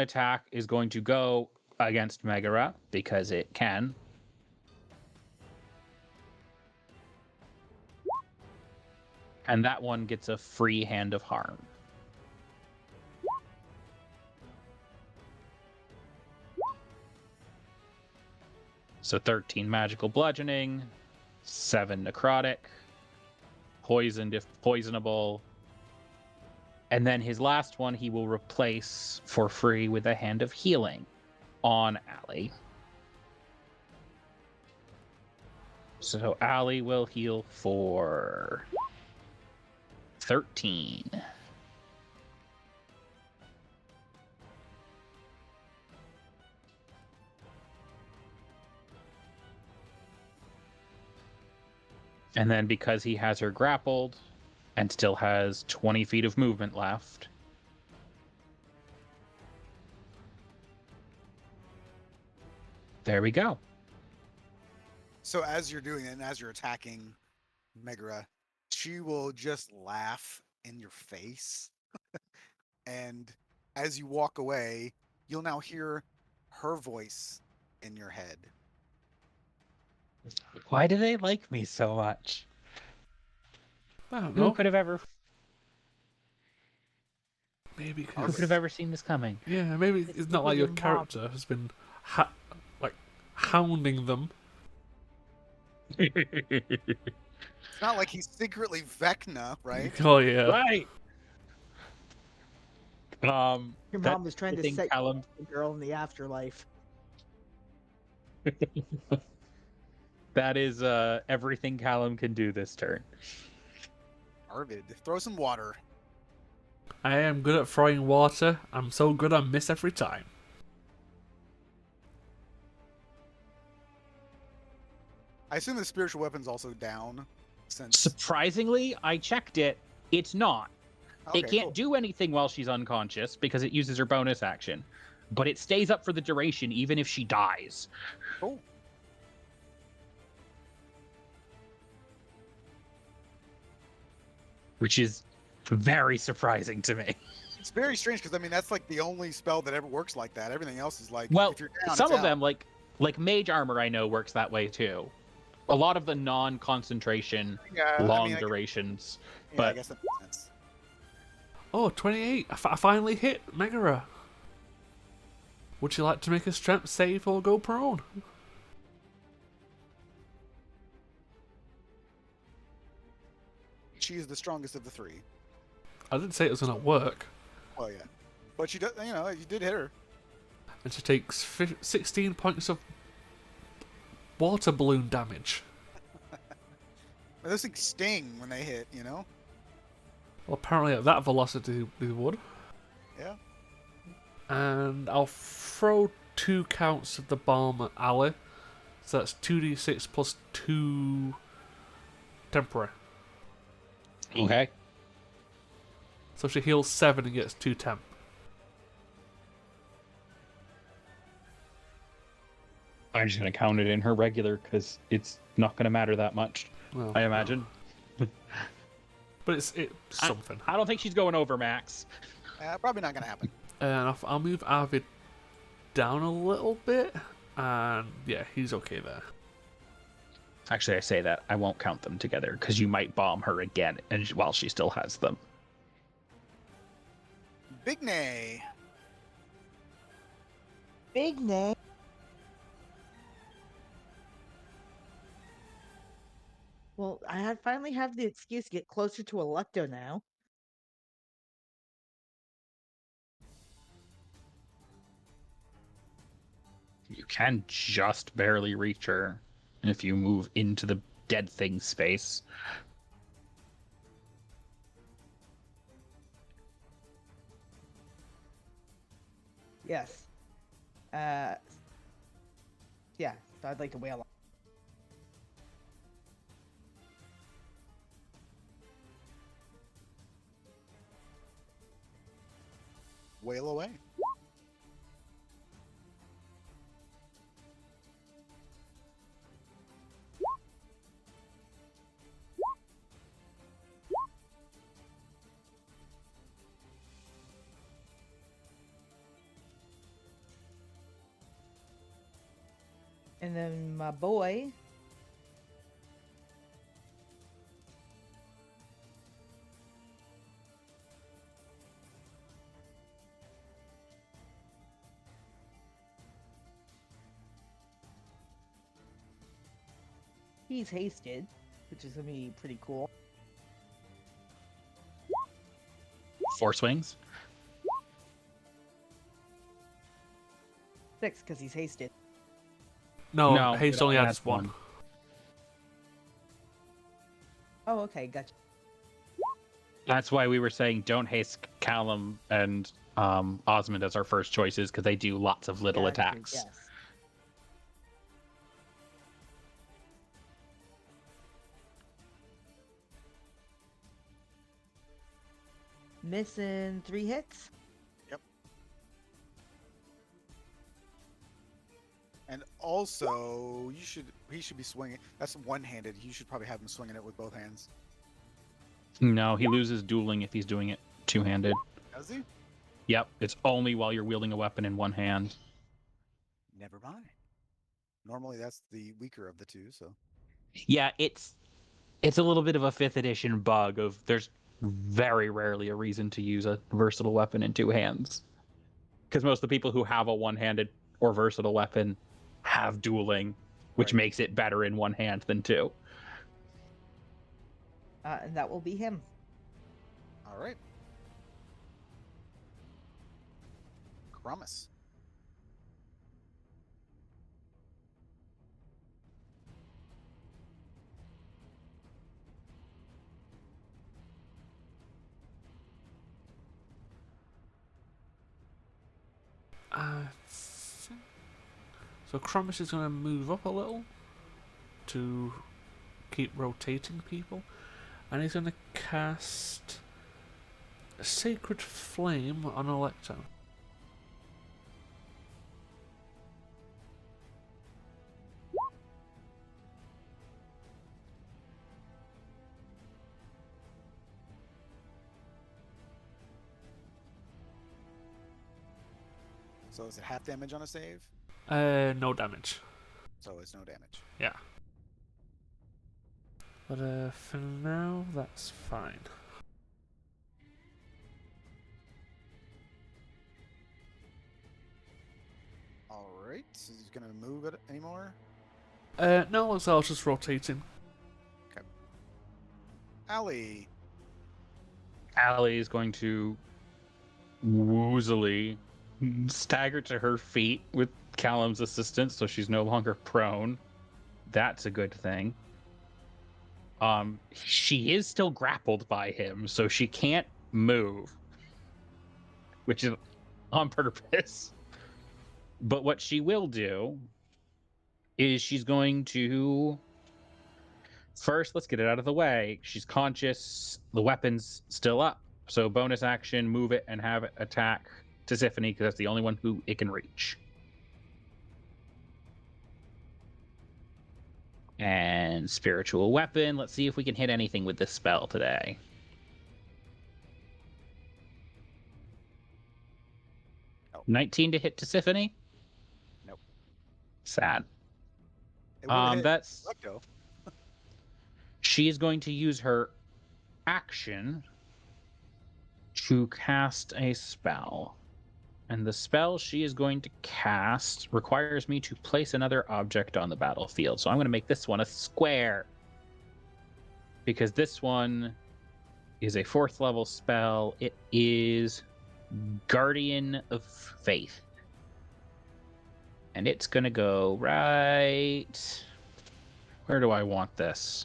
attack is going to go against Megara because it can. And that one gets a free Hand of Harm. So 13 magical bludgeoning, 7 necrotic, poisoned if poisonable. And then his last one he will replace for free with a Hand of Healing on Ali. So Ali will heal for 13. And then because he has her grappled and still has 20 feet of movement left, there we go. So as you're doing it and as you're attacking Megara, she will just laugh in your face. And as you walk away, you'll now hear her voice in your head. Why do they like me so much? I don't Who know. could have ever Maybe who could because have ever seen this coming? yeah, maybe It's it's not like your because your mom- character has been hounding them. It's not like he's secretly Vecna, right? Oh yeah. Right. Your that- mom was trying I to think set Callum, the girl in the afterlife. That is everything Callum can do this turn. Arvid, throw some water. I am good at throwing water. I'm so good I miss every time. I assume the spiritual weapon's also down, since Surprisingly, I checked it. It's not. okay, It can't cool. do anything while she's unconscious because it uses her bonus action. But it stays up for the duration even if she dies. Cool. Which is very surprising to me. It's very strange because I mean that's like the only spell that ever works like that. Everything else is like Well, if you're down, some it's of out. them, like mage armor, I know works that way too. A lot of the non-concentration, Yeah, long I mean, durations. I But guess that makes sense. Oh, 28. I finally hit Megara. Would you like to make a strength save or go prone? She is the strongest of the three. I didn't say it was going to work. Well, yeah, but she does. You know, you did hit her. And she takes 16 points of water balloon damage. Those things sting when they hit. You know. Well, apparently at that velocity they would. Yeah. And I'll throw 2 counts of the bomb at Ali. So that's 2d6 plus 2 temporary. okay. So she heals 7 and gets 2 temp. I'm just gonna count it in her regular because it's not gonna matter that much. Well, I imagine. But it's something. I don't think she's going over max. Probably not gonna happen. And I'll move Arvid down a little bit. And yeah, he's okay there. Actually, I say that I won't count them together because you might bomb her again, and while she still has them. Big Nay. Big name. Well, finally have the excuse to get closer to Electo now. You can just barely reach her if you move into the dead thing space. Yes. Yeah, so I'd like to wail on. Wail away. And then my boy. He's hasted, which is gonna be pretty cool. 4 swings. 6, because he's hasted. No, haste only it adds 1. Oh, okay, gotcha. That's why we were saying don't haste Callum and Osmond as our first choices because they do lots of little Yeah, attacks. Yes. Missing 3 hits. And also, he should be swinging. That's one-handed. You should probably have him swinging it with both hands. No, he loses dueling if he's doing it two-handed. Does he? Yep, it's only while you're wielding a weapon in one hand. Never mind. Normally, that's the weaker of the two. So Yeah, it's a little bit of a 5th edition bug of there's very rarely a reason to use a versatile weapon in 2 hands. Because most of the people who have a one-handed or versatile weapon have dueling, which Right. makes it better in 1 hand than 2. And that will be him. all right. Promise. So Cromis is going to move up a little to keep rotating people, and he's going to cast a Sacred Flame on Electo. So is it half damage on a save? No damage. So it's no damage. Yeah. But for now, that's fine. Alright, so he's gonna move it anymore? No, looks like I was just rotating. Okay. Allie. Allie is going to woozily stagger to her feet with Callum's assistance, so she's no longer prone. That's a good thing. She is still grappled by him, so she can't move, which is on purpose. But what she will do is she's going to first, let's get it out of the way. She's conscious, the weapon's still up. So bonus action, move it, and have it attack Tisiphone, because that's the only one who it can reach. And spiritual weapon. Let's see if we can hit anything with this spell today. Oh. 19 to hit Tisiphone? Nope. Sad. It will hit That's Electo. she is going to use her action to cast a spell. And the spell she is going to cast requires me to place another object on the battlefield. So I'm going to make this one a square. Because this one is a 4th level spell. It is Guardian of Faith. And it's going to go right... Where do I want this?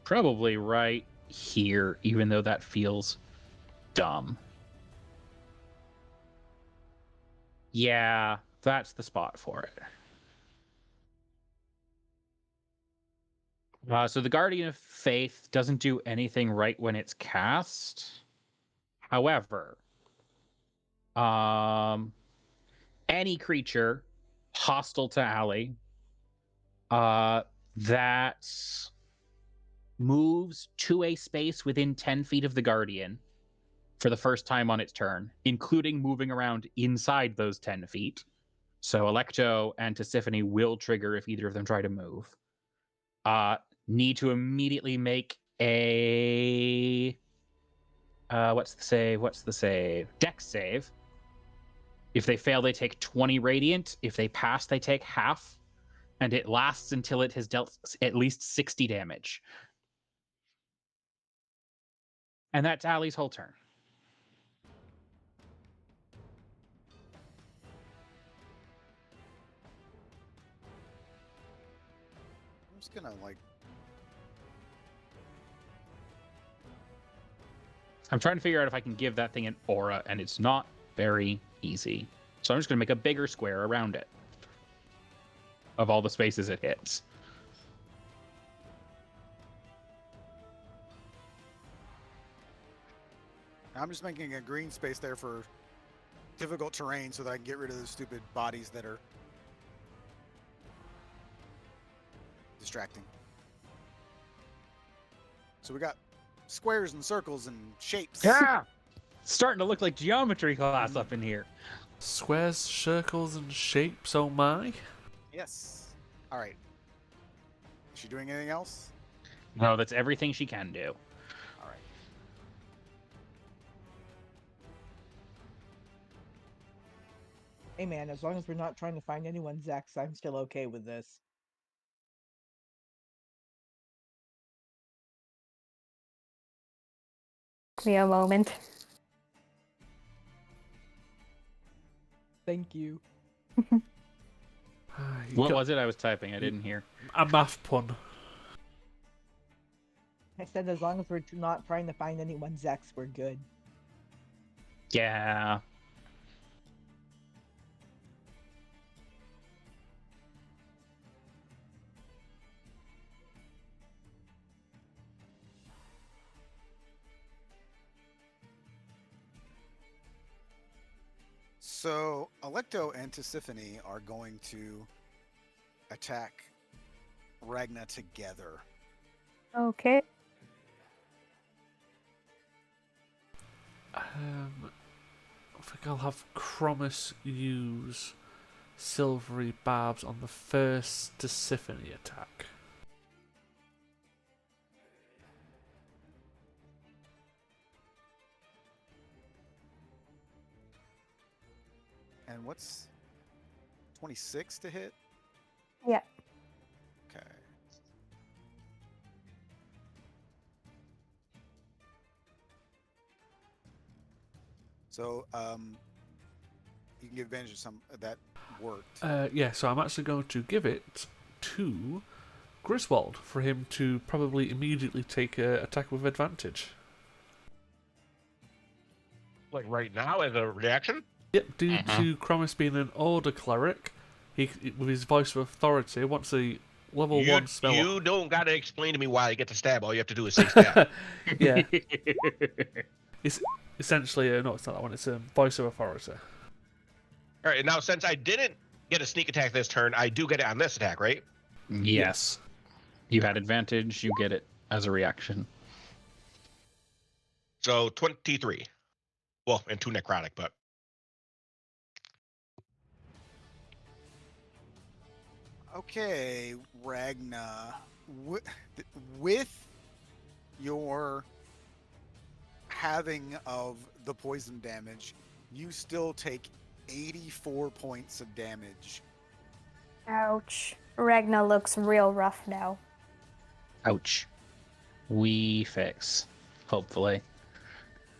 Probably right here, even though that feels dumb. Yeah, that's the spot for it. So the Guardian of Faith doesn't do anything right when it's cast. However, any creature hostile to Allie that moves to a space within 10 feet of the Guardian for the first time on its turn, including moving around inside those 10 feet. So Electo and Tisiphone will trigger if either of them try to move. Need to immediately make a... what's the save? Dex save. If they fail, they take 20 radiant. If they pass, they take half. And it lasts until it has dealt at least 60 damage. And that's Allie's whole turn. I'm just gonna like I'm trying to figure out if I can give that thing an aura, and it's not very easy. So I'm just going to make a bigger square around it of all the spaces it hits. I'm just making a green space there for difficult terrain so that I can get rid of those stupid bodies that are distracting. So we got squares and circles and shapes. Yeah! Starting to look like geometry class up in here. Squares, circles, and shapes, oh my. Yes. All right. Is she doing anything else? No, that's everything she can do. All right. Hey man, as long as we're not trying to find anyone's ex, I'm still okay with this. Give me a moment. Thank you. What was it I was typing? I didn't hear. A math pun. I said as long as we're not trying to find anyone's ex, we're good. Yeah. So Alecto and Tisiphone are going to attack Ragna together. Okay. I think I'll have Chromis use Silvery Barbs on the first Tisiphone attack. And what's 26 to hit? Yeah. Okay. So you can give advantage of some that worked. Yeah, so I'm actually going to give it to Griswold for him to probably immediately take a attack with advantage. Like right now as a reaction? Yep, due to Chromis being an Order Cleric, he, with his voice of authority, once a level 1 spell... You don't got to explain to me why I get to stab. All you have to do is say stab. Yeah. It's essentially... no, it's not that one. It's a voice of authority. All right, now since I didn't get a sneak attack this turn, I do get it on this attack, right? Yes. You had advantage, you get it as a reaction. So 23. Well, and 2 necrotic, but Okay, Ragna, with your halving of the poison damage, you still take 84 points of damage. Ouch. Ragna looks real rough now. Ouch. We fix. Hopefully.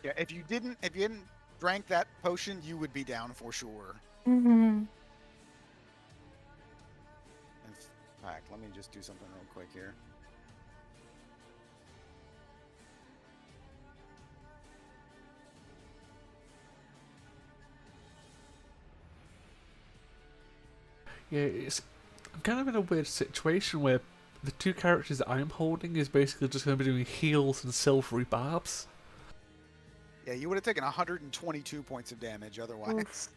Yeah, if you hadn't drank that potion, you would be down for sure. Mm-hmm. In fact, let me just do something real quick here. Yeah, I'm kind of in a weird situation where the two characters that I'm holding is basically just going to be doing heals and silvery barbs. Yeah, you would have taken 122 points of damage otherwise. Oof.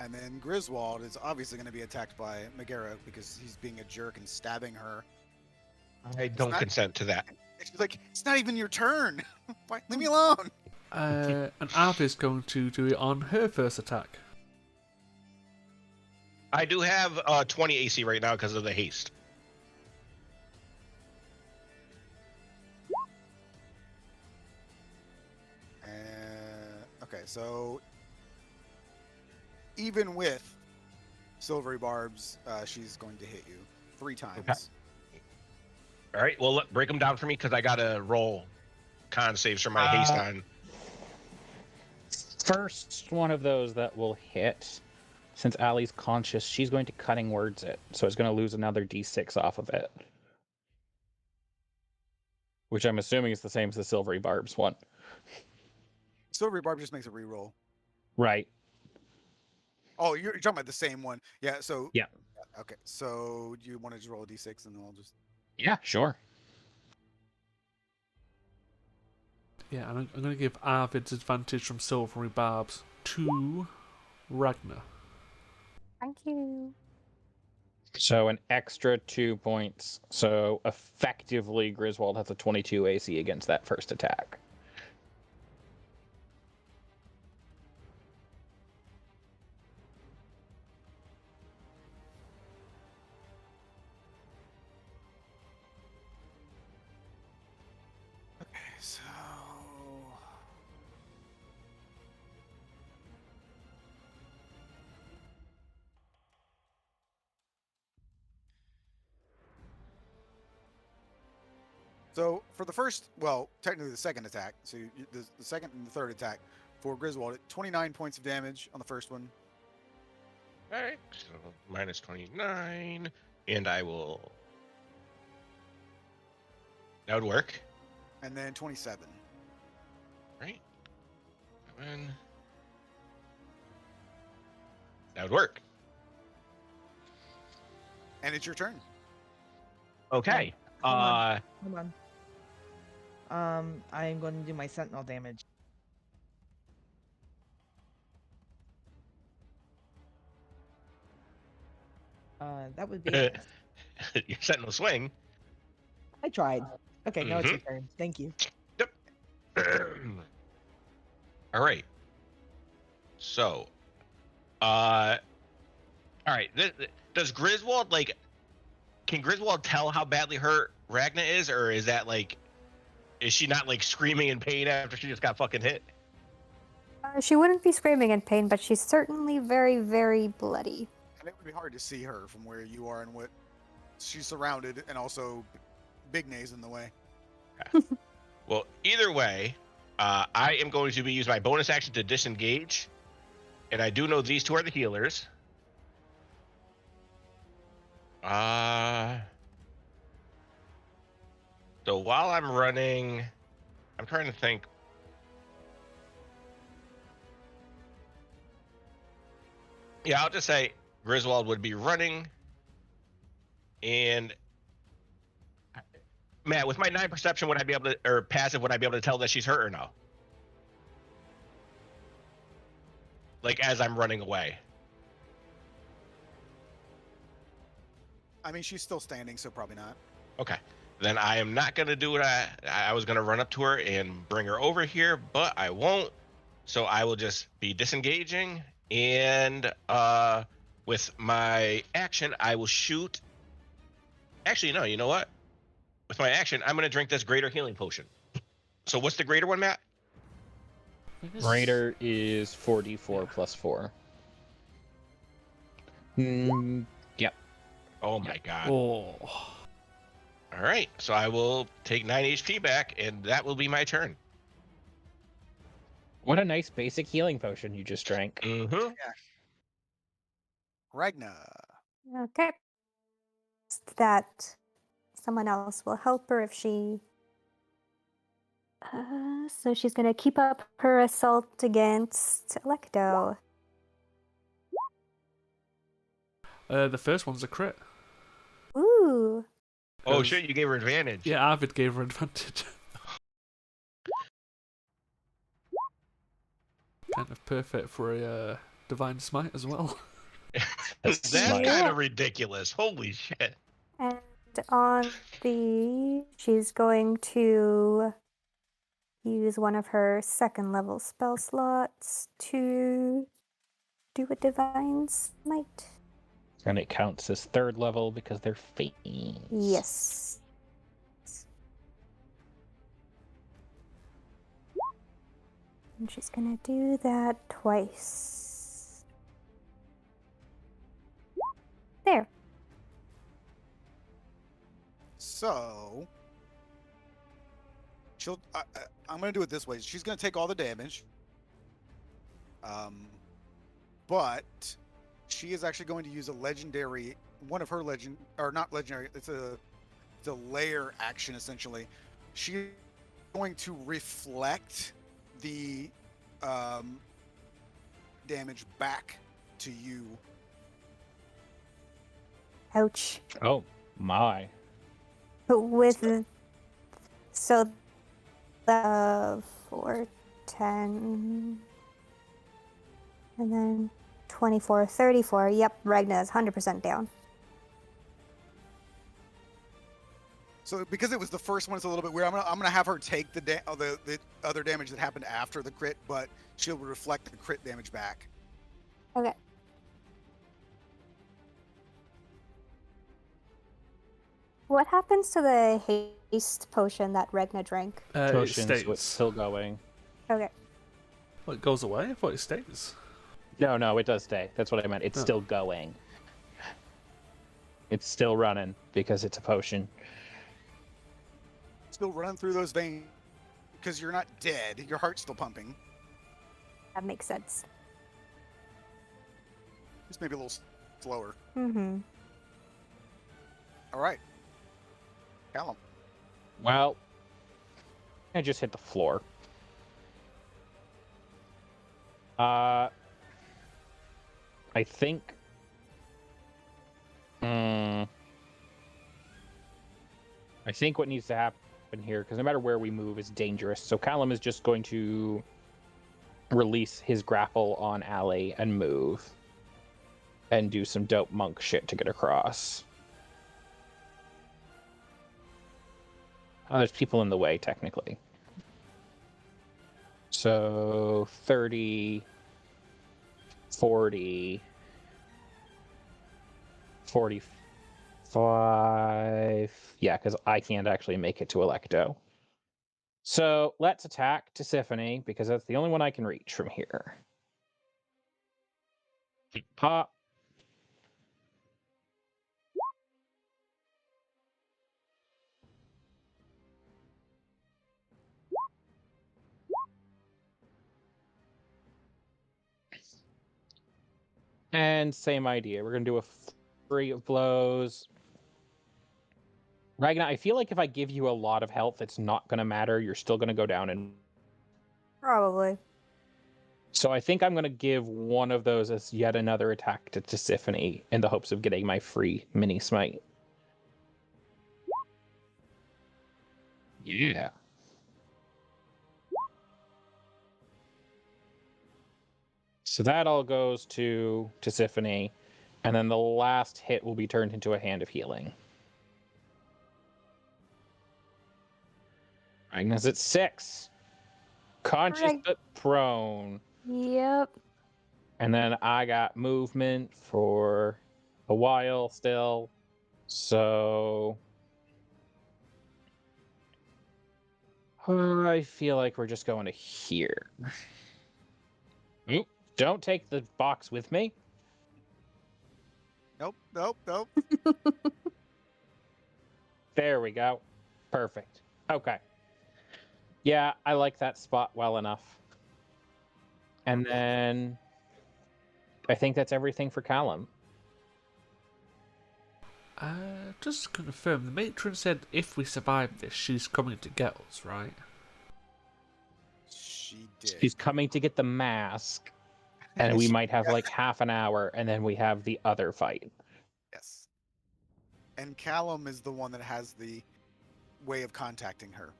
And then Griswold is obviously going to be attacked by Megara because he's being a jerk and stabbing her. I don't consent to that. She's like, it's not even your turn. Leave me alone. And Av is going to do it on her first attack. I do have 20 AC right now because of the haste. Okay, so even with silvery barbs, she's going to hit you 3 times. Okay. All right, well, break them down for me because I got to roll con saves for my haste on. First one of those that will hit, since Allie's conscious, she's going to cutting words it. So it's going to lose another d6 off of it. Which I'm assuming is the same as the silvery barbs one. Silvery barb just makes a reroll. Right. Oh, you're talking about the same one. Yeah, so... Yeah. Okay, so do you want to just roll a d6 and then I'll just... Yeah, sure. Yeah, and I'm going to give Arvid's advantage from silvery barbs to Ragnar. Thank you. So an extra 2 points. So effectively, Griswold has a 22 AC against that first attack. So... So for the first, well, technically the second attack, so the second and the third attack for Griswold, 29 points of damage on the first one. All right, so minus 29, and I will... That would work. And then 27. Right. And that would work. And it's your turn. Okay. Hold on. Hold on. I'm going to do my sentinel damage. That would be. You're setting a swing. I tried. Okay, now it's Mhm. your turn. Thank you. All right. So, all right. Does Griswold like? Can Griswold tell how badly hurt Ragna is, or is that like? Is she not like screaming in pain after she just got fucking hit? She wouldn't be screaming in pain, but she's certainly very, very bloody. And it would be hard to see her from where you are and what she's surrounded, and also Big Nay's in the way. Well, either way, I am going to be using my bonus action to disengage, and I do know these two are the healers. So while I'm running, I'm trying to think. Yeah, I'll just say Griswold would be running, and Matt, with my 9 perception, would I be able to, or passive, would I be able to tell that she's hurt or no? Like as I'm running away. I mean, she's still standing, so probably not. Okay. Then I am not going to do what I was going to run up to her and bring her over here, but I won't. So I will just be disengaging, and with my action, I will shoot. Actually, no, you know what? With my action, I'm going to drink this greater healing potion. So what's the greater one, Matt? Greater is 4d4 plus 4. Yep. Oh my god. Oh. All right. So I will take 9 HP back, and that will be my turn. What a nice basic healing potion you just drank. Mm-hmm. Ragna. Okay. That someone else will help her if she. So she's gonna keep up her assault against Electo. The first one's a crit. Ooh. Oh 'Cause- shit! You gave her advantage. Yeah, Arvid gave her advantage. Kind of perfect for a divine smite as well. That's Smite. kind of ridiculous. Holy shit. And on she's going to use one of her second level spell slots to do a divine smite. And it counts as 3rd level because they're fiends. Yes. And she's gonna do that twice. There. So she'll. I'm going to do it this way. She's going to take all the damage. But she is actually going to use a legendary, one of her legend, or not legendary. It's a layer action essentially. She's going to reflect the damage back to you. Ouch. Oh my. But with so the 4, 10, and then 24, 34. Yep, Ragna is 100% down. So because it was the first one, it's a little bit weird. I'm gonna have her take the other damage that happened after the crit, but she'll reflect the crit damage back. Okay. What happens to the haste potion that Ragna drank? It Potion, so it's stays. still going. Okay. Well, it goes away? I thought it stays. No, it does stay. That's what I meant. It's Oh. still going. It's still running because it's a potion. Still running through those veins because you're not dead. Your heart's still pumping. That makes sense. Just maybe a little slower. Mm-hmm. All right. Callum. Well, I just hit the floor. I think I think what needs to happen here, because no matter where we move, is dangerous. So Callum is just going to release his grapple on Allie and move. And do some dope monk shit to get across. Oh, there's people in the way, technically. So 30, 40, 45. Yeah, because I can't actually make it to Electo. So let's attack Tisiphone, because that's the only one I can reach from here. Pop. And same idea. We're going to do a flurry of blows. Ragnar, I feel like if I give you a lot of health, it's not going to matter. You're still going to go down. And Probably. so I think I'm going to give one of those as yet another attack to Tisiphone in the hopes of getting my free mini smite. Yeah. So that all goes to Tisiphone, and then the last hit will be turned into a hand of healing. Ragnar's at 6. Conscious Right. but prone. Yep. And then I got movement for a while still. So I feel like we're just going to here. Oop, don't take the box with me. Nope, nope, nope. There we go. Perfect. Okay. Yeah, I like that spot well enough. And then I think that's everything for Callum. Just to confirm, the matron said if we survive this, she's coming to get us, right? She did. He's coming to get the mask, and we might have like half an hour, and then we have the other fight. Yes. And Callum is the one that has the way of contacting her.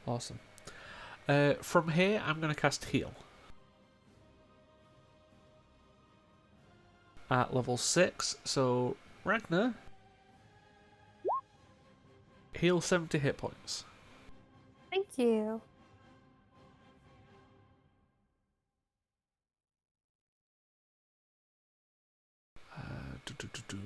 Awesome. From here, I'm going to cast Heal. At level 6, so Ragnar, heal 70 hit points. Thank you. Do.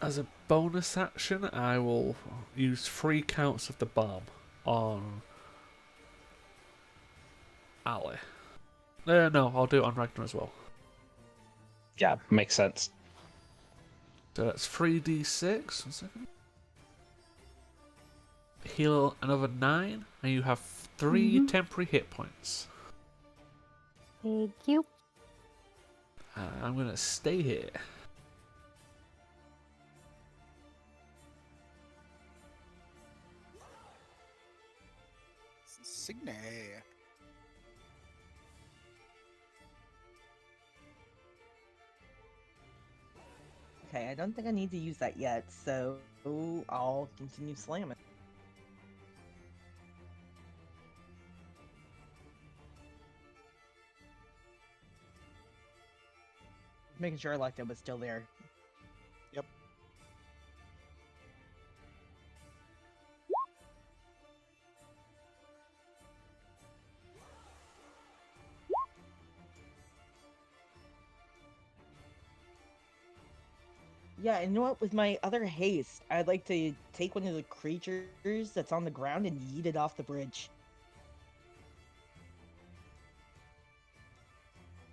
As a bonus action, I will use 3 counts of the bomb on Ali. No, I'll do it on Ragnar as well. Yeah, makes sense. So that's 3d6. 1 second. Heal another 9, and you have 3 temporary hit points. Thank you. I'm gonna stay here. Signe. Okay, I don't think I need to use that yet, so I'll continue slamming. Making sure Electo was still there. Yep. Yeah, and you know what? With my other haste, I'd like to take one of the creatures that's on the ground and yeet it off the bridge.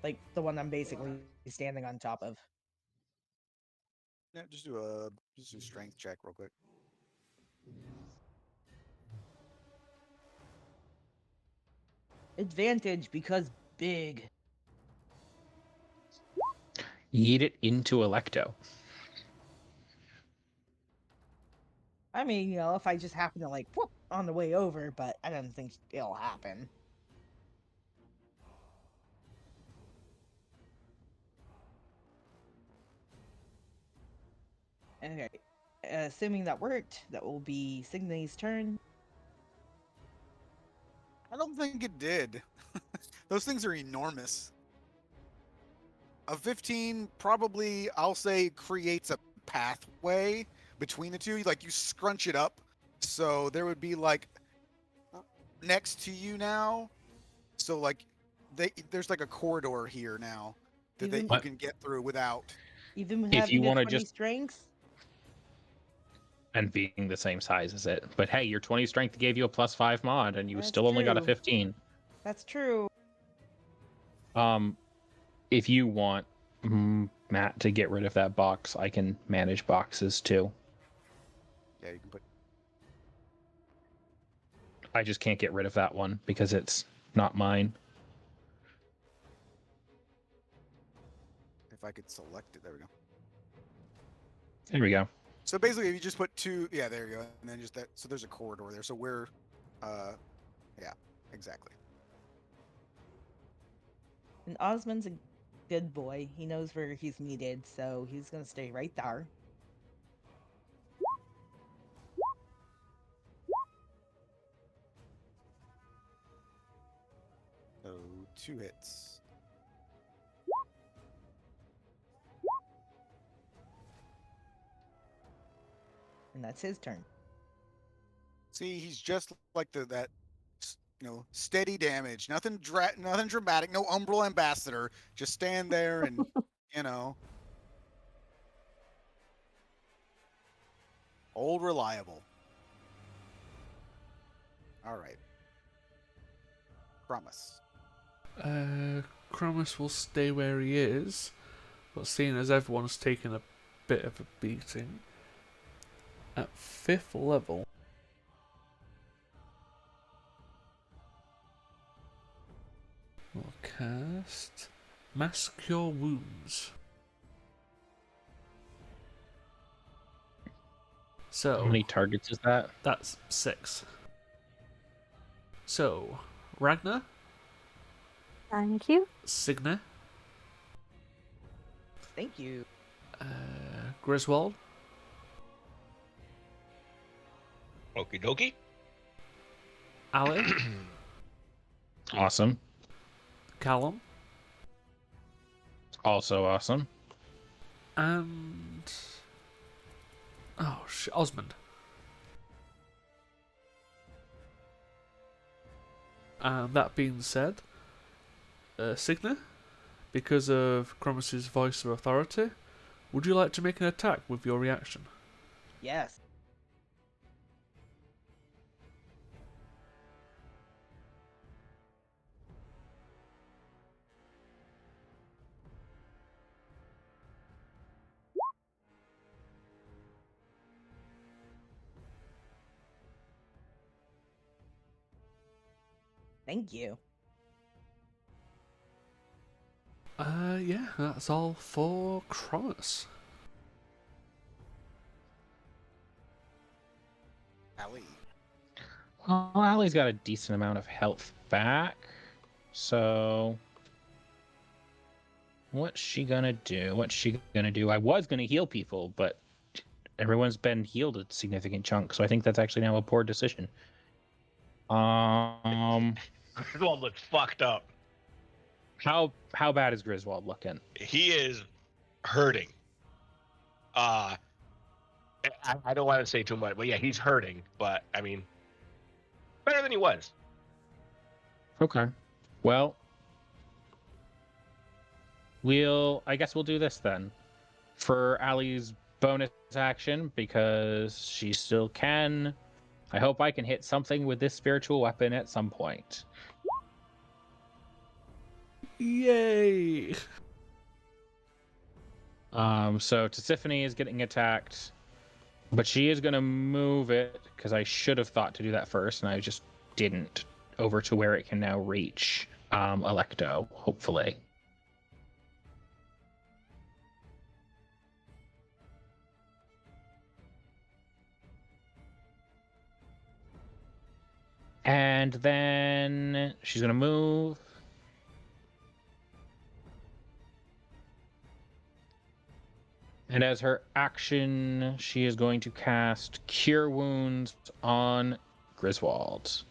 Like the one I'm basically standing on top of. Yeah, just do a strength check real quick. Advantage because big. Yeet it into Electo. I mean, if I just happen to like whoop on the way over, but I don't think it'll happen. Okay. Assuming that worked, that will be Signy's turn. I don't think it did. Those things are enormous. A 15 probably, I'll say, creates a pathway between the two. Like you scrunch it up, so there would be like next to you now. So like there's like a corridor here now that Even you can get through without. even If you having a want to 20 just strength. and being the same size as it, but hey, your 20 strength gave you a +5 mod, and you That's still only got a true. 15. That's true. If you want Matt to get rid of that box, I can manage boxes too. Yeah, you can put. I just can't get rid of that one because it's not mine. If I could select it, there we go. There we go. So basically, if you just put two, yeah, there you go, and then just that. So there's a corridor there. So we're, yeah, exactly. And Osmond's a good boy. He knows where he's needed, so he's gonna stay right there. So 2 hits. And that's his turn. See, he's just like that, steady damage. Nothing dramatic. No Umbral Ambassador. Just stand there and, old reliable. All right. Promise. Cromus will stay where he is, but seeing as everyone's taken a bit of a beating, at 5th level, we'll cast Mass Cure Wounds. So, How many targets is that? that's 6. So, Ragnar, Thank you. Signa, Thank you. Griswold, Okie dokie. Ali, Awesome. Callum, Also awesome. and Osmond. And that being said, Signa, because of Cromus's voice of authority, would you like to make an attack with your reaction? Yes. Thank you. Yeah, that's all for Cromus. Ali. Well, Allie's got a decent amount of health back. So what's she gonna do? I was gonna heal people, but everyone's been healed a significant chunk, so I think that's actually now a poor decision. Griswold looks fucked up. How bad is Griswold looking? He is hurting. I don't want to say too much, but yeah, he's hurting. But I mean, better than he was. Okay. Well, I guess we'll do this then. For Allie's bonus action, because she still can. I hope I can hit something with this spiritual weapon at some point. Yay! So Tisiphone is getting attacked, but she is going to move it, because I should have thought to do that first, and I just didn't, over to where it can now reach Electo, hopefully. And then she's going to move. And as her action, she is going to cast Cure Wounds on Griswold.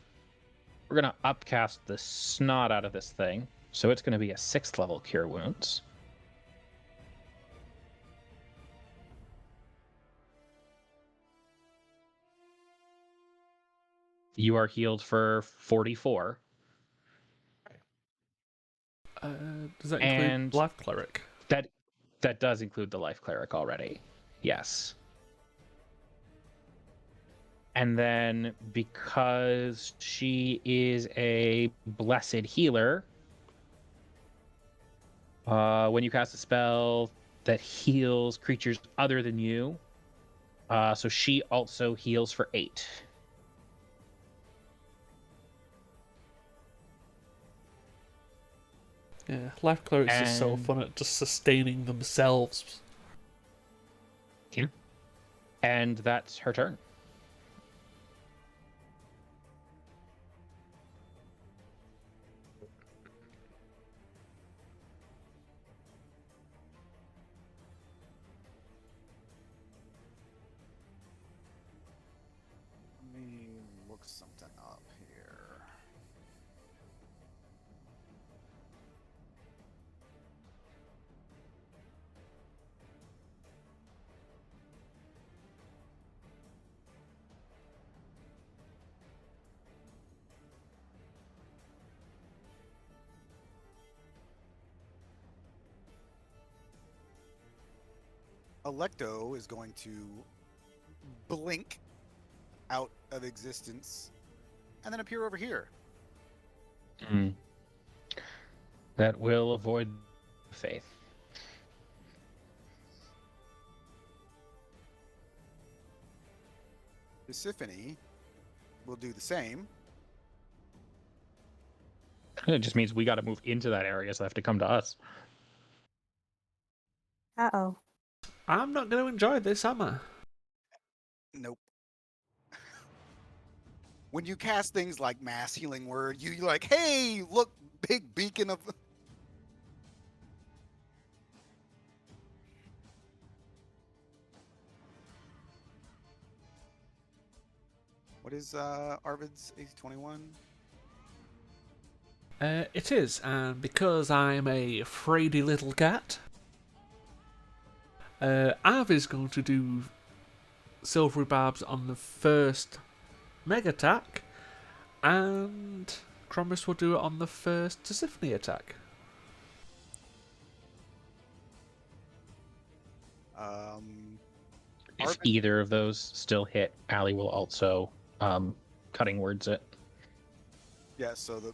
We're going to upcast the snot out of this thing. So it's going to be a 6th level Cure Wounds. You are healed for 44. Does that include And Life Cleric? That does include the Life Cleric already. Yes. And then because she is a blessed healer, when you cast a spell that heals creatures other than you, so she also heals for 8. Yeah, Life Clerics is so And- fun at just sustaining themselves. And that's her turn. Let me look something up here. Electo is going to blink out of existence and then appear over here. That will avoid faith. Persephone will do the same. It just means we got to move into that area, so they have to come to us. Uh-oh. I'm not going to enjoy this, am I? Nope. When you cast things like Mass Healing Word, you're like, hey, look, big beacon of... What is Arvid's AC 21? It is, and because I'm a fraidy little cat, Arvy's going to do Silvery Barbs on the first Mega attack, and Crombus will do it on the first Tisiphone attack. If Arvid- either of those still hit, Allie will also cutting words it. Yeah, so the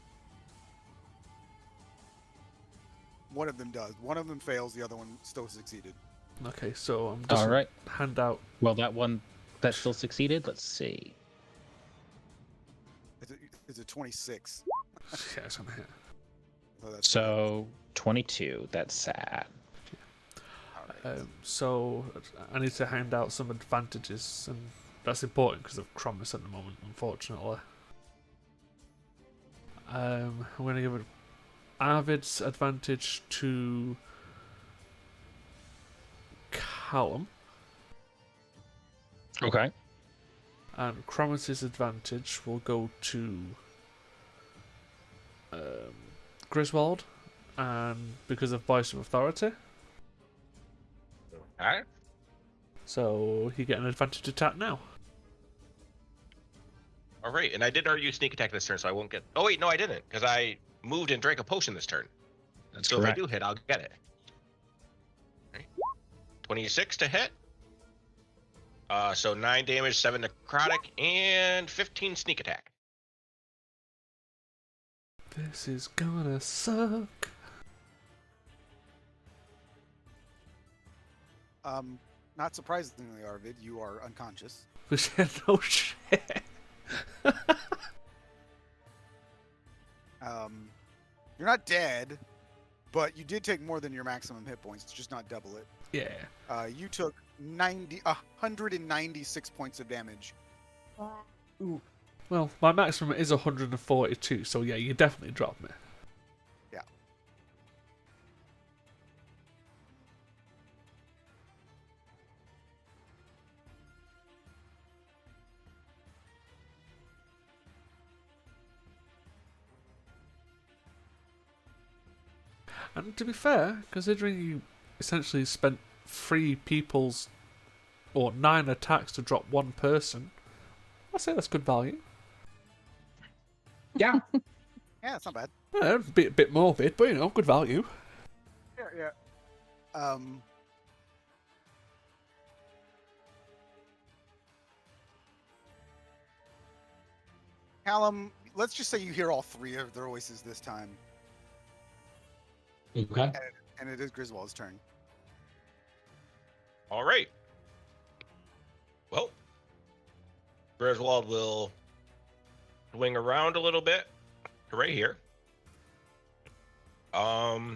one of them does. One of them fails, the other one still succeeded. Okay, so I'm just All right. hand out. Well, that one that still succeeded. Let's see. It's a 26. Yeah, it's gonna hit. So that's So 22. That's sad. all right. So I need to hand out some advantages, and that's important because of Crombus at the moment, unfortunately. I'm going to give it Arvid's advantage to Callum, Okay. and Crombus's advantage will go to Griswold, and because of Voice of Authority. Alright. So you get an advantage attack now. Alright, and I did already use sneak attack this turn, so I won't get... Oh wait, no I didn't, because I moved and drank a potion this turn. That's So correct. if I do hit, I'll get it. Alright. 26 to hit. So 9 damage, 7 necrotic, and 15 sneak attack. This is gonna suck. Not surprisingly, Arvid, you are unconscious. No shit. You're not dead, but you did take more than your maximum hit points. It's just not double it. Yeah. You took 196 points of damage. Wow. Ooh. Well, my maximum is 142, so yeah, you definitely dropped me. Yeah. And to be fair, considering you essentially spent 3 people's or 9 attacks to drop 1 person, I'd say that's good value. Yeah. Yeah, it's not bad. A bit morbid, but good value. Yeah, yeah. Callum, let's just say you hear all 3 of their voices this time, Okay. and it is Griswold's turn. All right. Well, Griswold will swing around a little bit to right here. Oh,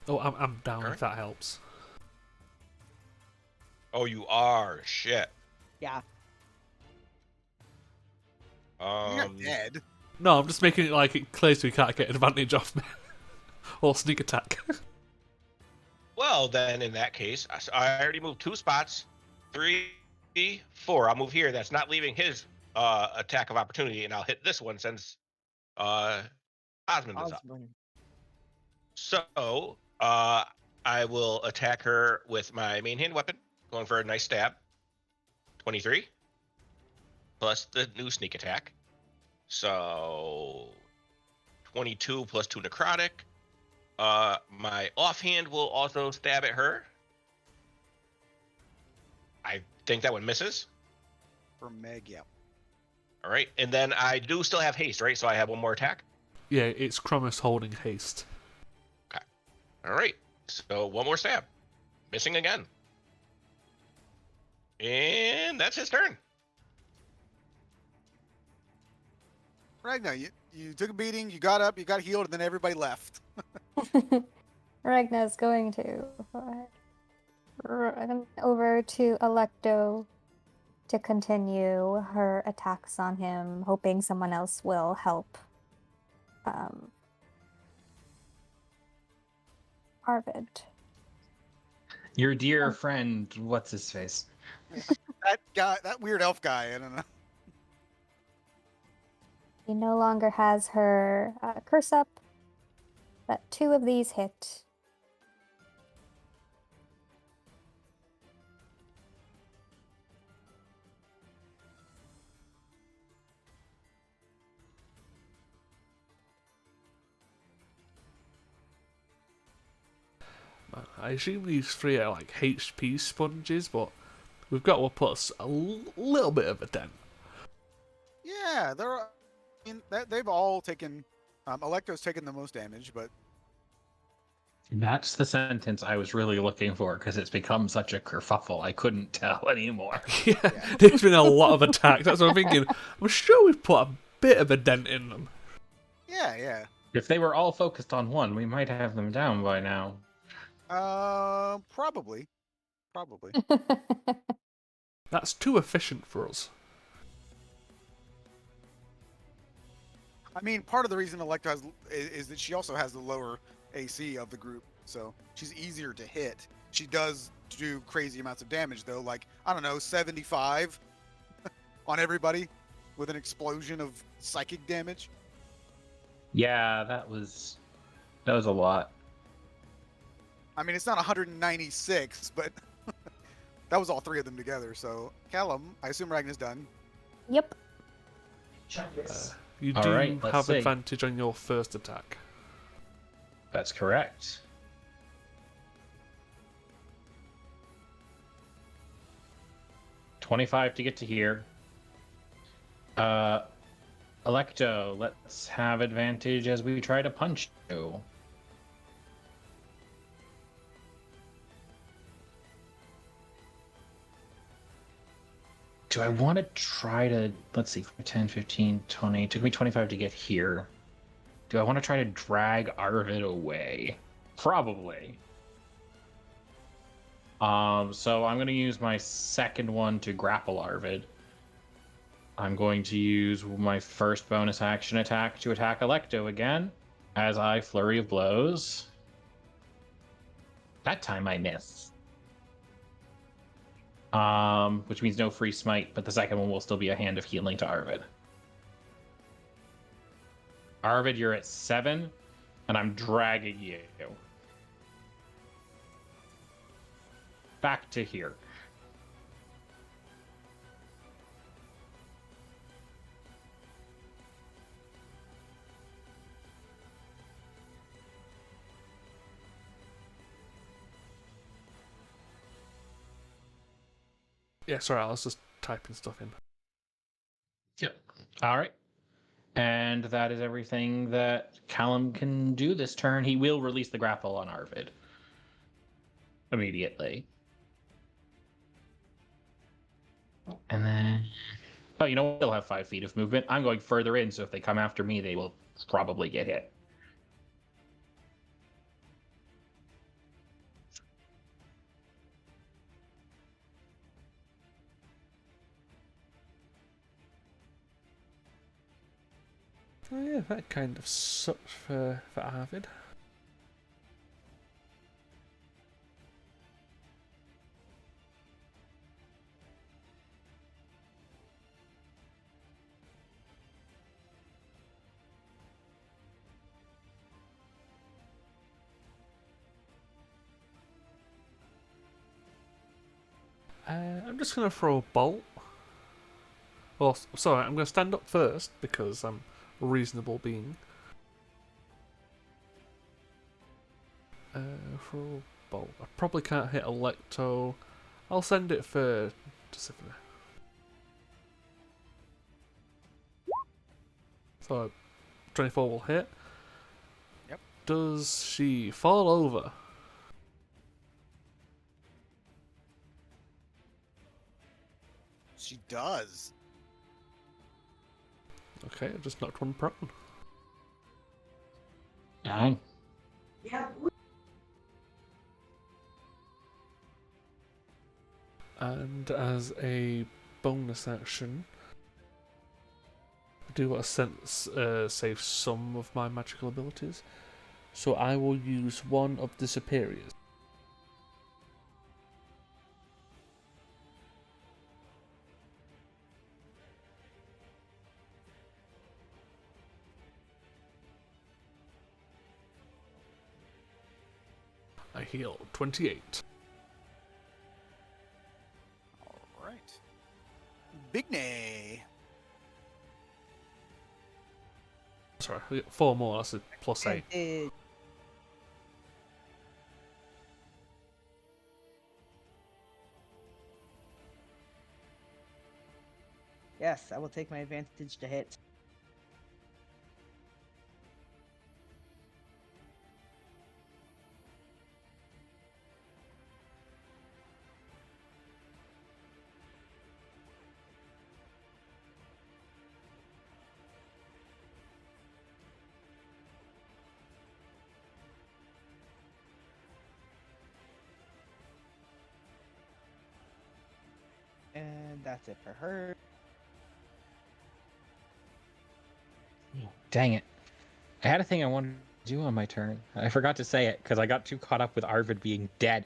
I'm down Alright. if that helps. Oh, you are shit. Yeah. You're not dead. No, I'm just making it like it clear so he can't get advantage off me. Or sneak attack. Well, then in that case, I already moved 2 spots. 3, 4. I'll move here. That's not leaving his attack of opportunity, and I'll hit this one since Osmond is up. Osborne. So I will attack her with my main hand weapon, going for a nice stab. 23 plus the new sneak attack. So 22 plus 2 necrotic. My offhand will also stab at her. I think that one misses. For Meg, yeah. All right, and then I do still have haste, right? So I have 1 more attack. Yeah, it's Cromus holding haste. Okay. All right. So 1 more stab. Missing again. And that's his turn. Ragnar, you took a beating, you got up, you got healed, and then everybody left. Ragna's going to run over to Electo to continue her attacks on him, hoping someone else will help Arvid. Your dear friend, what's his face? That guy, that weird elf guy, I don't know. He no longer has her curse up, but 2 of these hit. I assume these 3 are like HP sponges, but we've got to put a little bit of a dent. Yeah, they've all taken. Electo's taken the most damage, but That's the sentence I was really looking for because it's become such a kerfuffle. I couldn't tell anymore. Yeah, there's been a lot of attacks. That's what I'm thinking. I'm sure we've put a bit of a dent in them. yeah. If they were all focused on one, we might have them down by now. Probably. That's too efficient for us. I mean, part of the reason Electo has is that she also has the lower AC of the group, so she's easier to hit. She does do crazy amounts of damage, though, like, I don't know, 75 on everybody with an explosion of psychic damage. Yeah, that was a lot. I mean, it's not 196, but that was all 3 of them together. So, Callum, I assume Ragnar's done. Yep. You All do right, let's have see. advantage on your first attack. That's correct. $25 to get to here. Electo, let's have advantage as we try to punch you. Do I want to try to, let's see, 10, 15, 20, it took me 25 to get here. Do I want to try to drag Arvid away? Probably. So I'm going to use my second one to grapple Arvid. I'm going to use my first bonus action attack to attack Electo again, as I flurry of blows. That time I miss. Which means no free smite, but the second one will still be a hand of healing to Arvid. Arvid, you're at 7, and I'm dragging you back to here. Yeah, sorry, I was just typing stuff in. Yep. All right. And that is everything that Callum can do this turn. He will release the grapple on Arvid immediately. And then... Oh, you know what? They'll have 5 feet of movement. I'm going further in, so if they come after me, they will probably get hit. Oh yeah, that kind of sucked for Arvid. I'm just going to throw a bolt. Well, sorry, I'm going to stand up first because I'm a reasonable being. Throw a bolt. I probably can't hit Electo. I'll send it for... So 24 will hit. Yep. Does she fall over? She does. Okay, I just knocked one prone. 9. And as a bonus action, I do want to save some of my magical abilities. So I will use one of the superiors. I heal 28. All right. Big Nay. Sorry, we got 4 more. That's a plus 8. Yes, I will take my advantage to hit. And that's it for her. Dang it. I had a thing I wanted to do on my turn. I forgot to say it because I got too caught up with Arvid being dead.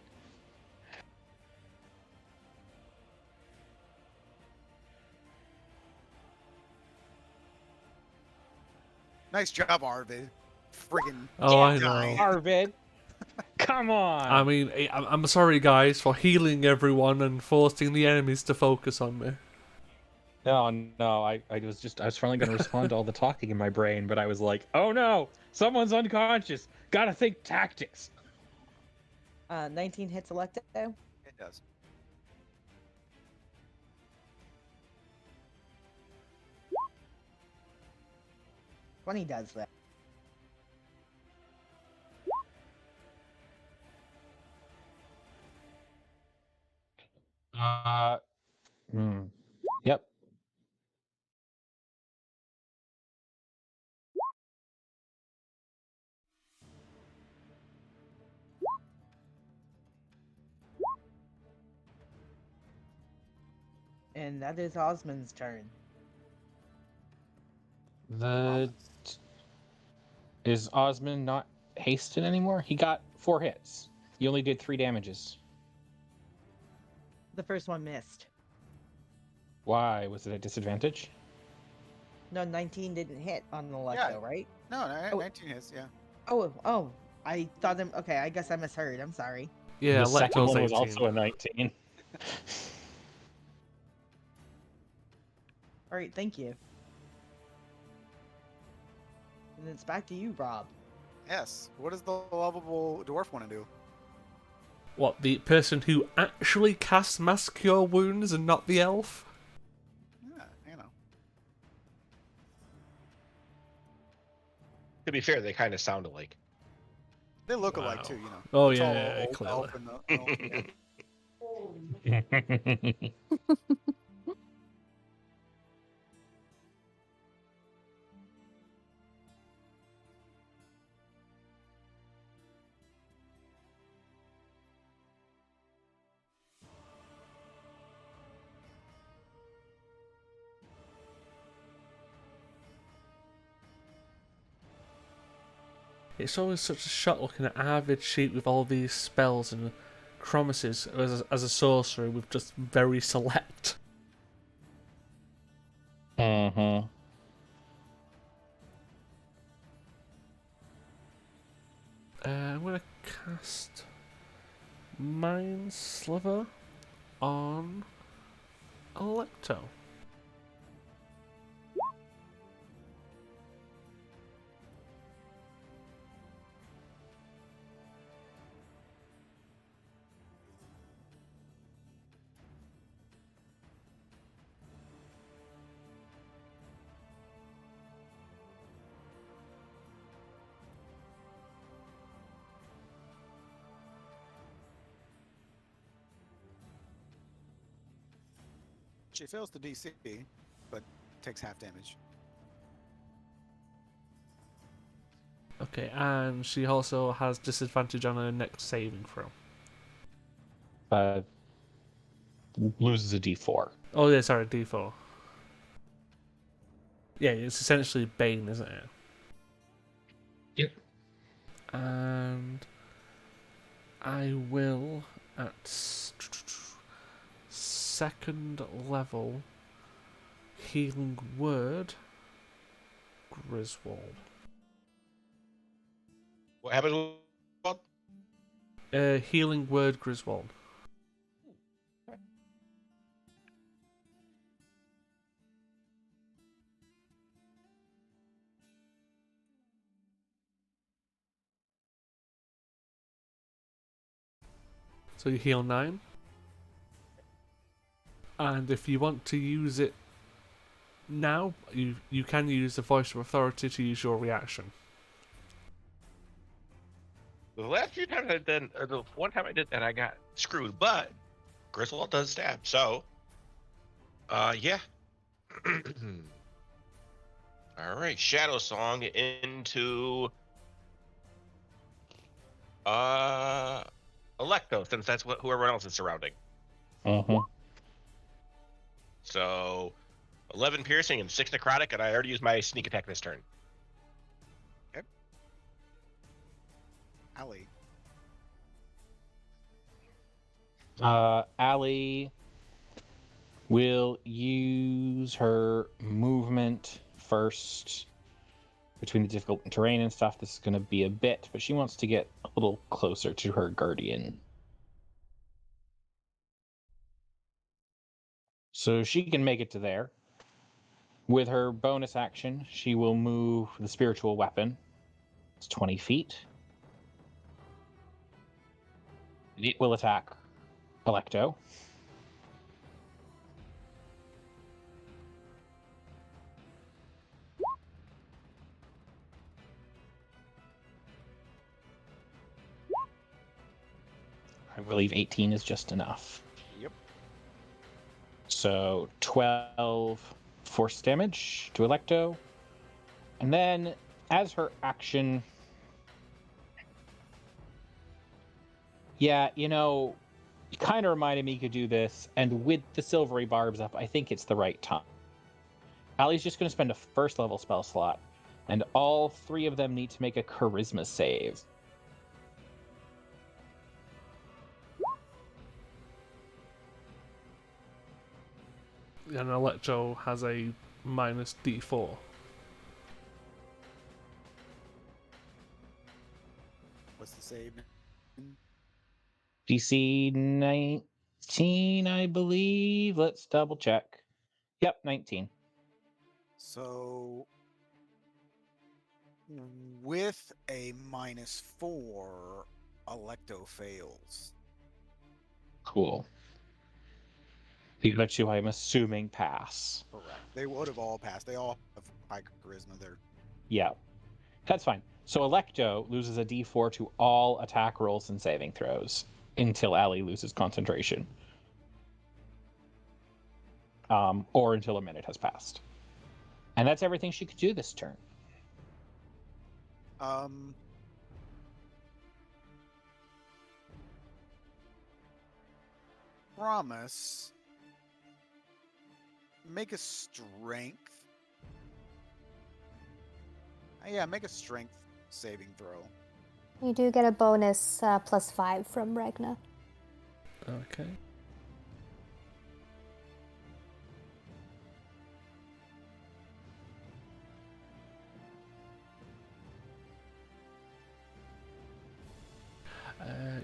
Nice job, Arvid. Friggin' Oh, I guy. know. Arvid! Come on! I mean, I'm sorry, guys, for healing everyone and forcing the enemies to focus on me. No, I was finally going to respond to all the talking in my brain, but I was like, oh no, someone's unconscious. Gotta think tactics. 19 hits Electo. It does. When he does that. Yep. And that is Osmond's turn. The is Osmond not hasted anymore? He got 4 hits. You only did 3 damages. The first one missed. Why was it a disadvantage? No, 19 didn't hit on the Electo, right? No, Oh. 19 hits. Yeah. Oh, I thought them. Okay, I guess I misheard. I'm sorry. Yeah, the second Lecto's one was 18. also a 19. All right, thank you. And it's back to you, Rob. Yes. What does the lovable dwarf want to do? What, the person who actually casts Mass Cure Wounds and not the elf? Yeah, you know. To be fair, they kind of sound alike. They look Wow. alike too, you know. Oh, The yeah, tall yeah, old clearly. elf and the elf, yeah. It's always such a shock looking at Arvid sheet with all these spells and chromases as a sorcerer with just very select. Mm-hmm. I'm gonna cast Mind Sliver on Electo. She fails the DC, but takes half damage. Okay, and she also has disadvantage on her next saving throw. Loses a D4. Oh yeah, sorry, D4. Yeah, it's essentially Bane, isn't it? Yep. And I will, at second level, Healing Word, Griswold. What happened? Healing Word, Griswold. So you heal 9. And if you want to use it now, you can use the Voice of Authority to use your reaction. The last few times I did, or the one time I did that, I got screwed. But Griswold does stab, so yeah. All right, Shadow Song into Electo, since that's what whoever else is surrounding. Mm-hmm. So 11 piercing and 6 necrotic, and I already used my sneak attack this turn. Allie. Allie will use her movement first. Between the difficult terrain and stuff, this is going to be a bit, but she wants to get a little closer to her guardian. So she can make it to there. With her bonus action, she will move the spiritual weapon. It's 20 feet. It will attack Electo. I believe 18 is just enough. Yep. So 12 force damage to Electo. And then, as her action... Yeah, you kind of reminded me you could do this, and with the silvery barbs up, I think it's the right time. Allie's just going to spend a first level spell slot, and all 3 of them need to make a charisma save. And Electro has a minus D4. What's the save? DC 19, I believe. Let's double check. Yep, 19. So with a -4, Electo fails. Cool. The other 2, I'm assuming, pass. Correct. They would have all passed. They all have high charisma. They're Yeah, that's fine. So Electo loses a D4 to all attack rolls and saving throws until Allie loses concentration. Or until a minute has passed. And that's everything she could do this turn. Promise. Make a strength. Yeah, make a strength saving throw. You do get a bonus +5 from Regna. Okay.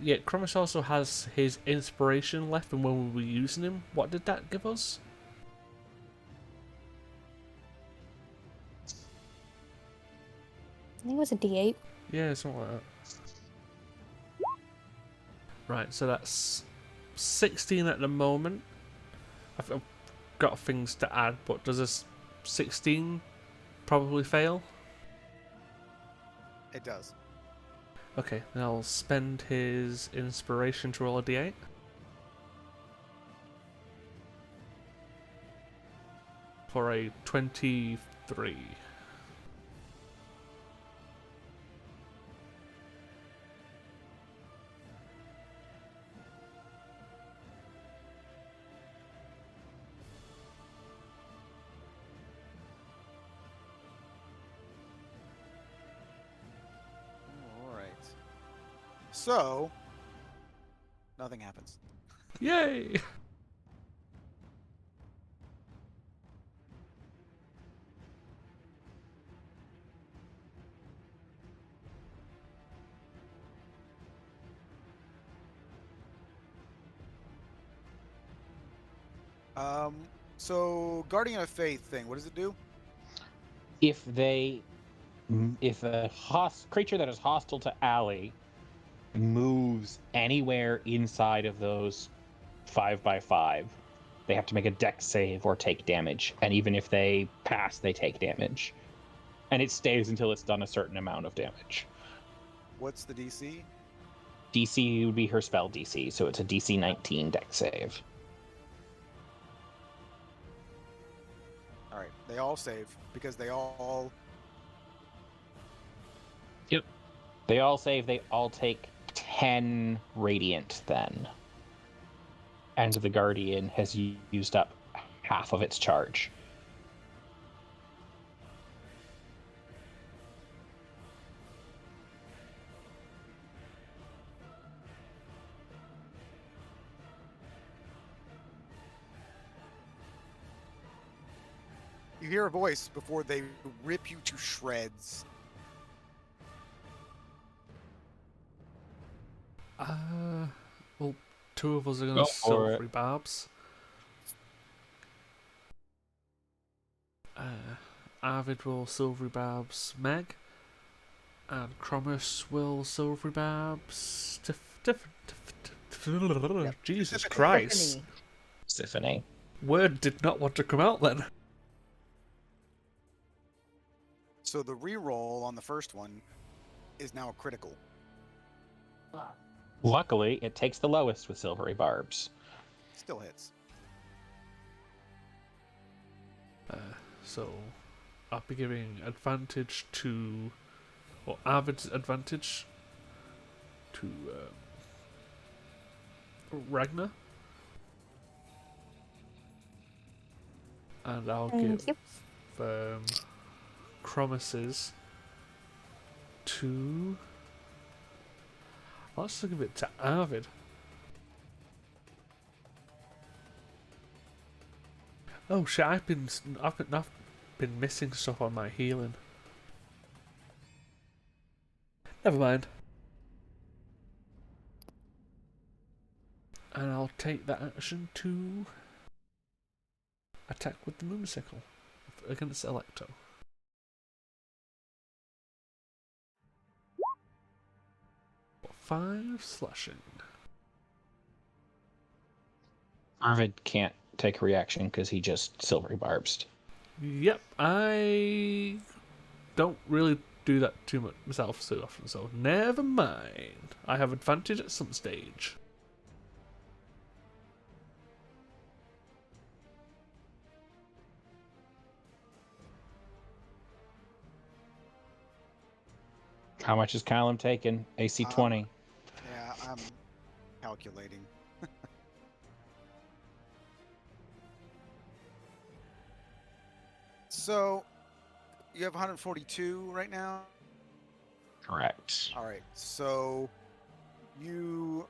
Yeah, Cromus also has his inspiration left, and when we were using him, what did that give us? I think it was a D8. Yeah, something like that. Right, so that's 16 at the moment. I've got things to add, but does this 16 probably fail? It does. Okay, then I'll spend his inspiration to roll a D8. For a 23. All right. So, nothing happens. Yay! So Guardian of Faith thing, what does it do? If a creature that is hostile to Allie moves anywhere inside of those 5x5, they have to make a dex save or take damage. And even if they pass, they take damage. And it stays until it's done a certain amount of damage. What's the DC? DC would be her spell DC, so it's a DC 19 dex save. All right, they all save because they all. Yep. They all save, they all take 10 radiant then. And the Guardian has used up half of its charge. You hear a voice before they rip you to shreds. Well, 2 of us are Go gonna for silvery it. barbs. Arvid will silvery barbs Meg. And Cromus will silvery barbs Jesus Christ. Tiffany. Symphony. Word did not want to come out then. So the reroll on the first one is now a critical. Luckily, it takes the lowest with silvery barbs. Still hits. So I'll be giving advantage to, or Arvid's advantage to Ragnar. And I'll Thank give you. Chromuses to. Let's give it to Arvid. Oh shit! I've been missing stuff on my healing. Never mind. And I'll take that action to attack with the moonsicle against Electo. Five slashing. Arvid can't take a reaction because he just silvery barbs. Yep, I don't really do that too much myself so often, so never mind. I have advantage at some stage. How much is Callum taking? AC 20. Yeah, I'm calculating. So, you have 142 right now? Correct. All right, so you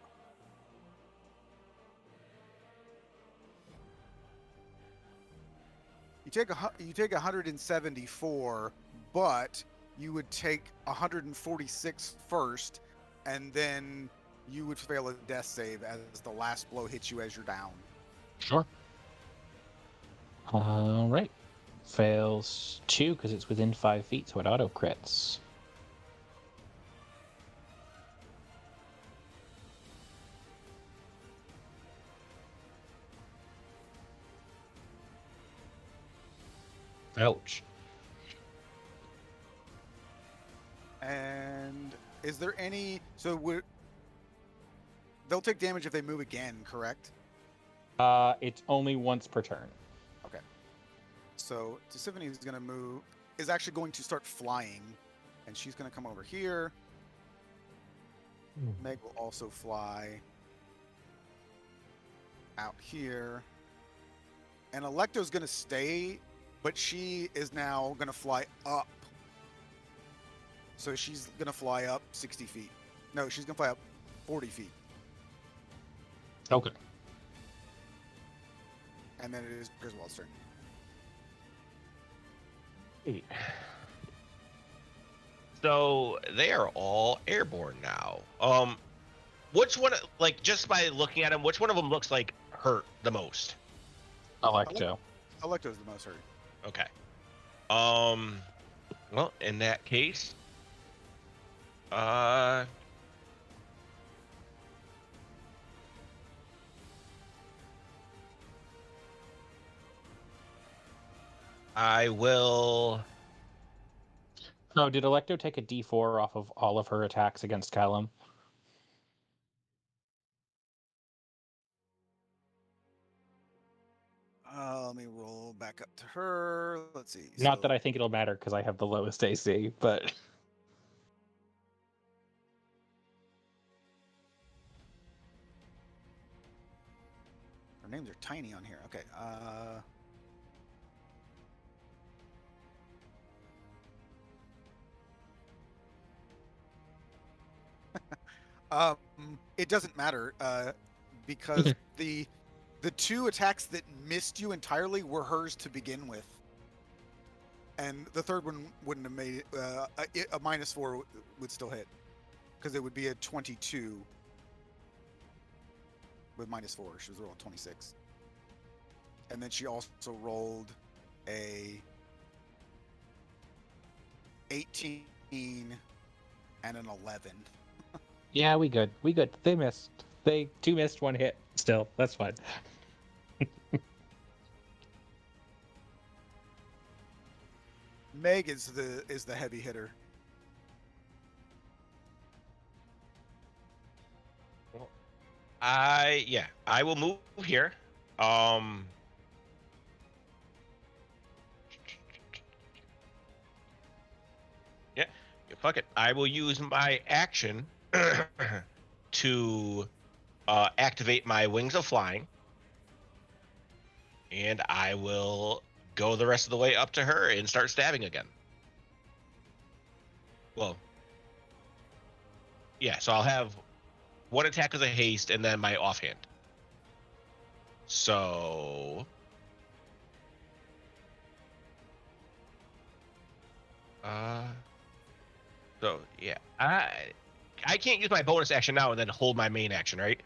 take 174, but you would take 146 first, and then you would fail a death save as the last blow hits you as you're down. Sure. All right. Fails 2 because it's within 5 feet, so it auto crits. Ouch. And is there any? So they'll take damage if they move again, correct? It's only once per turn. Okay. So Tiffany is actually going to start flying, and she's going to come over here. Meg will also fly out here. And Electo's going to stay, but she is now going to fly up. So she's going to fly up 60 feet. No, she's going to fly up 40 feet. Okay. And then it is Griswold's turn. So they are all airborne now. Which one, like, just by looking at them, which one of them looks like hurt the most? Electo. Electo's the most hurt. Okay. Well, in that case, I will. Oh, did Electo take a D4 off of all of her attacks against Callum? Let me roll back up to her. Let's see. Not that I think it'll matter because I have the lowest AC, but Her names are tiny on here. Okay. It doesn't matter because the two attacks that missed you entirely were hers to begin with, and the third one wouldn't have made it. A -4 would still hit because it would be a 22 with -4. She was rolling 26, and then she also rolled a 18 and an 11. yeah, we good. We good. They missed. They 2 missed, 1 hit. Still, that's fine. Meg is the heavy hitter. I will move here. Yeah, fuck it. I will use my action to activate my wings of flying, and I will go the rest of the way up to her and start stabbing again. Well, yeah, so I'll have one attack with a haste and then my offhand. So yeah, I can't use my bonus action now and then hold my main action, right?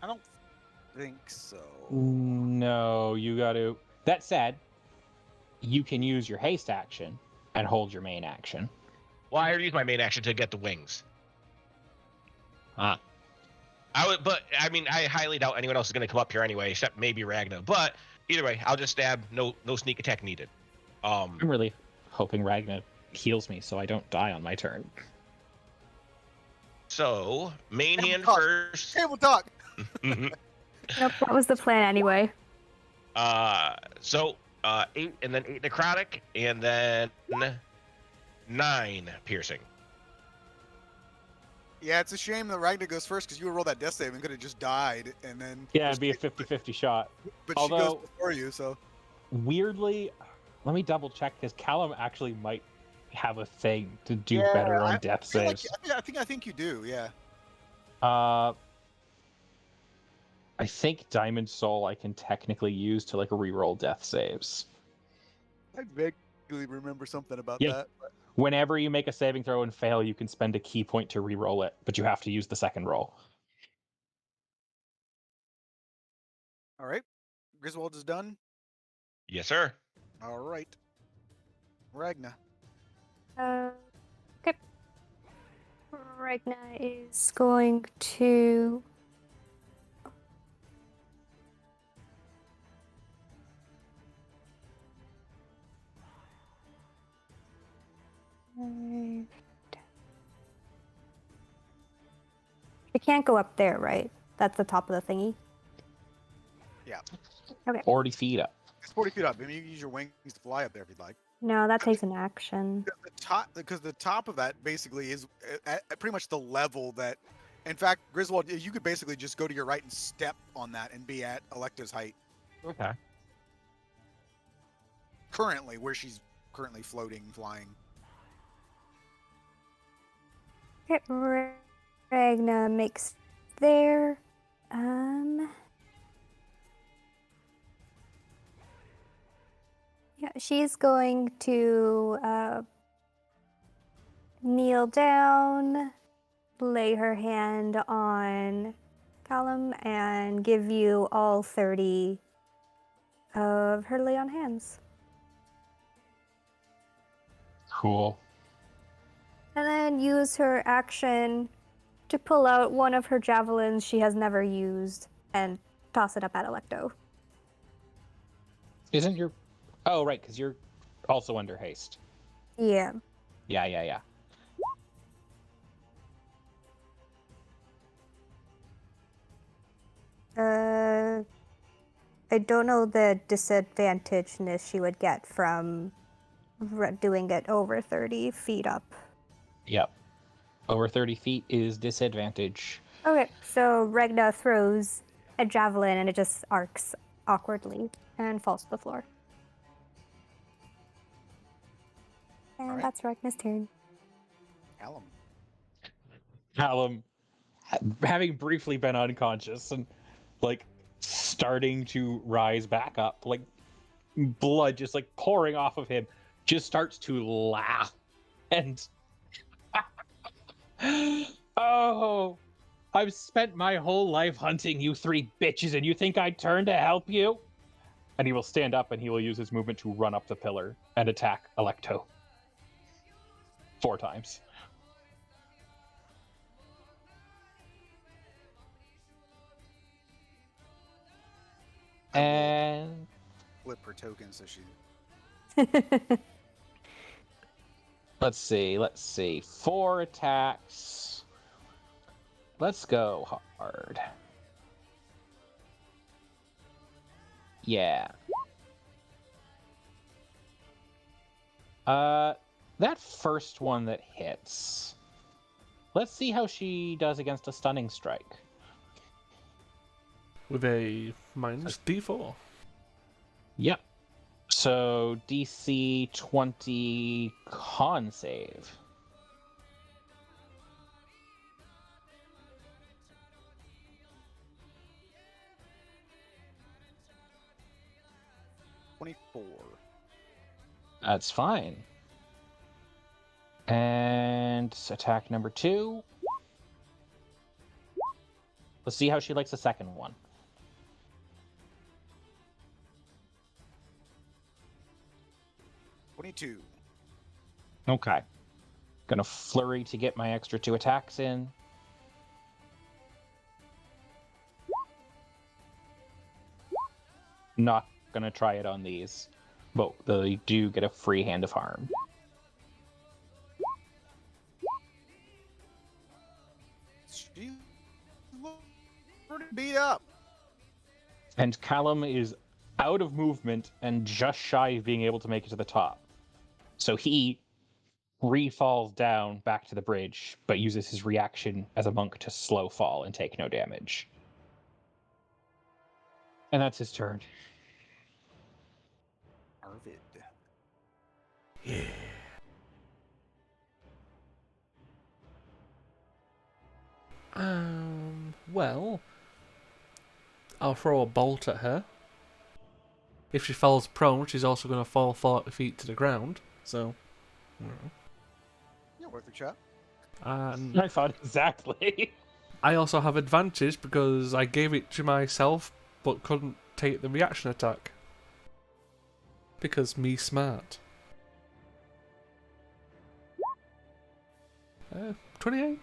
I don't think so. No, you got to. That said, you can use your haste action and hold your main action. Well, I already used my main action to get the wings. Ah. But I mean, I highly doubt anyone else is going to come up here anyway, except maybe Ragna. But either way, I'll just stab. No sneak attack needed. I'm really hoping Ragna heals me so I don't die on my turn. So main Table hand talk. first. Table talk. Nope, that was the plan anyway. So 8 and then 8 necrotic and then 9 piercing. Yeah, it's a shame that Ragnar goes first because you would roll that death save and could have just died, and then Yeah, it'd be a 50-50 shot. But she Although- goes before you, so Weirdly, let me double check because Callum actually might have a thing to do Yeah, better on death I feel like- saves. I think you do. Yeah. I think Diamond Soul I can technically use to like reroll death saves. I vaguely remember something about Yeah. that. Whenever you make a saving throw and fail, you can spend a key point to re-roll it, but you have to use the second roll. All right. Griswold is done. Yes, sir. All right. Ragna. Okay. Ragna is going to. She can't go up there, right? That's the top of the thingy. Yeah. 40 feet up. It's 40 feet up. I mean, you can use your wings to fly up there if you'd like. No, that takes an action. The top, because the top of that basically is at pretty much the level that. In fact, Griswold, you could basically just go to your right and step on that and be at Electa's height. Okay. Currently, where she's currently floating, flying. Okay, Ragna makes there. Yeah, she's going to kneel down, lay her hand on Callum, and give you all 30 of her lay on hands. Cool. And then use her action to pull out one of her javelins she has never used and toss it up at Electo. Isn't your... Oh, right, because you're also under haste. Yeah. Yeah. I don't know the disadvantageness she would get from doing it over 30 feet up. Yep. Over 30 feet is disadvantage. Okay, so Ragna throws a javelin and it just arcs awkwardly and falls to the floor. And Alright. that's Ragna's turn. Callum. Having briefly been unconscious and like starting to rise back up, like blood just like pouring off of him, just starts to laugh and oh, I've spent my whole life hunting you three bitches and you think I'd turn to help you? And he will stand up and he will use his movement to run up the pillar and attack Electo 4 times. And Flip her token so she. let's see. 4 attacks. Let's go hard. Yeah. That first one that hits. Let's see how she does against a stunning strike. with a minus D4. Yep. So DC 20 con save. That's fine. And attack number 2. Let's see how she likes the second one. Okay. Gonna flurry to get my extra 2 attacks in. Not gonna try it on these, but they do get a free Hand of Harm. She's pretty beat up. And Callum is out of movement and just shy of being able to make it to the top. So he re-falls down back to the bridge, but uses his reaction as a monk to slow fall and take no damage. And that's his turn. Arvid. Yeah. Well, I'll throw a bolt at her. If she falls prone, she's also going to fall 40 feet to the ground. So, Yeah, worth a shot. and I thought exactly. I also have advantage because I gave it to myself, but couldn't take the reaction attack. Because me smart. 28.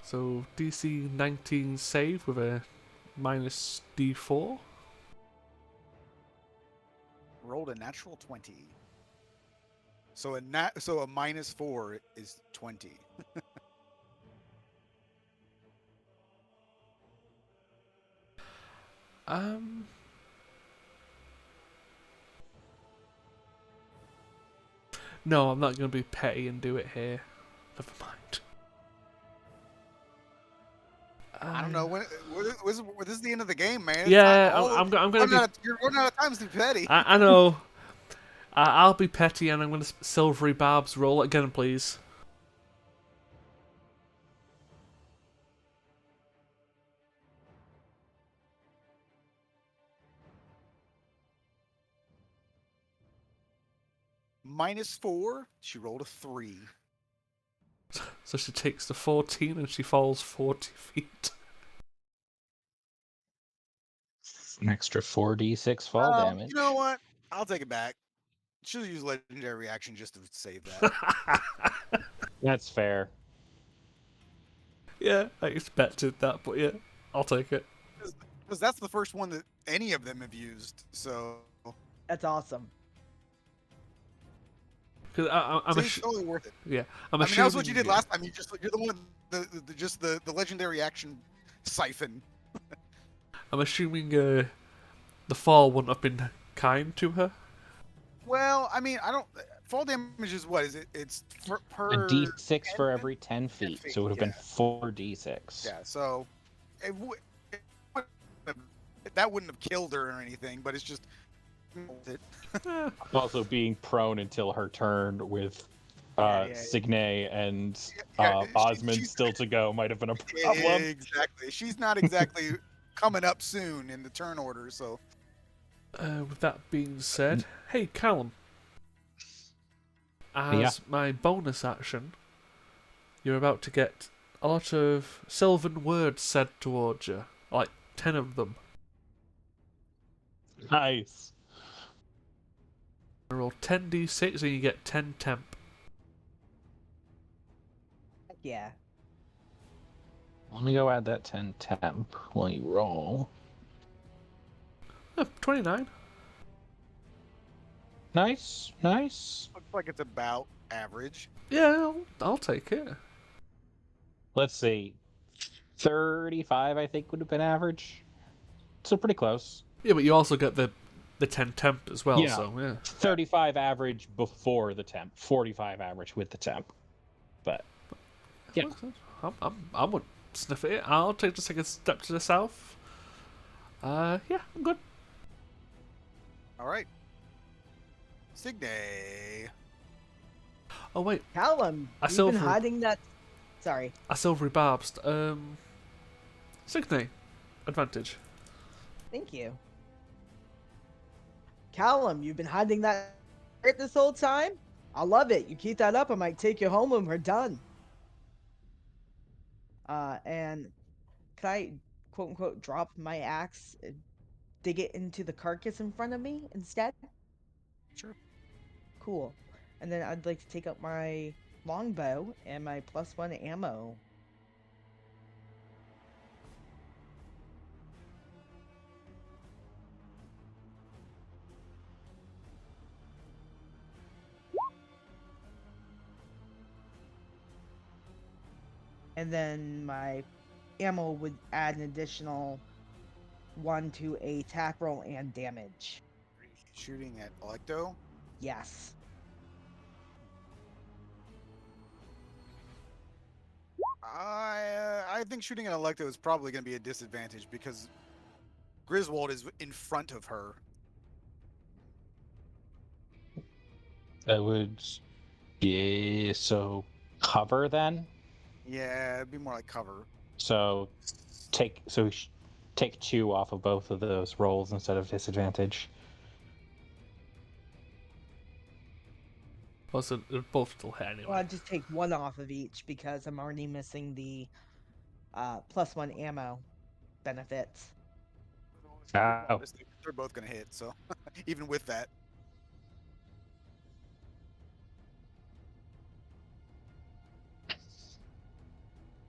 So DC 19 save with a minus D4. Rolled a natural 20. So a -4 is 20. No, I'm not going to be petty and do it here. Never mind. I don't know when this is the end of the game, man. It's Yeah, not- I'm going to be. You're running out of time to be petty. I know. I'll be petty and I'm going to silvery barbs roll it again, please. -4. She rolled a 3. So she takes the 14 and she falls 40 feet. An extra 4d6 fall damage. You know what? I'll take it back. She'll use legendary reaction just to save that. That's fair. Yeah, I expected that, but yeah, I'll take it. Because that's the first one that any of them have used. So That's awesome. Because it's totally worth it. yeah, I mean, that was what you did last time. You're the one, the legendary action siphon. I'm assuming the fall wouldn't have been kind to her. Well, I mean, I don't. Fall damage is what is it? It's per A d6 10 for every 10 feet, so it would have been 4d6. Yeah, so that wouldn't have killed her or anything, but it's just. Also being prone until her turn with Signe and Osmond still to go might have been a problem. Exactly. She's not exactly coming up soon in the turn order, so. With that being said, hey Callum. As my bonus action, you're about to get a lot of sylvan words said towards you. Like 10 of them. Nice. Roll 10d6 and you get 10 temp. Heck yeah. Let me go add that 10 temp while you roll. 29. Nice. Looks like it's about average. Yeah, I'll take it. Let's see. 35, I think, would have been average. So pretty close. Yeah, but you also get the 10 temp as well, Yeah. so yeah. 35 average before the temp. 45 average with the temp. But yeah. I'm sniff at it. I'll take the second step to the south. Yeah, I'm good. All right. Signe. Oh wait, Callum, I you've still been for- hiding that. Sorry. a silvery barbs. Signe, advantage. Thank you. Callum, you've been hiding that this whole time? I love it. You keep that up, I might take you home when we're done. And can I, quote unquote, drop my axe, dig it into the carcass in front of me instead? Sure. Cool. And then I'd like to take up my longbow and my +1 ammo. And then my ammo would add an additional 1 to a attack roll and damage. Shooting at Electo. Yes. I think shooting at Electo is probably going to be a disadvantage because Griswold is in front of her. That would be so cover then. Yeah, it'd be more like cover. So take 2 off of both of those rolls instead of disadvantage. Also, they're both still hit anyway. Well, I'd just take 1 off of each because I'm already missing the +1 ammo benefits. Oh. They're both going to hit, so even with that.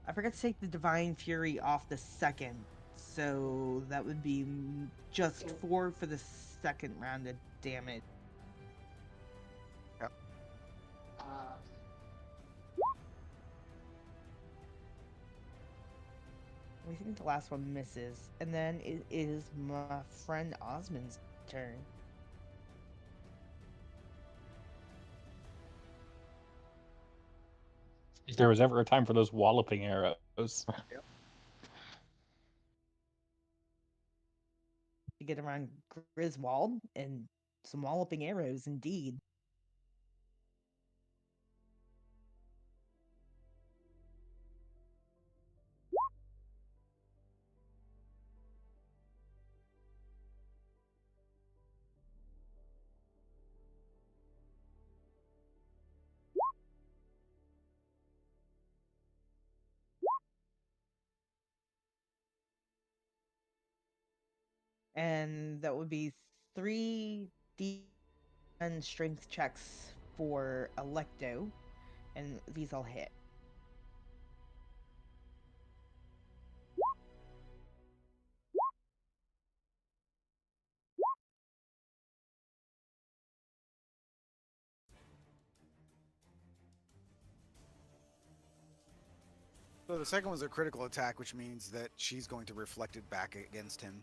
I forgot to take the Divine Fury off the second, so that would be just 4 for the second round of damage. Yep. I think the last one misses, and then it is my friend Osmond's turn. If there was ever a time for those walloping arrows. To get around Griswold and some walloping arrows, indeed. And that would be 3d10 strength checks for Electo, and these all hit. So the second one's a critical attack, which means that she's going to reflect it back against him.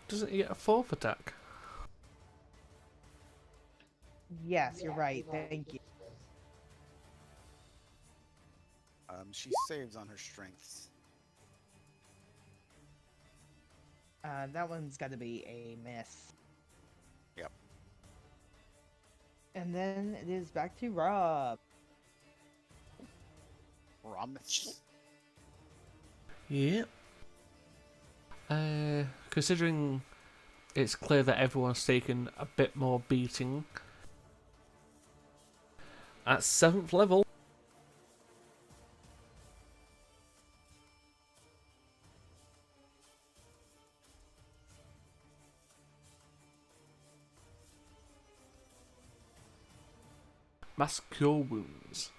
Doesn't he get a fourth attack? Yes, you're right. Thank you. She saves on her strengths. That one's got to be a miss. Yep. And then it is back to Rob. Promise. Yep. Considering it's clear that everyone's taken a bit more beating, at 7th level, Mass Cure Wounds.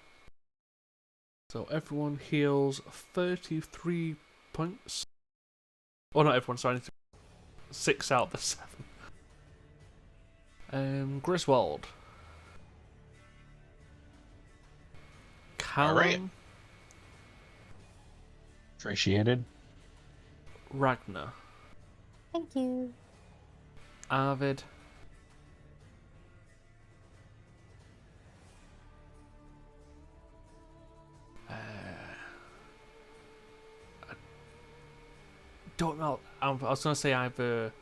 So everyone heals 33 points. Oh, not everyone, sorry. 6 out of the 7. Griswold. Callum. Alright. Appreciated. Ragnar. Thank you. Arvid. Don't know. I was gonna say either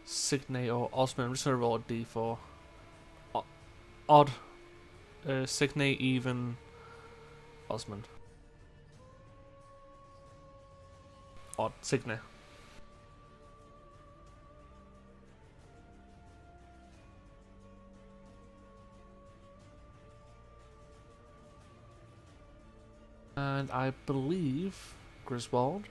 Signe or Osmond. I'm just gonna roll a d4. Odd. Signe, even, Osmond. Odd. Signe. And I believe Griswold,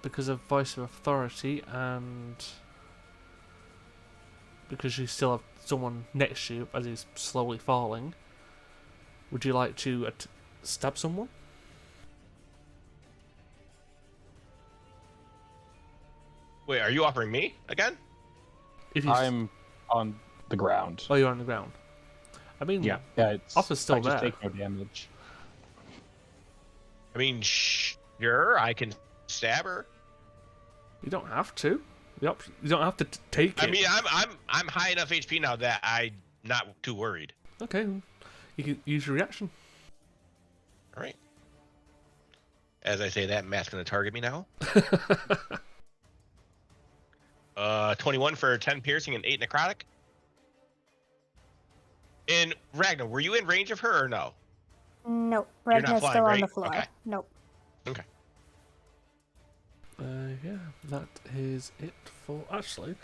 because of voice of authority and because you still have someone next to you as he's slowly falling, would you like to stab someone? Wait, are you offering me again? If you I'm on the ground. Oh, you're on the ground. I mean, Yeah, it's. Offer's still I just there. take no damage. I mean, sure, I can stab her. You don't have to. You don't have to take it. I mean, I'm high enough HP now that I'm not too worried. Okay, you can use your reaction. All right. As I say that, Matt's gonna target me now. 21 for 10 piercing and 8 necrotic. And Ragnar, were you in range of her or no? Nope. You're not Ragnar's flying, still on right? the floor. Okay. Nope. Okay. Yeah, that is it for Ashley.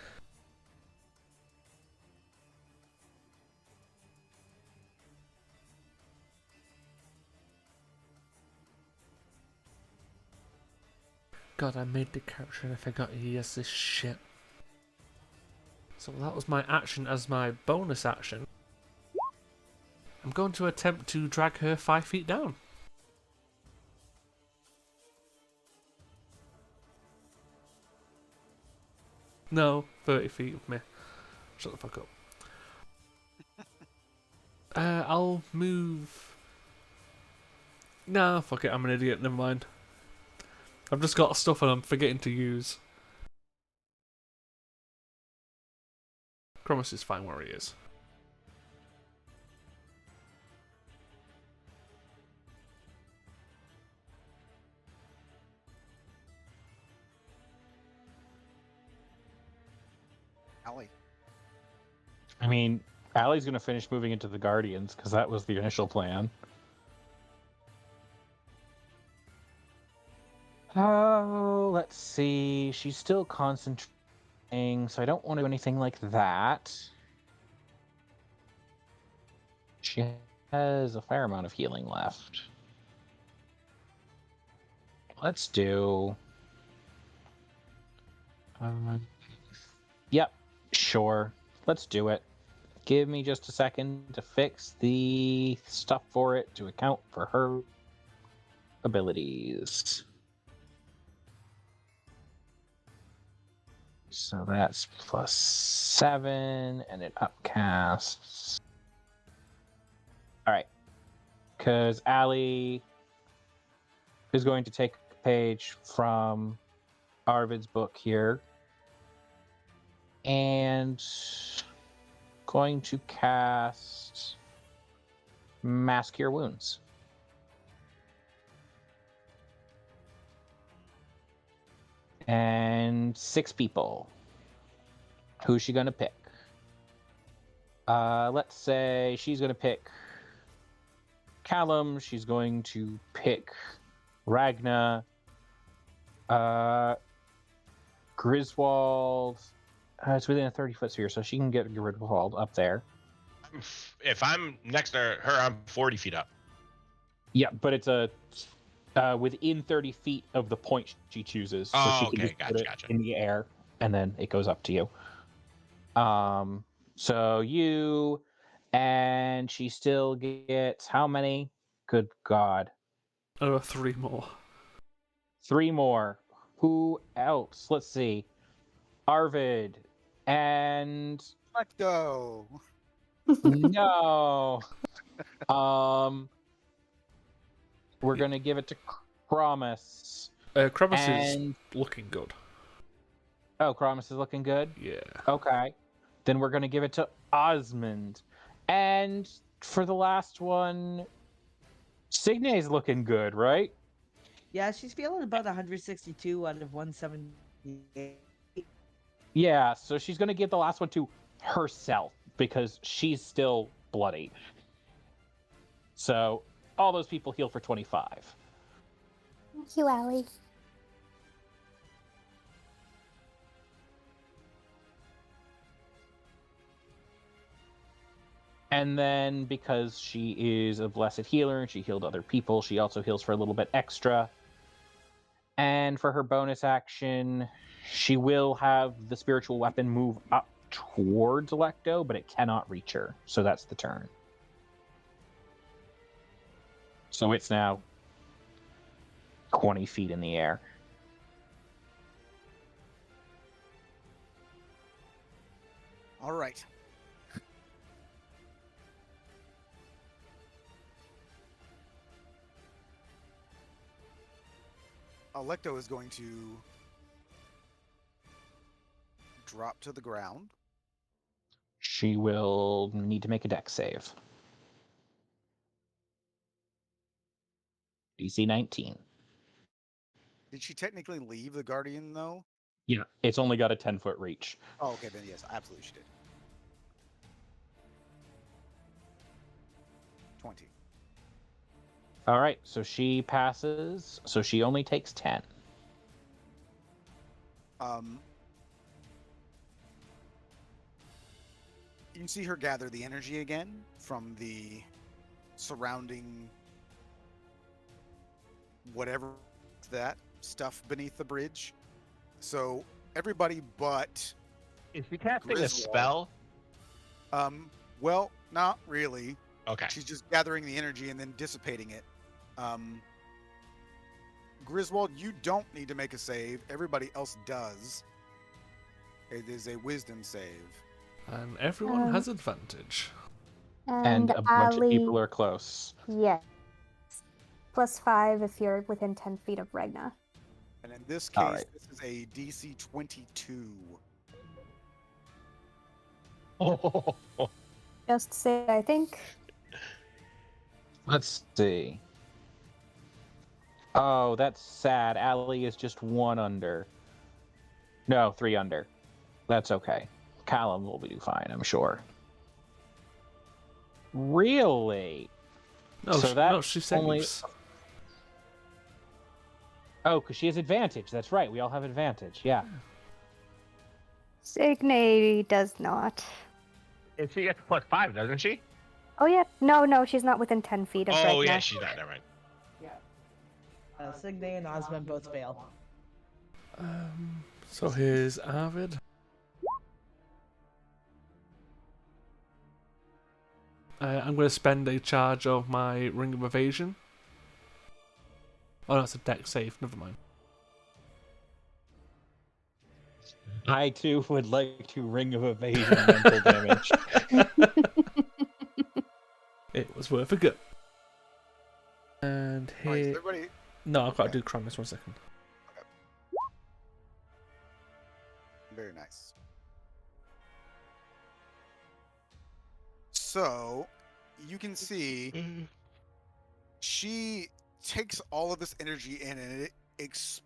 God, I made the character and I forgot he has this shit. So that was my action as my bonus action. I'm going to attempt to drag her 5 feet down. No, 30 feet of me. Shut the fuck up. I'll move... Nah, fuck it, I'm an idiot, never mind. I've just got stuff and I'm forgetting to use. Cromus is fine where he is. Allie. I mean, Allie's gonna finish moving into the Guardians because that was the initial plan. Oh, let's see. She's still concentrating, so I don't want to do anything like that. She has a fair amount of healing left. Let's do... Yep, sure. Let's do it. Give me just a second to fix the stuff for it to account for her abilities. So that's +7, and it upcasts. Alright. Because Allie is going to take a page from Arvid's book here. And going to cast Mass Cure Wounds. And 6 people. Who's she gonna pick? Let's say she's gonna pick Callum. She's going to pick Ragna. Griswold. It's within a 30-foot sphere, so she can get Griswold up there. If I'm next to her, I'm 40 feet up. Yeah, but it's a within 30 feet of the point she chooses. So Oh, she can okay, just put it gotcha. in the air, and then it goes up to you. So you, and she still gets how many? Good God. 3 more. 3 more. Who else? Let's see. Arvid. And Let go. no. We're gonna give it to Cromus. Cromus And is looking good. Oh, Kronos is looking good? Yeah. Okay. Then we're going to give it to Osmond. And for the last one, Signe's looking good, right? Yeah, she's feeling about 162 out of 178. Yeah, so she's going to give the last one to herself because she's still bloody. So all those people heal for 25. Thank you, Allie. And then because she is a blessed healer and she healed other people, she also heals for a little bit extra. And for her bonus action, she will have the spiritual weapon move up towards Electo, but it cannot reach her. So that's the turn. So it's now 20 feet in the air. All right. Electo is going to drop to the ground. She will need to make a dex save. DC 19. Did she technically leave the Guardian, though? Yeah. It's only got a 10-foot reach. Oh, okay, then yes, absolutely she did. 20. All right, so she passes. So she only takes 10. You can see her gather the energy again from the surrounding whatever that stuff beneath the bridge. So everybody but Is she casting a Griswold. spell? Well, not really. Okay. She's just gathering the energy and then dissipating it. Griswold, you don't need to make a save. Everybody else does. It is a wisdom save. And everyone has advantage. And a bunch of Allie, people are close. yes. +5 if you're within 10 feet of Regna. And in this All case, right. this is a DC 22. Just say, I think. Let's see. Oh, that's sad. Allie is just 1 under. No, 3 under. That's okay. Callum will do fine, I'm sure. Really? No, So no, that's she saves. only- Oh, because she has advantage. That's right. We all have advantage. Yeah. Signe does not. And she gets +5, doesn't she? Oh, yeah. No, she's not within 10 feet of Regna. Oh, yeah, she's not. Never mind. Signe and Osmond both fail. So here's Arvid. I'm going to spend a charge of my Ring of Evasion. Oh, that's a dex save. Never mind. I too would like to Ring of Evasion mental damage. It was worth a go. And All right, so here... everybody, No, I've got to do Kronos 1 second. very nice. So you can see she takes all of this energy in, and it's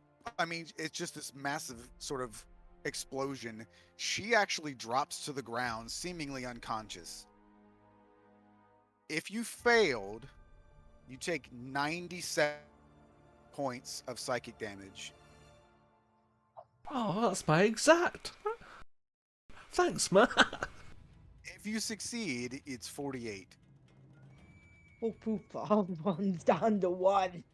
just this massive sort of explosion. She actually drops to the ground, seemingly unconscious. If you failed, you take 97 points of psychic damage. Oh, that's my exact. Thanks, Matt. If you succeed, it's 48. Oh, poop. All one's down to 1.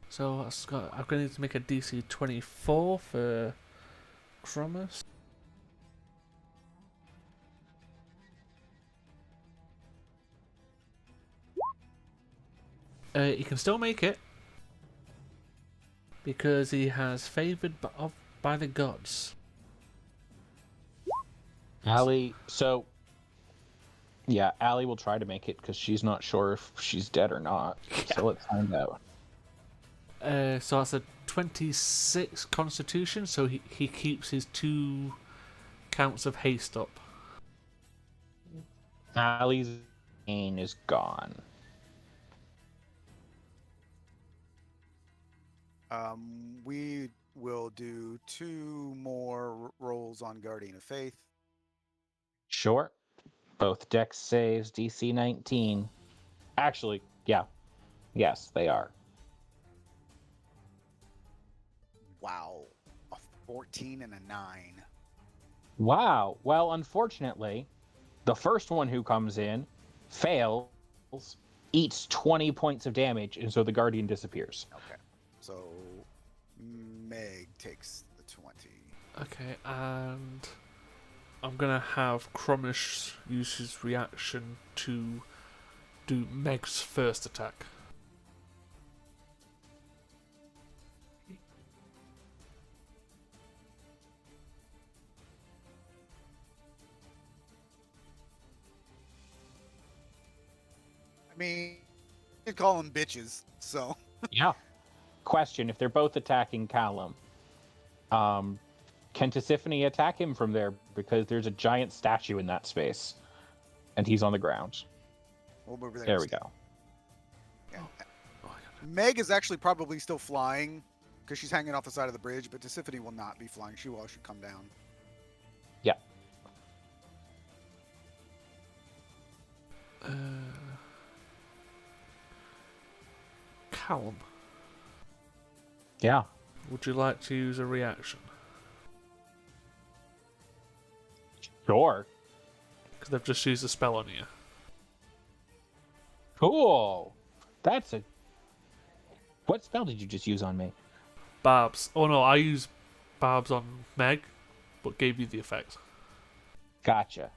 So I'm going to need to make a DC 24 for Kronos. He can still make it because he has favoured by the gods. Allie, so yeah, Allie will try to make it because she's not sure if she's dead or not. So let's find out. So that's a 26 Constitution. So he keeps his 2 counts of haste up. Allie's pain is gone. We will do 2 more rolls on Guardian of Faith. Sure. Both dex saves DC 19. Actually, yeah. Yes, they are. Wow. A 14 and a 9. Wow. Well, unfortunately, the first one who comes in fails, eats 20 points of damage, and so the Guardian disappears. Okay. So Meg takes the 20. Okay, and I'm gonna have Cromish use his reaction to do Meg's first attack. I mean, you call them bitches, so. Yeah. Question: if they're both attacking Callum, can Tisiphone attack him from there? Because there's a giant statue in that space, and he's on the ground. We'll move over there. There we go. Yeah. Meg is actually probably still flying because she's hanging off the side of the bridge, but Tisiphone will not be flying. She will actually come down. Yeah. Callum, Yeah. would you like to use a reaction? Sure. Because they've just used a spell on you. Cool. That's a. What spell did you just use on me? Barbs. Oh no, I used Barbs on Meg, but gave you the effect. Gotcha.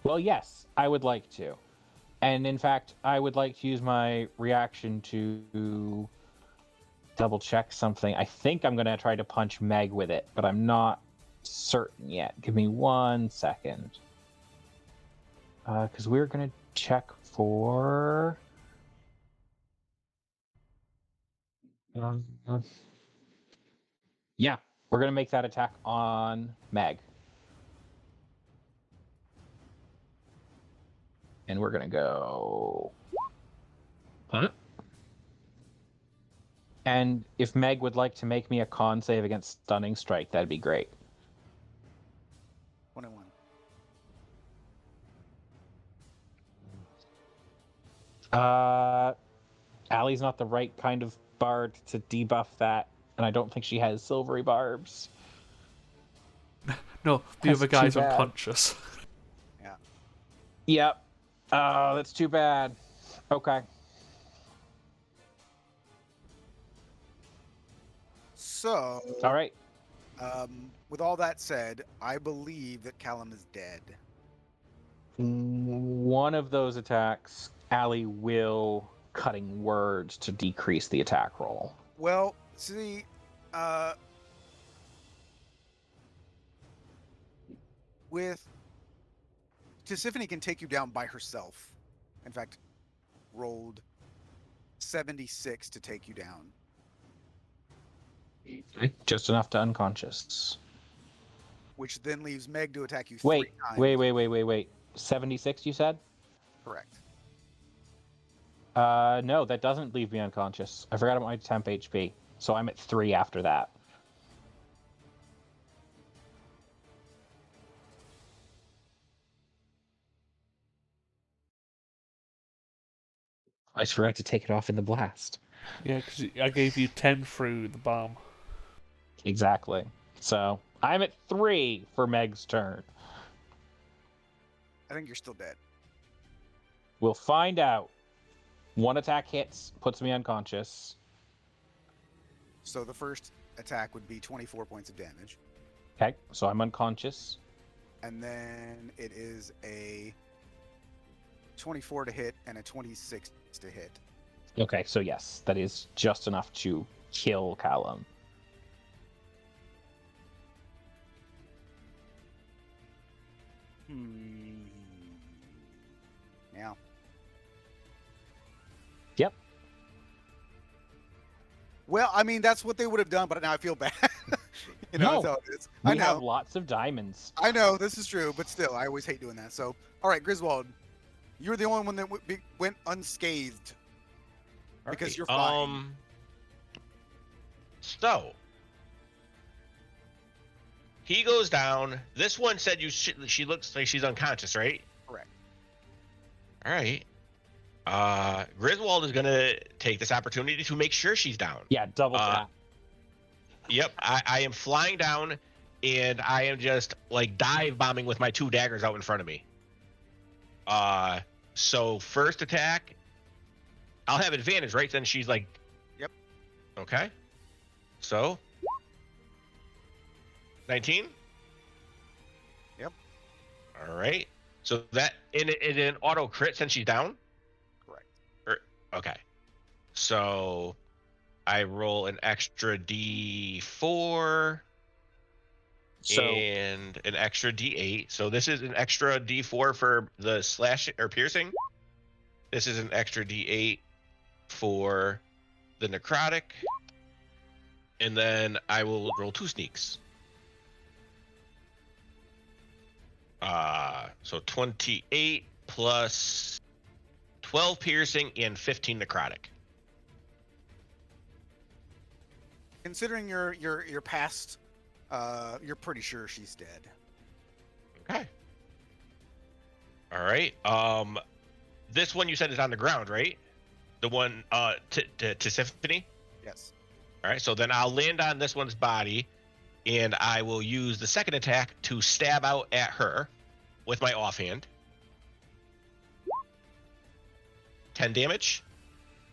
Well, yes, I would like to. And in fact, I would like to use my reaction to double check something. I think I'm going to try to punch Meg with it, but I'm not certain yet. Give me 1 second. Because we're going to check for... yeah, we're going to make that attack on Meg. And we're going to go... Huh? And if Meg would like to make me a con save against Stunning Strike, that'd be great. 21. Allie's not the right kind of bard to debuff that, and I don't think she has silvery barbs. No, the That's other guy's too bad. unconscious. Yeah. Yep. Oh, that's too bad. Okay. So, All right. with all that said, I believe that Callum is dead. One of those attacks, Allie will cutting words to decrease the attack roll. Well, see, with Tisiphone can take you down by herself. In fact, rolled 76 to take you down. Just enough to unconscious. Which then leaves Meg to attack you Wait, 3 times. wait. 76, you said? Correct. No, that doesn't leave me unconscious. I forgot about my temp HP, so I'm at 3 after that. I just forgot to take it off in the blast. Yeah, because I gave you 10 through the bomb. Exactly. So I'm at 3 for Meg's turn. I think you're still dead. We'll find out. One attack hits, puts me unconscious. So the first attack would be 24 points of damage. Okay, so I'm unconscious. And then it is a 24 to hit and a 26 to hit. Okay, so yes, that is just enough to kill Callum. Yeah. Yep. Well, I mean, that's what they would have done, but now I feel bad. No, that's how it is. we I have know. lots of diamonds. I know this is true, but still, I always hate doing that. So, all right, Griswold, you're the only one that went unscathed because Alright, you're flying. So he goes down. This one said she looks like she's unconscious, right? Correct. All right. Griswold is gonna take this opportunity to make sure she's down. Yeah, double tap. Yep, I am flying down, and I am just like dive bombing with my 2 daggers out in front of me. So first attack, I'll have advantage, right? Then she's like, Yep. Okay. So 19. Yep. All right. So that in an auto crit since she's down. Correct. Okay. So I roll an extra D4 So and an extra D8. So this is an extra D4 for the slash or piercing. This is an extra D8 for the necrotic. And then I will roll 2 sneaks. So 28 plus 12 piercing and 15 necrotic. Considering your past, you're pretty sure she's dead. Okay. All right. This one you said is on the ground, right? The one to Symphony. Yes. All right. So then I'll land on this one's body, and I will use the second attack to stab out at her with my offhand. 10 damage,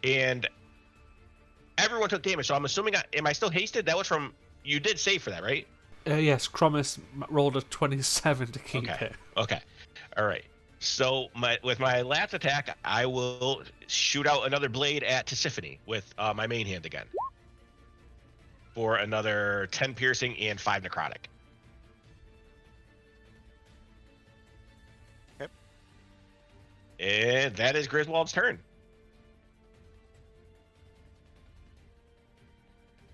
and everyone took damage. So I'm assuming, am I still hasted? That was from, you did save for that, right? Yes, Cromis rolled a 27 to keep Okay. it. Okay. All right. So with my last attack, I will shoot out another blade at Tisiphone with my main hand again for another 10 piercing and 5 necrotic. Okay. And that is Griswold's turn.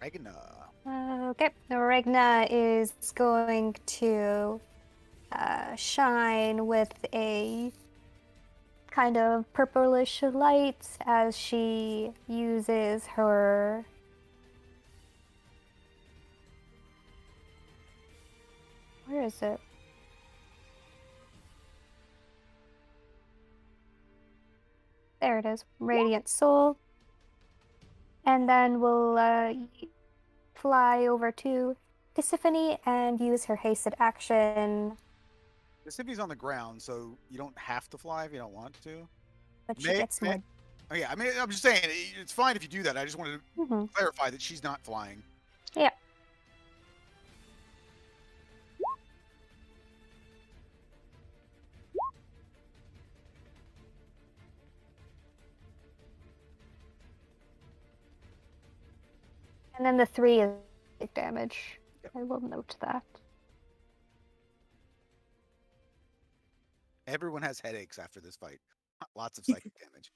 Regna. Okay, Regna is going to shine with a kind of purplish light as she uses her where is it? There it is, Radiant Soul. And then we'll fly over to Tisiphone and use her hasted action, The city's on the ground, so you don't have to fly if you don't want to. but she May- gets may- more. Oh yeah, I mean, I'm just saying it's fine if you do that. I just wanted to Mhm. clarify that she's not flying. Yeah. And then the 3 is big damage. Yep. I will note that. Everyone has headaches after this fight. Lots of psychic damage.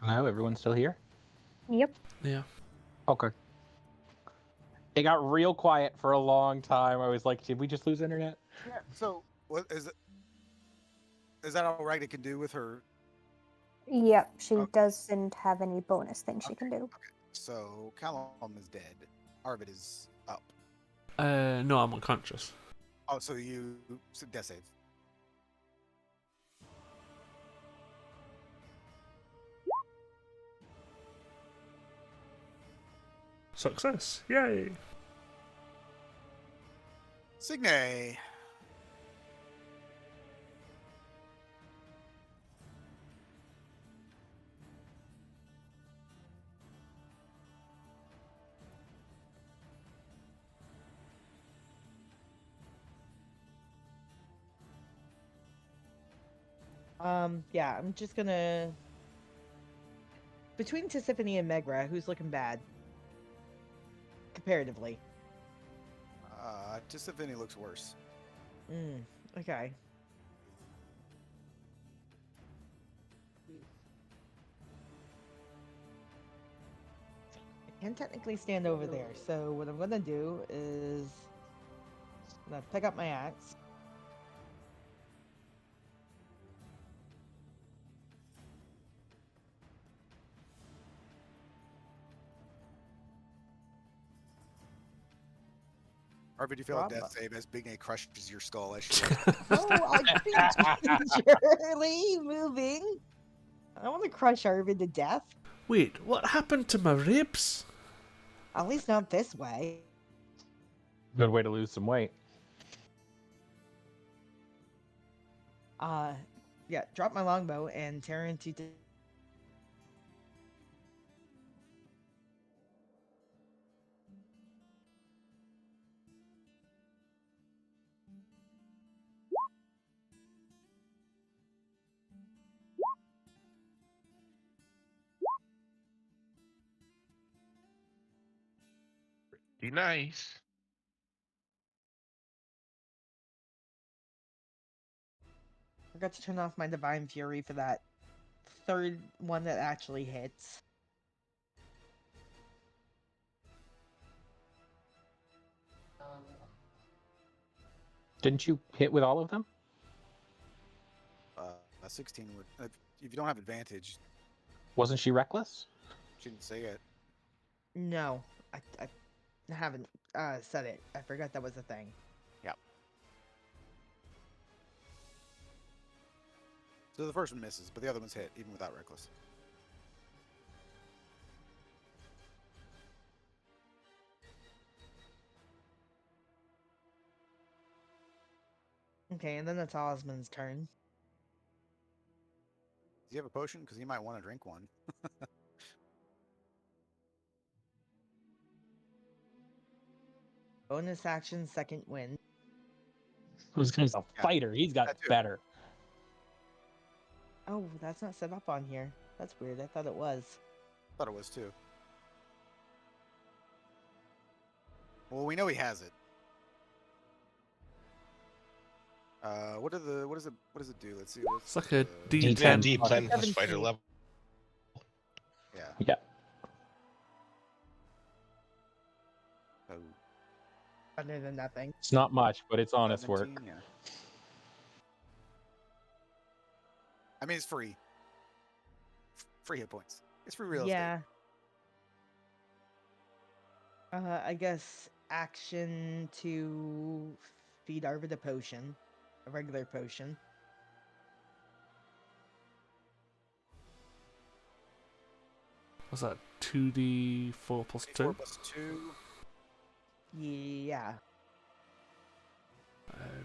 Hello, everyone's still here? Yep. Yeah. Okay. It got real quiet for a long time. I was like, did we just lose internet? Yeah. So, what is it? Is that all Ragna can do with her? Yep, she Okay. doesn't have any bonus things she can do. So Callum is dead. Arvid is up. No, I'm unconscious. Oh, so you death save. Success. Yay. Signe. Yeah, I'm just gonna between Tisiphone and Megra, who's looking bad comparatively? Tisiphone looks worse. Okay. I can technically stand over there, so what I'm gonna do is I'm gonna pick up my axe. Arvid, you feel a Drop death my- save as Big A crushes your skull as she Oh, I think gingerly moving. I don't want to crush Arvid to death. Wait, what happened to my ribs? At least not this way. Good way to lose some weight. Yeah, drop my longbow and tear into. Be nice. Forgot to turn off my divine fury for that third one that actually hits. Didn't you hit with all of them? a 16 would. If you don't have advantage, Wasn't she reckless? she didn't say it. No, I haven't said it. I forgot that was a thing. Yep. So the first one misses, but the other one's hit, even without reckless. Okay, and then it's Osmond's turn. Does he have a potion? Because he might want to drink one. Bonus action, second win. This guy's a Yeah, fighter. He's got that too. better. Oh, that's not set up on here. That's weird. I thought it was. Thought it was too. Well, we know he has it. What does it do? Let's see. It's like a D10 D10. D10 plus 17. fighter level. Yeah. Yeah. So Better than nothing. It's not much, but it's honest work. 17, yeah. I mean, it's free. Free hit points. It's free real estate. Yeah. I guess action to feed Arvid a potion, a regular potion. Was that 2d4 plus 2? 4 plus 2. Yeah.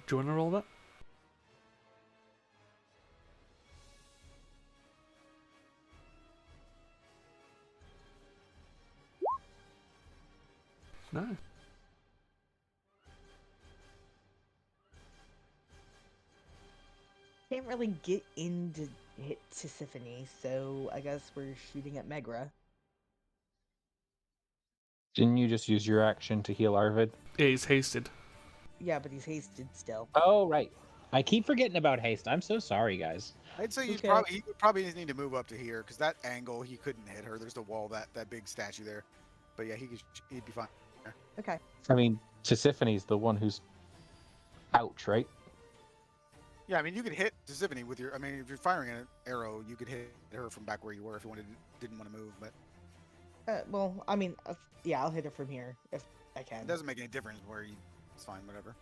Do you want to roll that? No. Can't really get into hit Tisiphone, so I guess we're shooting at Megra. Didn't you just use your action to heal Arvid? Yeah, he's hasted. Yeah, but he's hasted still. Oh, right. I keep forgetting about haste. I'm so sorry, guys. I'd say Okay. he would probably need to move up to here because that angle he couldn't hit her. There's the wall, that big statue there. But yeah, he'd be fine. Okay. I mean, Tisiphone's the one who's ouch, right? Yeah, I mean you could hit Tisiphone with your. I mean, if you're firing an arrow, you could hit her from back where you were if you didn't want to move. But Well, I mean, yeah, I'll hit her from here if I can. it doesn't make any difference where you. It's fine, whatever.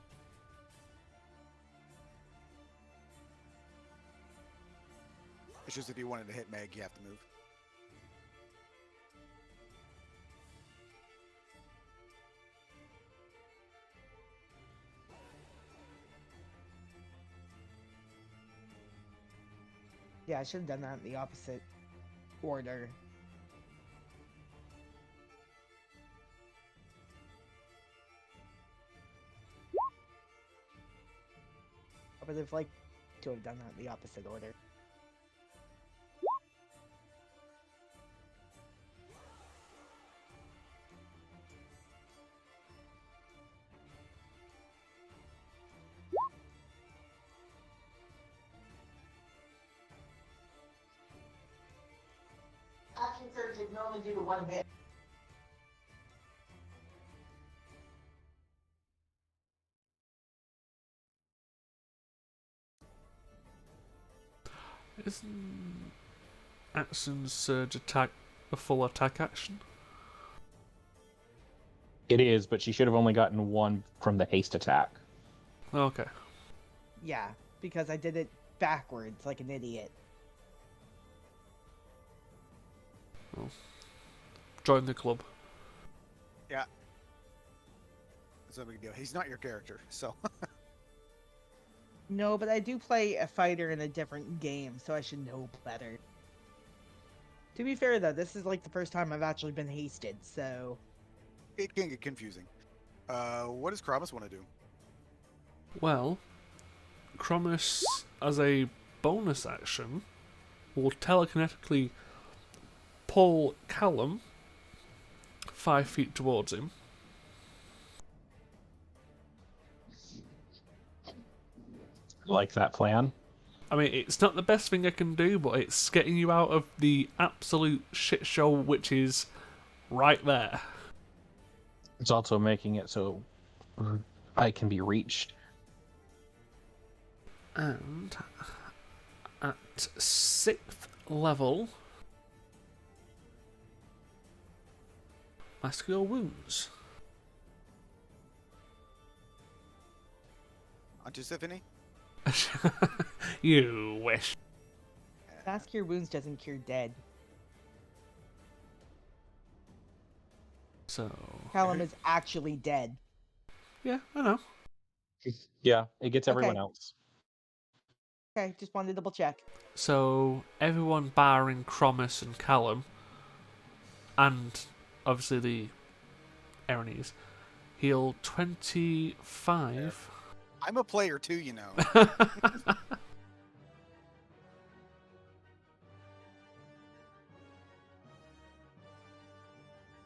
It's just if you wanted to hit Meg, you have to move. Yeah, I should have done that in the opposite order. I would have liked to have done that in the opposite order. Action surge can only do one hit. Isn't action surge attack a full attack action? It is, but she should have only gotten one from the haste attack. Okay. Yeah, because I did it backwards like an idiot. Join the club. Yeah. That's no big deal. He's not your character, so. No, but I do play a fighter in a different game, so I should know better. To be fair, though, this is like the first time I've actually been hasted, so... It can get confusing. What does Kramus want to do? Well, Cromus, as a bonus action, will telekinetically pull Callum 5 feet towards him. Like that plan. I mean, it's not the best thing I can do, but it's getting you out of the absolute shit show which is right there. It's also making it so I can be reached. And at 6th level, mask your wounds. Onto Symphony? You wish. Mask Your Wounds doesn't cure dead. So, Callum is actually dead. yeah, I know. Yeah, it gets everyone Okay. else. Okay, just wanted to double check. So, everyone barring Cromus and Callum, and obviously the Erinyes, heal 25. I'm a player too, you know.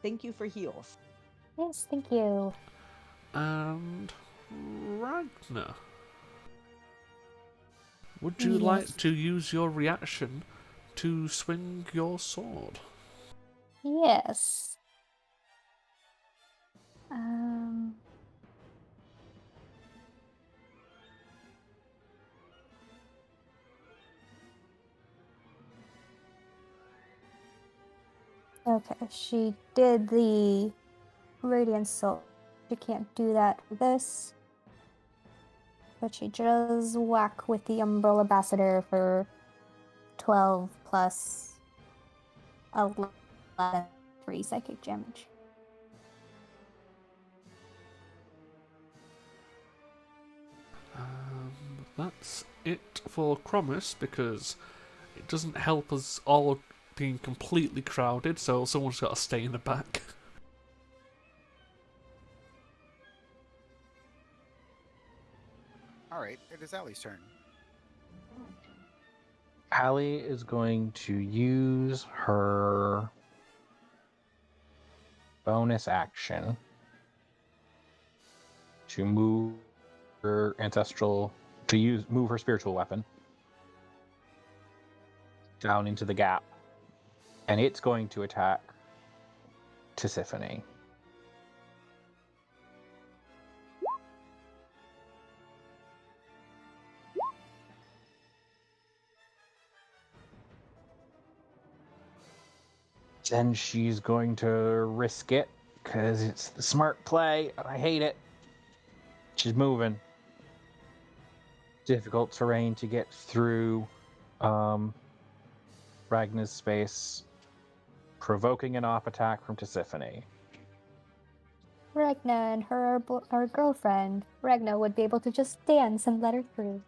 Thank you for heals. Yes, thank you. And Ragnar, would you Yes. like to use your reaction to swing your sword? Yes. Okay, she did the Radiant Soul. She can't do that with this. But she does whack with the Umbrella Ambassador for 12 plus 11 free psychic damage. That's it for Cromus, because it doesn't help us all being completely crowded, so someone's got to stay in the back. Alright, it is Allie's turn. Allie is going to use her bonus action to move her move her spiritual weapon down into the gap, and it's going to attack Tisiphone. Then she's going to risk it because it's the smart play, and I hate it. She's moving. Difficult terrain to get through Ragnar's space, provoking an off attack from Tisiphone. Ragna and her girlfriend, Ragna, would be able to just dance and let her through.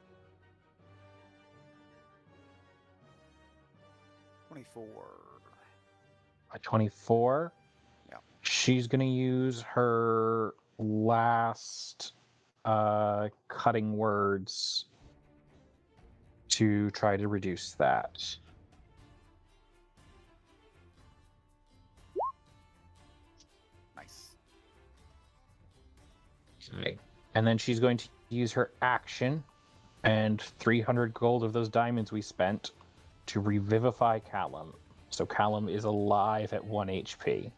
24. A 24. Yeah. She's gonna use her last cutting words to try to reduce that. Nice. Okay. And then she's going to use her action and 300 gold of those diamonds we spent to revivify Callum. So Callum is alive at 1 HP.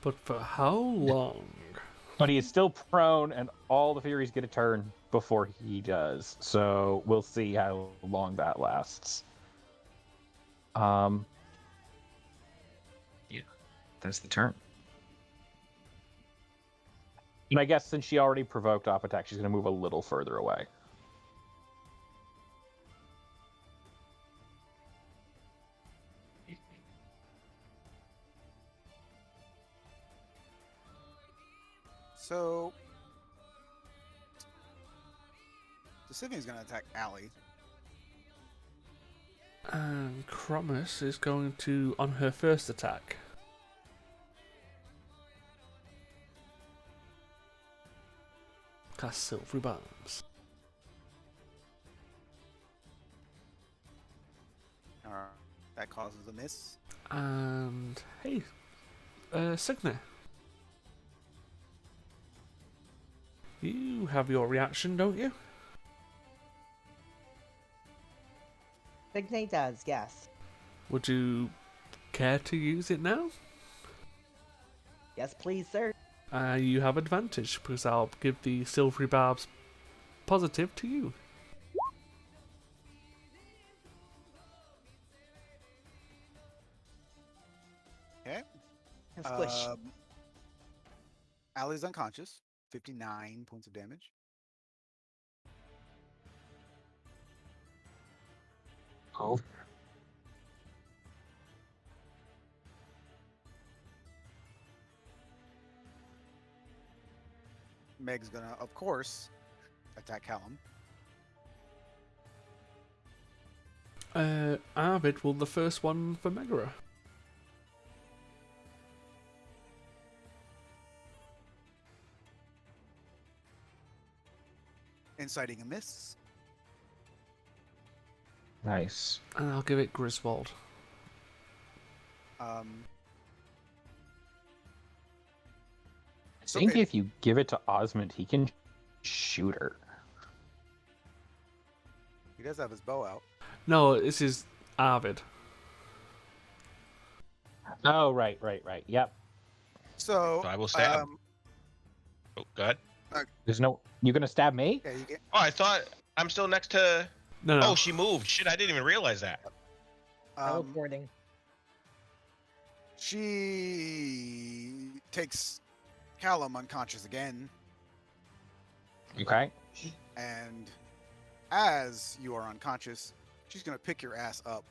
But for how long? But he is still prone, and all the Furies get a turn before he does. So we'll see how long that lasts. Yeah, that's the turn. And I guess since she already provoked off attack, she's going to move a little further away. So, Sylvia's going to attack Allie. And Cromus is going to, on her first attack, cast Silvery Bombs. Alright, that causes a miss. And hey, Signy, you have your reaction, don't you? Signe does, yes. Would you care to use it now? Yes, please, sir. You have advantage because I'll give the Silvery Barbs positive to you. Okay. And squish. Allie's unconscious. 59 points of damage. Oh. Meg's gonna, of course, attack Callum. Arvid will the first one for Megara. Inciting a miss. Nice. And I'll give it Griswold. I think okay. if you give it to Osmond, he can shoot her. He does have his bow out. No, this is Arvid. Oh, right. Yep. So, So I will stab. Oh, go ahead. There's no. You gonna stab me? yeah, you get. Oh, I thought I'm still next to. No. Oh, she moved. Shit, I didn't even realize that. Teleporting. She takes Callum unconscious again, Okay. and as you are unconscious, she's gonna pick your ass up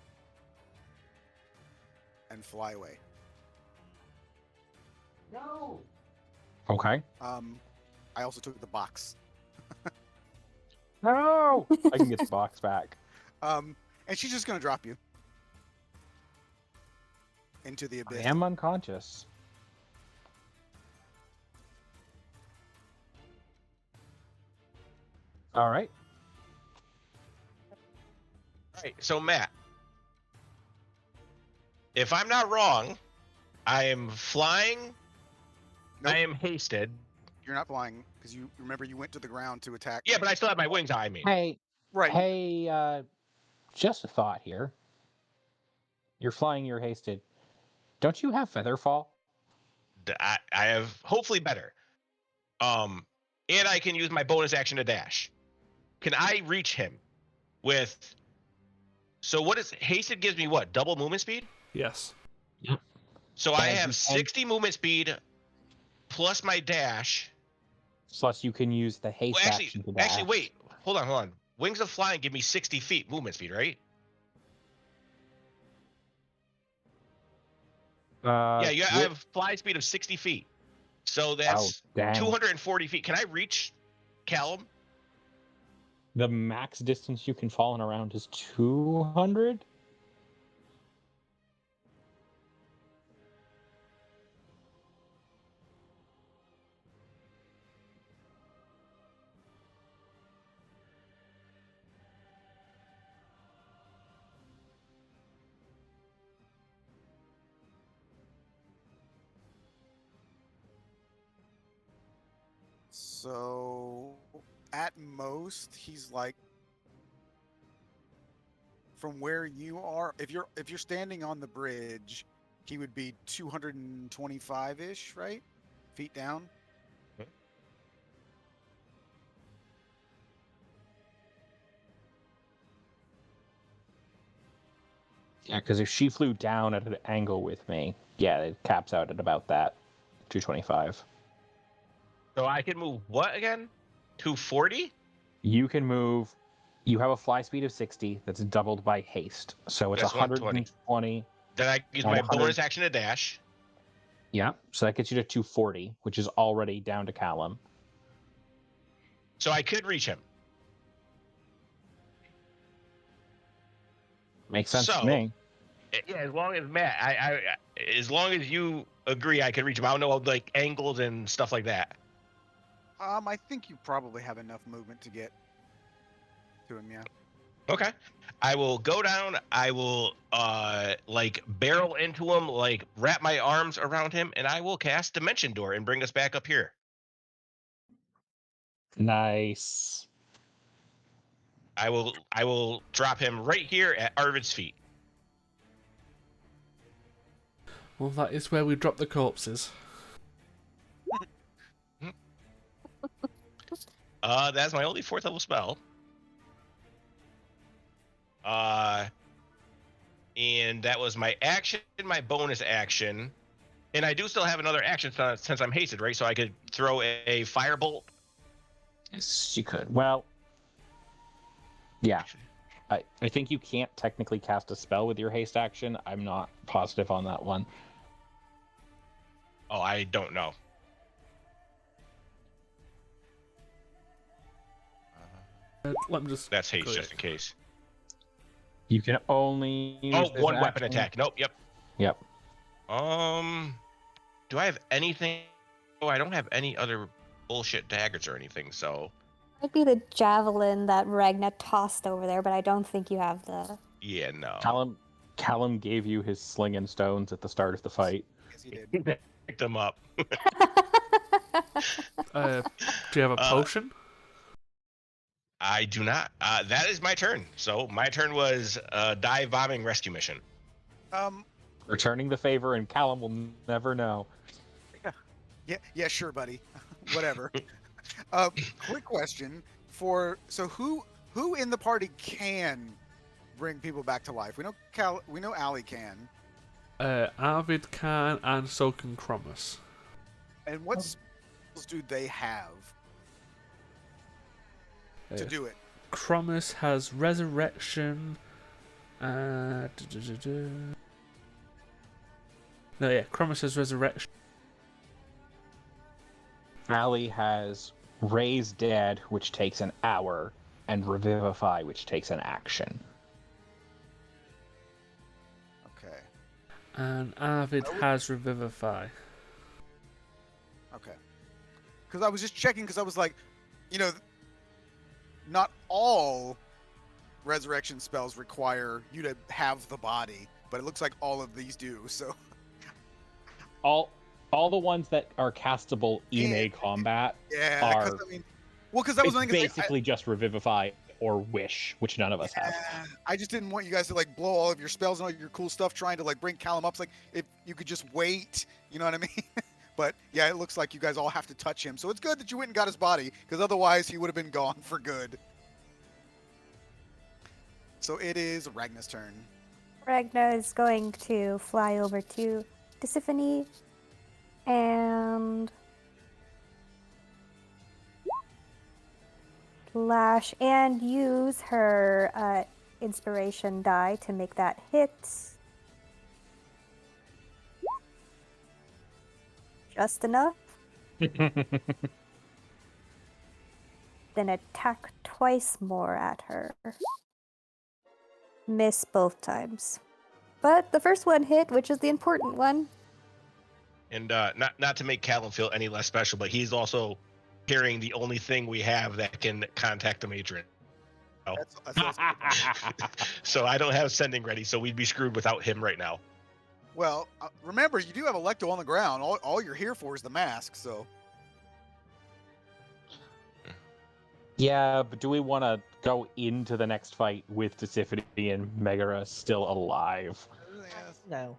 and fly away. No. Okay. I also took the box. No. I can get the box back. And she's just gonna drop you into the I abyss. am unconscious. All right. All right, so Matt, if I'm not wrong, I am flying. Nope. I am hasted. You're not flying because you remember you went to the ground to attack. Yeah, but I still have my wings. I mean, Hey. Right. Hey. Just a thought here. You're flying. You're hasted. Don't you have feather fall? I have hopefully better. And I can use my bonus action to dash. Can I reach him with? So what is hasted? Gives me what? Double movement speed. Yes. So I And- have and- 60 movement speed plus my dash. Plus, you can use the haste Well, action to dash. actually, wait. Hold on. Wings of Flying give me 60 feet movement speed, right? Yeah, I what- have fly speed of 60 feet. So Oh, that's dang. 240 feet. Can I reach Callum? The max distance you can fall in around is 200. So at most, he's like from where you are. If you're standing on the bridge, he would be 225-ish, right? Feet down. Yeah, because if she flew down at an angle with me, yeah, it caps out at about that 225. So I can move what again? 240? You can move. You have a fly speed of 60 that's doubled by haste. So it's That's 120. 120. Then I use And my 100 bonus action to dash. Yeah, so that gets you to 240, which is already down to Callum. So I could reach him. Makes sense to So- me. Yeah, as long as Matt, as long as you agree, I could reach him. I don't know like angles and stuff like that. I think you probably have enough movement to get to him. Yeah. Okay. I will go down. I will like barrel into him, like wrap my arms around him, and I will cast Dimension Door and bring us back up here. Nice. I will drop him right here at Arvid's feet. Well, that is where we drop the corpses. That's my only 4th level spell. And that was my action, my bonus action, and I do still have another action since I'm hasted, right? So I could throw a firebolt. Yes, you could. Well, yeah. I think you can't technically cast a spell with your haste action. I'm not positive on that one. Oh, I don't know. Let me just. That's haste, go just in case. You can only use this one weapon action- attack. Nope. Yep. Yep. Do I have anything? Oh, I don't have any other bullshit daggers or anything. So Might be the javelin that Ragna tossed over there, but I don't think you have the. yeah, no. Callum gave you his sling and stones at the start of the fight. Yes, he did. Pick them up. Do you have a potion? I do not. That is my turn. So my turn was dive bombing rescue mission. Returning the favor, and Callum will never know. Yeah, sure, buddy. Whatever. Quick question so who in the party can bring people back to life? We know Allie can. Arvid can, and so can Cromus. And what spells do they have to do it? Cromus has resurrection. No, yeah, Cromus has resurrection. Allie has raise dead, which takes an hour, and revivify, which takes an action. Okay. And Arvid has revivify. Okay. Because I was just checking, because I was like, not all resurrection spells require you to have the body, but it looks like all of these do. So All the ones that are castable in a combat yeah, are because that was it's basically just revivify or wish, which none of us have. I just didn't want you guys to like blow all of your spells and all your cool stuff trying to like bring Callum up. It's like if you could just wait, you know what I mean? But yeah, it looks like you guys all have to touch him. So it's good that you went and got his body, because otherwise he would have been gone for good. So it is Ragna's turn. Ragna is going to fly over to Tisiphone and slash and use her inspiration die to make that hit. just enough. Then attack twice more at her. Miss both times. But the first one hit, which is the important one. And not to make Callum feel any less special, but he's also carrying the only thing we have that can contact the matron. That's also So I don't have sending ready, so we'd be screwed without him right now. well. Remember, you do have Electo on the ground. All you're here for is the mask. So Yeah, but do we want to go into the next fight with Tisiphone and Megara still alive? No.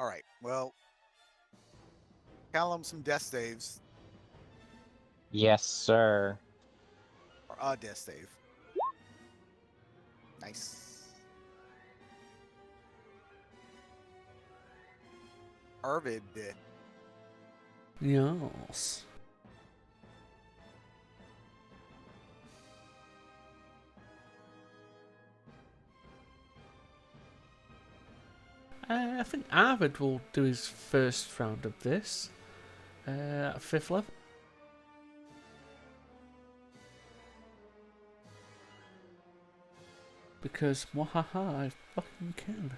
all right. Well, Callum, some death saves Yes, sir. or a death save. Nice. Arvid did. Yes. I think Arvid will do his first round of this. At 5th level. Because, mwahaha, I fucking can.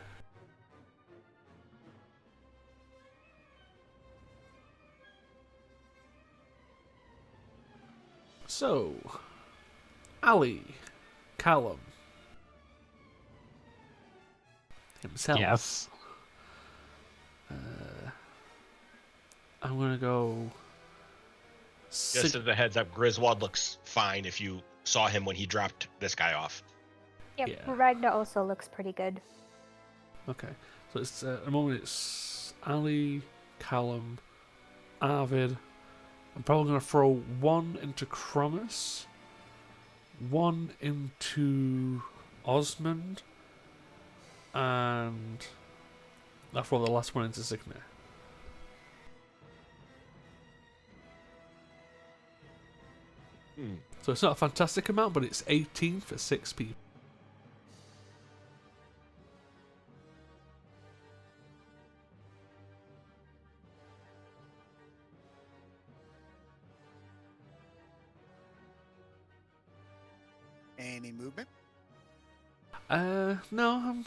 So, Ali, Callum, himself. Yes. I'm gonna go. Just as a heads up, Griswold looks fine if you saw him when he dropped this guy off. Yep, Yeah. Ragna also looks pretty good. Okay, so it's at the moment it's Ali, Callum, Arvid. I'm probably gonna throw one into Chromus, one into Osmond, and I'll throw the last one into Signet. So it's not a fantastic amount, but it's 18 for 6 people. Any movement? No, I'm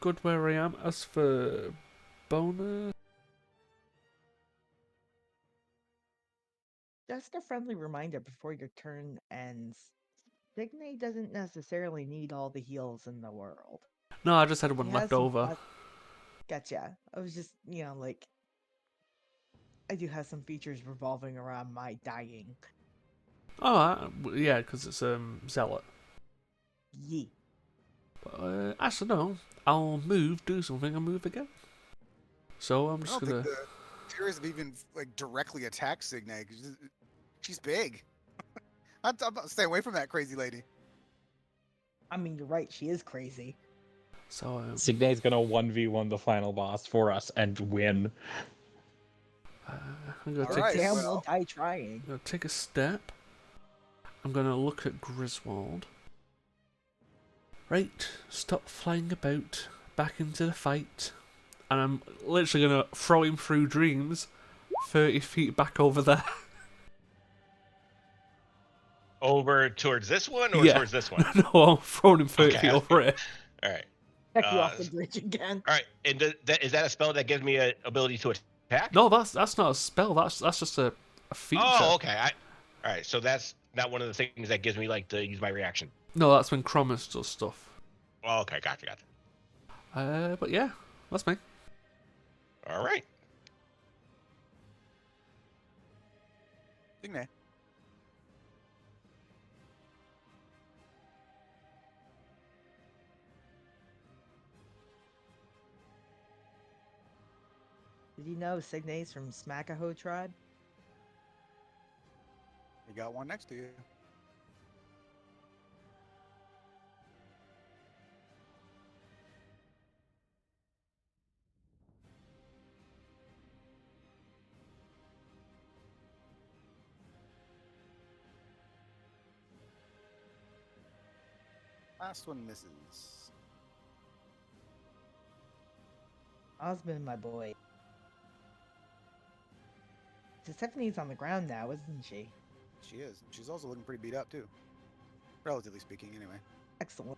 good where I am. As for bonus, Just a friendly reminder before your turn ends. Signe doesn't necessarily need all the heals in the world. no, I just had He one has left some over. Gotcha. I was just, like, I do have some features revolving around my dying. Oh, yeah, because it's Zealot. Yee. But, actually, no. I'll move, do something, and move again. So I'm I just don't gonna. think the Tears have even like directly attacked Signe. She's big. I'm stay away from that crazy lady. I mean, you're right, she is crazy. So Signe's gonna 1v1 the final boss for us and win. I'm gonna All take. right, Damn, well. we'll die trying. I'm gonna take a step. I'm gonna look at Griswold. Right, stop flying about. Back into the fight. And I'm literally gonna throw him through dreams 30 feet back over there. Over towards this one or Yeah. towards this one? No, I'm throwing him 30 Okay. feet over it. All right. Check you off the bridge again. All right. And is that a spell that gives me an ability to attack? No, that's not a spell. That's just a feature. Oh, okay. All right. So that's not one of the things that gives me like to use my reaction. No, that's when Chromus does stuff. Oh, okay. Gotcha. But yeah, that's me. All right. Signe. Did you know Signe's from Smackaho tribe? You got one next to you. Last one misses. Osmond, my boy. Tisephane's on the ground now, isn't she? She is. She's also looking pretty beat up too. Relatively speaking, anyway. Excellent.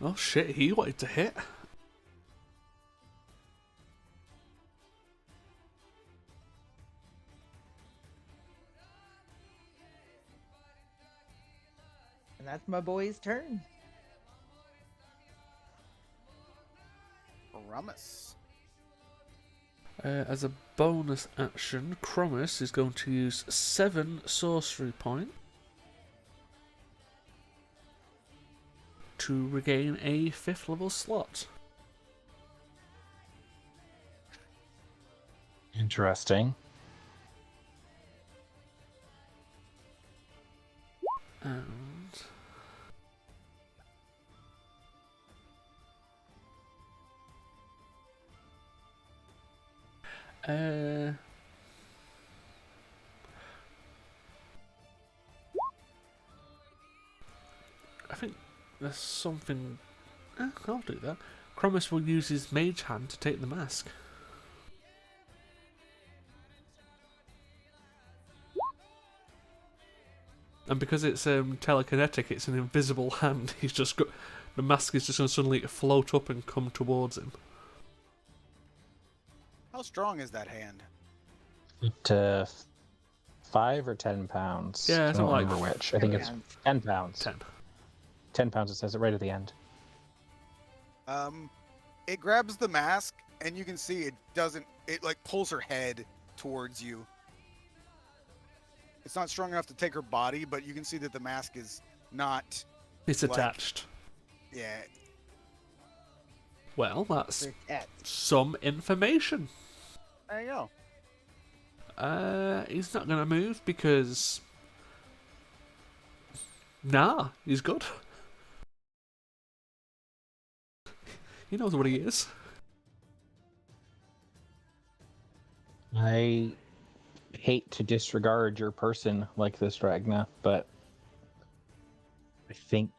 Oh shit, he wanted to hit. And that's my boy's turn. Promise. As a bonus action, Cromus is going to use 7 sorcery point to regain a 5th level slot. Interesting. And I think there's something. I'll do that. Cromus will use his mage hand to take the mask. And because it's telekinetic, it's an invisible hand. He's just got the mask is just going to suddenly float up and come towards him. How strong is that hand? To 5 or 10 pounds. Yeah, I don't something like remember which. I think it's 10 pounds. 10. 10 pounds. It says it right at the end. It grabs the mask, and you can see it doesn't. It like pulls her head towards you. It's not strong enough to take her body, but you can see that the mask is not. It's like- attached. Yeah. Well, that's Protect. some information. There you go. He's not going to move because. Nah, he's good. He knows what he is. I hate to disregard your person like this, Ragna, but I think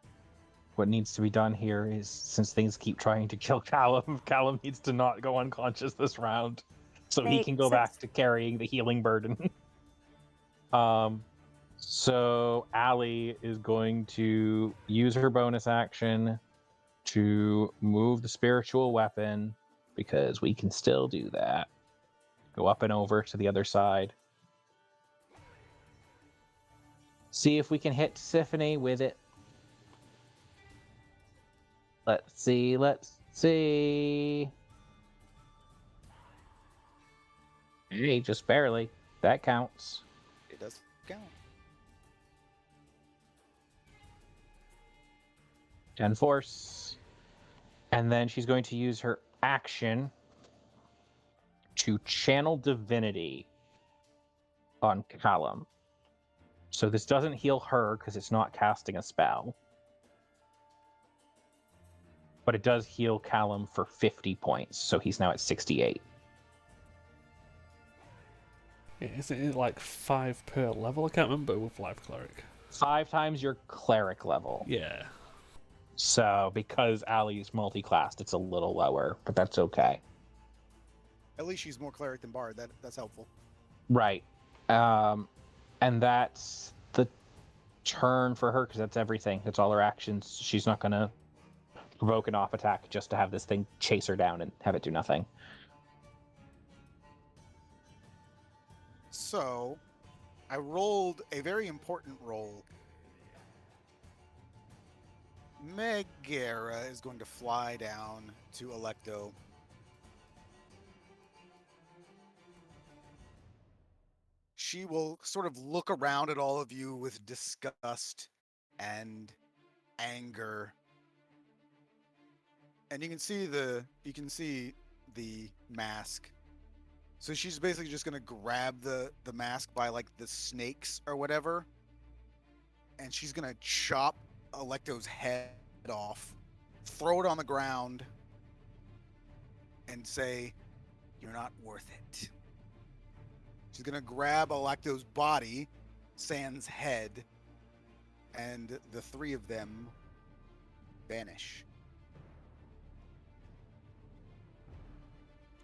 what needs to be done here is, since things keep trying to kill Callum, Callum needs to not go unconscious this round, so he can go back to carrying the healing burden. So Allie is going to use her bonus action to move the spiritual weapon, because we can still do that. Go up and over to the other side. See if we can hit Tiffany with it. Let's see. Hey, just barely. That counts. It does count. 10 force. And then she's going to use her action to channel divinity on Callum. So this doesn't heal her because it's not casting a spell. But it does heal Callum for 50 points, so he's now at 68. Yeah, isn't it like 5 per level? I can't remember with Life Cleric. 5 times your cleric level. Yeah. So because Allie's multi-classed, it's a little lower, but that's okay. At least she's more cleric than bard. That's helpful. Right. And that's the turn for her, because that's everything. That's all her actions. She's not going to provoke an off attack just to have this thing chase her down and have it do nothing. So, I rolled a very important roll. Megara is going to fly down to Electo. She will sort of look around at all of you with disgust and anger. And you can see the mask. So she's basically just gonna grab the mask by like the snakes or whatever, and she's gonna chop Electo's head off, throw it on the ground, and say, "You're not worth it." She's gonna grab Alacto's body, Sans head, and the three of them vanish.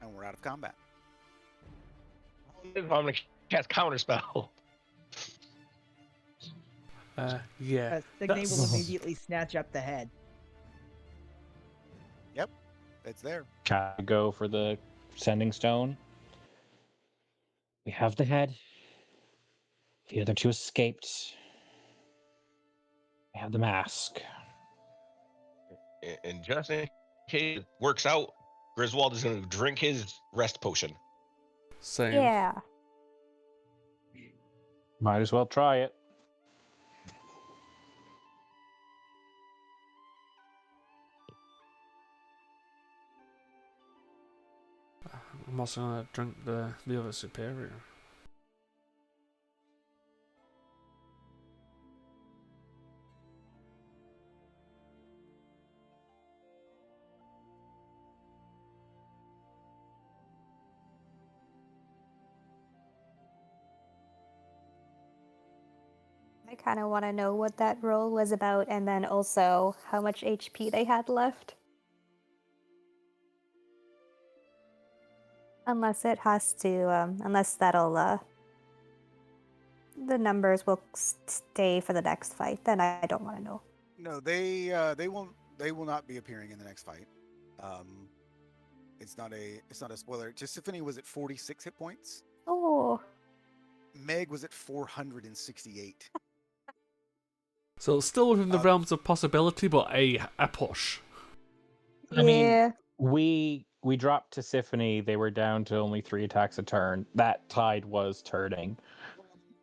And we're out of combat. I'm gonna cast counterspell. Yeah. Signe will That's- immediately snatch up the head. Yep, it's there. Can I go for the sending stone? We have the head. The other two escaped. We have the mask. And just in case it works out, Griswold is gonna drink his rest potion. Same. Yeah. Might as well try it. I'm also gonna drink the other superior. I kind of want to know what that roll was about, and then also how much HP they had left. Unless it has to, unless that'll, the numbers will stay for the next fight, then I don't want to know. No, they will not be appearing in the next fight. It's not a spoiler. Tiffany was at 46 hit points. Oh, Meg was at 468. So it's still within the realms of possibility, but a push. I mean, yeah. we dropped to Symphony. They were down to only 3 attacks a turn. That tide was turning.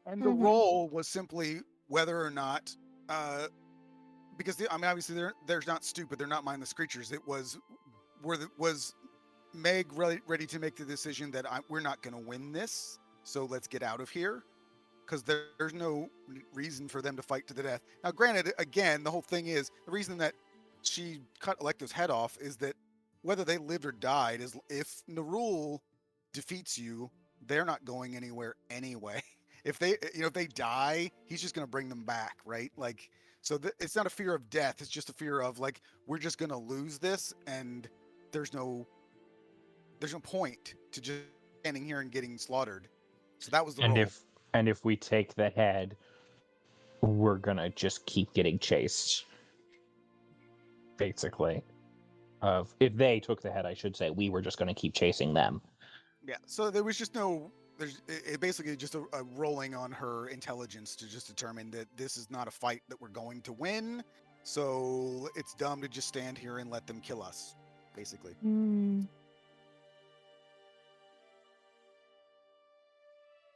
And the Mhm. roll was simply whether or not, because I mean, obviously they're not stupid. They're not mindless creatures. It was was Meg ready to make the decision that we're not going to win this, so let's get out of here, because there's no reason for them to fight to the death. Now, granted, again, the whole thing is the reason that she cut Electo's head off is that whether they lived or died is if Nerul defeats you, they're not going anywhere anyway. If they die, he's just going to bring them back, right? Like, so it's not a fear of death. It's just a fear of like, we're just going to lose this, and there's no point to just standing here and getting slaughtered. So that was the roll. If we take the head, we're gonna just keep getting chased. Basically. If they took the head, I should say, we were just gonna keep chasing them. Yeah. So there was just no. It basically just a rolling on her intelligence to just determine that this is not a fight that we're going to win. So it's dumb to just stand here and let them kill us, basically.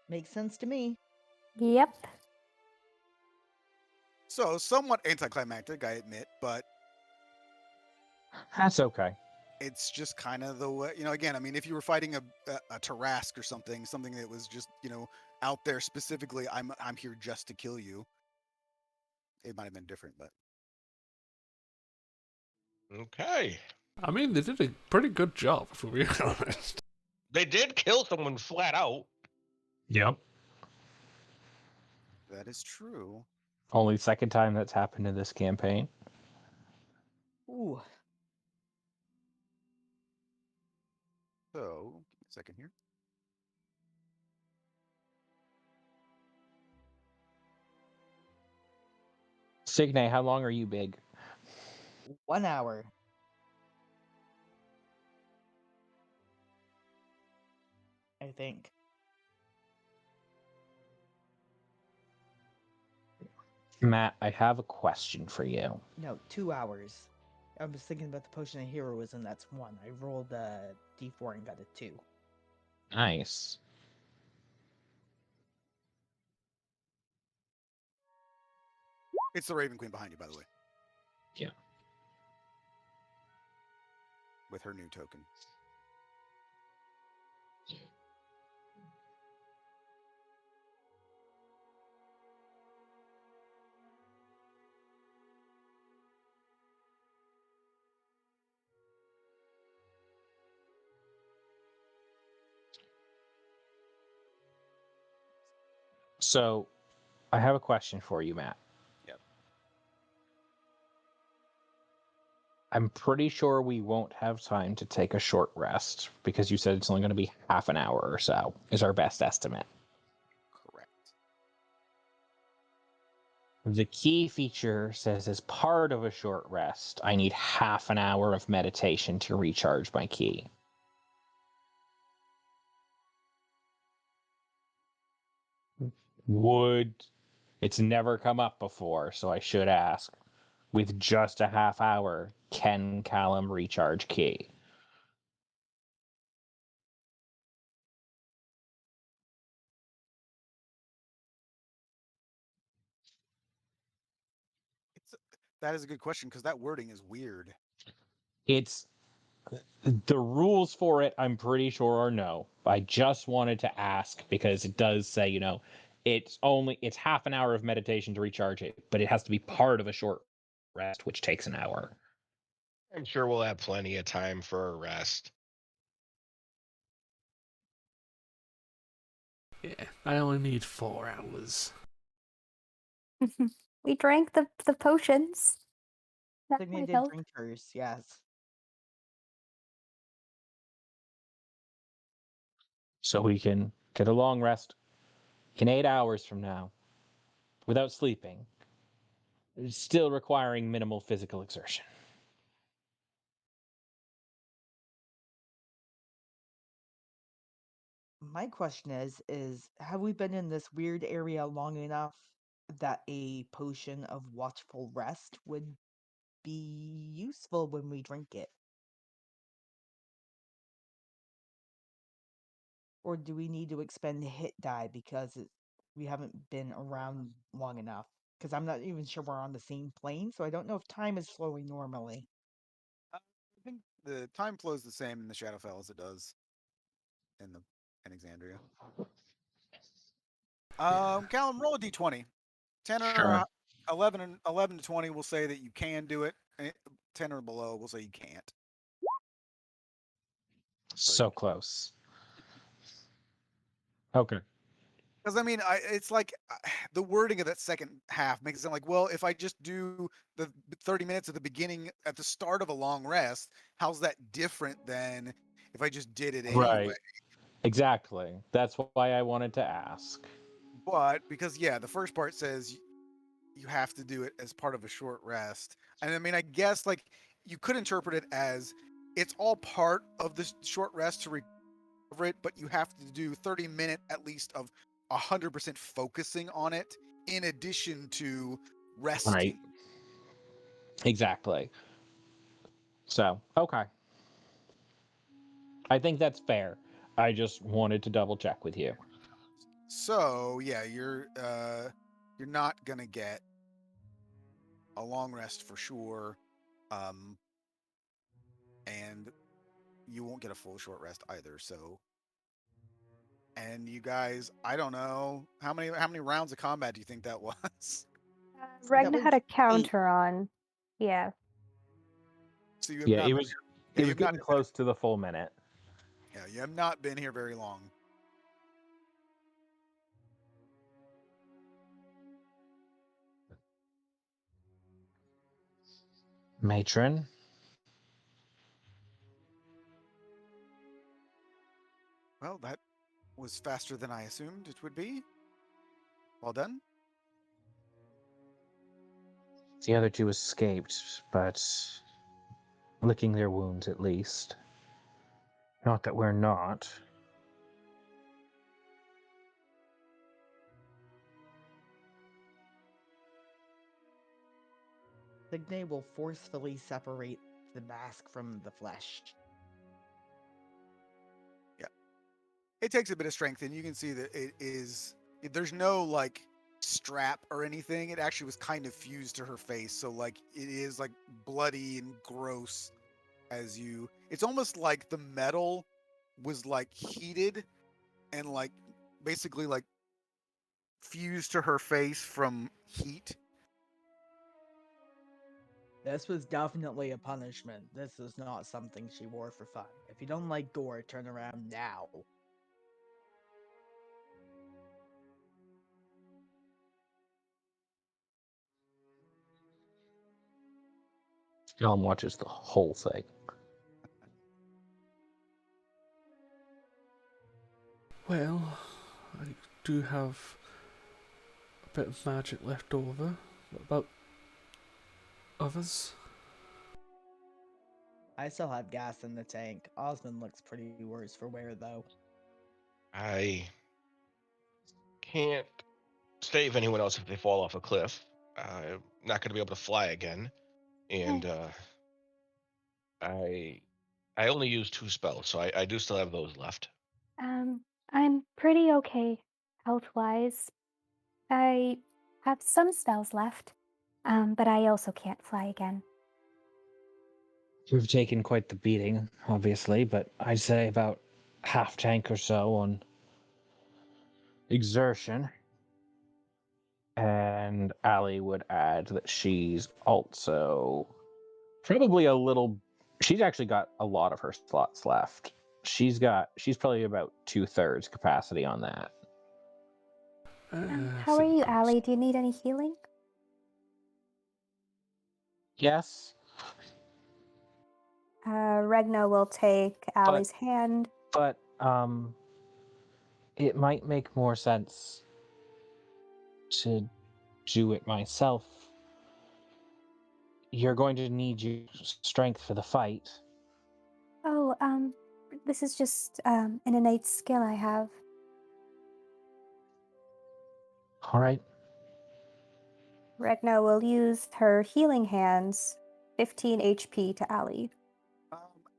Makes sense to me. Yep. So somewhat anticlimactic, I admit, but That's okay. it's just kind of the way, again, I mean, if you were fighting a Tarask or something that was just, out there specifically, I'm here just to kill you. It might have been different, but. Okay. I mean, they did a pretty good job, if we're being honest. They did kill someone flat out. Yep. That is true. Only second time that's happened in this campaign. Ooh. So, give me a second here. Signe, how long are you big? 1 hour. I think. Matt, I have a question for you. No, 2 hours. I was thinking about the potion of heroism. That's 1. I rolled a d4 and got a 2. Nice. It's the Raven Queen behind you, by the way. Yeah. With her new token. So, I have a question for you, Matt. Yep. I'm pretty sure we won't have time to take a short rest because you said it's only going to be half an hour or so, is our best estimate. Correct. The key feature says as part of a short rest, I need half an hour of meditation to recharge my key. It's never come up before, so I should ask. With just a half hour, can Callum recharge key? It's that is a good question because that wording is weird. It's the rules for it, I'm pretty sure are no. I just wanted to ask because it does say, it's half an hour of meditation to recharge it, but it has to be part of a short rest, which takes an hour. I'm sure we'll have plenty of time for a rest. Yeah, I only need 4 hours. We drank the potions. That might Designated help. drinkers, yes. So we can get a long rest in 8 hours from now without sleeping, still requiring minimal physical exertion. My question is have we been in this weird area long enough that a potion of watchful rest would be useful when we drink it? Or do we need to expend hit die because we haven't been around long enough? Because I'm not even sure we're on the same plane, so I don't know if time is flowing normally. I think the time flows the same in the Shadowfell as it does in the in Exandria. Callum, roll a d20. 10 or Sure. 11 to 20 will say that you can do it. 10 or below will say you can't. So close. Okay. Because I mean, it's like the wording of that second half makes it sound like, well, if I just do the 30 minutes at the beginning, at the start of a long rest, how's that different than if I just did it anyway? Right. Exactly. That's why I wanted to ask. But because yeah, the first part says you have to do it as part of a short rest, and I mean, I guess like you could interpret it as it's all part of the short rest to recover it, but you have to do 30-minute at least of 100% focusing on it in addition to resting. Right. Exactly. So, okay. I think that's fair. I just wanted to double check with you. So yeah, you're not gonna get a long rest for sure, um, and you won't get a full short rest either. So, and you guys, I don't know how many rounds of combat do you think that was? That Ragna was had a 8. counter on. Yeah. So you have Yeah, not it been was here. Yeah, it was you've not getting close to the full minute. yeah, you have not been here very long. Matron, Well, that was faster than I assumed it would be. Well done. the other two escaped, but licking their wounds at least. Not that we're not. Signe will forcefully separate the mask from the flesh. Yeah, it takes a bit of strength, and you can see that it is. There's no like strap or anything. It actually was kind of fused to her face, so like it is like bloody and gross. As you, it's almost like the metal was like heated and like basically like fused to her face from heat. This was definitely a punishment. This is not something she wore for fun. If you don't like gore, turn around now. Callum watches the whole thing. Well, I do have a bit of magic left over. What about others? I still have gas in the tank. Osmond looks pretty worse for wear, though. I can't save anyone else if they fall off a cliff. I'm not going to be able to fly again, and I only used 2 spells, so I do still have those left. I'm pretty okay health-wise. I have some spells left, but I also can't fly again. We've taken quite the beating, obviously, but I'd say about half tank or so on exertion. And Allie would add that she's also probably a little. She's actually got a lot of her slots left. She's probably about 2/3 capacity on that. How are you, Allie? Do you need any healing? Yes, Regna will take Allie's hand. but it might make more sense to do it myself. You're going to need your strength for the fight. Oh, this is just an innate skill I have. All right. Regna will use her healing hands, 15 HP to Allie.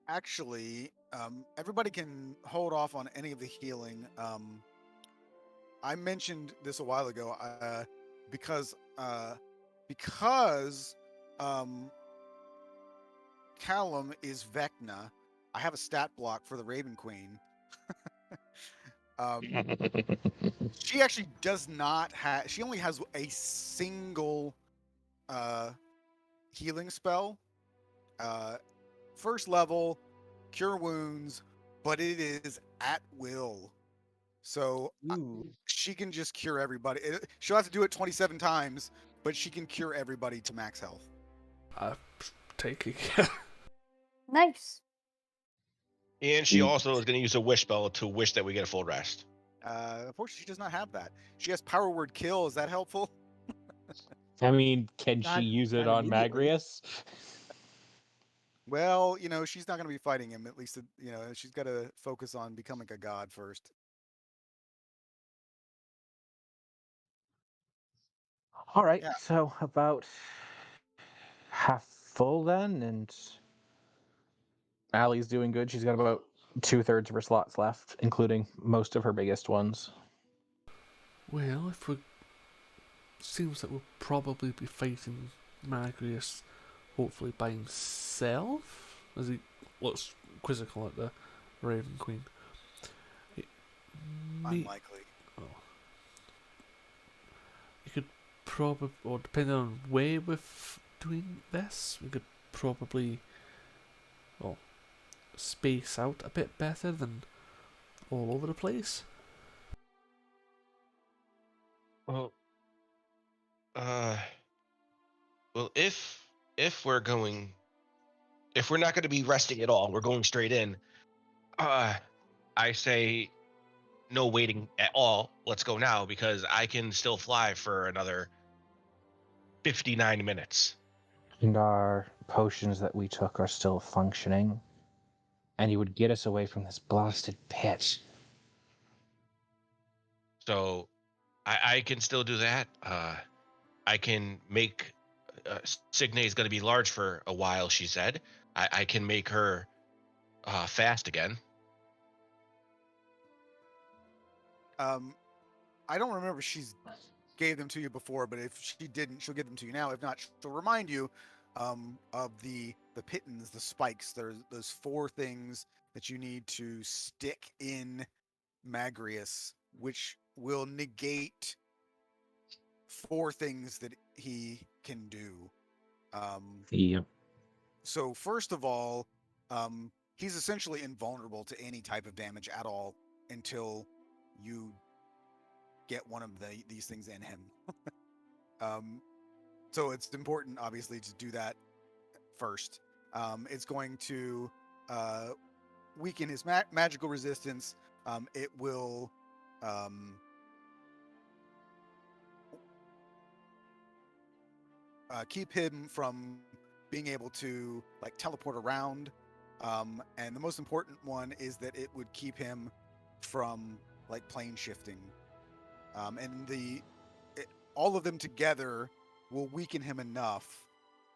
Actually, everybody can hold off on any of the healing. I mentioned this a while ago because Callum is Vecna. I have a stat block for the Raven Queen. She actually does not have. She only has a single healing spell. First level, cure wounds, but it is at will. So she can just cure everybody. She'll have to do it 27 times, but she can cure everybody to max health. Taking. Nice. And she also is going to use a wish spell to wish that we get a full rest. Unfortunately, she does not have that. She has power word kill. Is that helpful? I mean, can she Not- use it not on immediately. Magrius? Well, she's not going to be fighting him. At least, she's got to focus on becoming a god first. All right, Yeah. so about half full then, and Allie's doing good. She's got about 2/3 of her slots left, including most of her biggest ones. Well, if we seems that we'll probably be fighting Magrius, hopefully by himself, as he looks quizzical at the Raven Queen. Unlikely. You could probably, or depending on where we're doing this, we could probably, space out a bit better than all over the place. Well, if we're going, if we're not going to be resting at all, we're going straight in. I say no waiting at all. Let's go now because I can still fly for another 59 minutes. And our potions that we took are still functioning. And he would get us away from this blasted pit. So I can still do that. I can make Signe is going to be large for a while, she said. I can make her fast again. I don't remember if she's gave them to you before, but if she didn't, she'll give them to you now. If not, she'll remind you of the pittons, the spikes. There's those 4 things that you need to stick in Magrius, which will negate 4 things that he can do. Yep. So first of all, he's essentially invulnerable to any type of damage at all until you get one of these things in him. So it's important, obviously, to do that first. It's going to weaken his magical resistance. It will keep him from being able to like teleport around. And the most important one is that it would keep him from like plane shifting. And all of them together will weaken him enough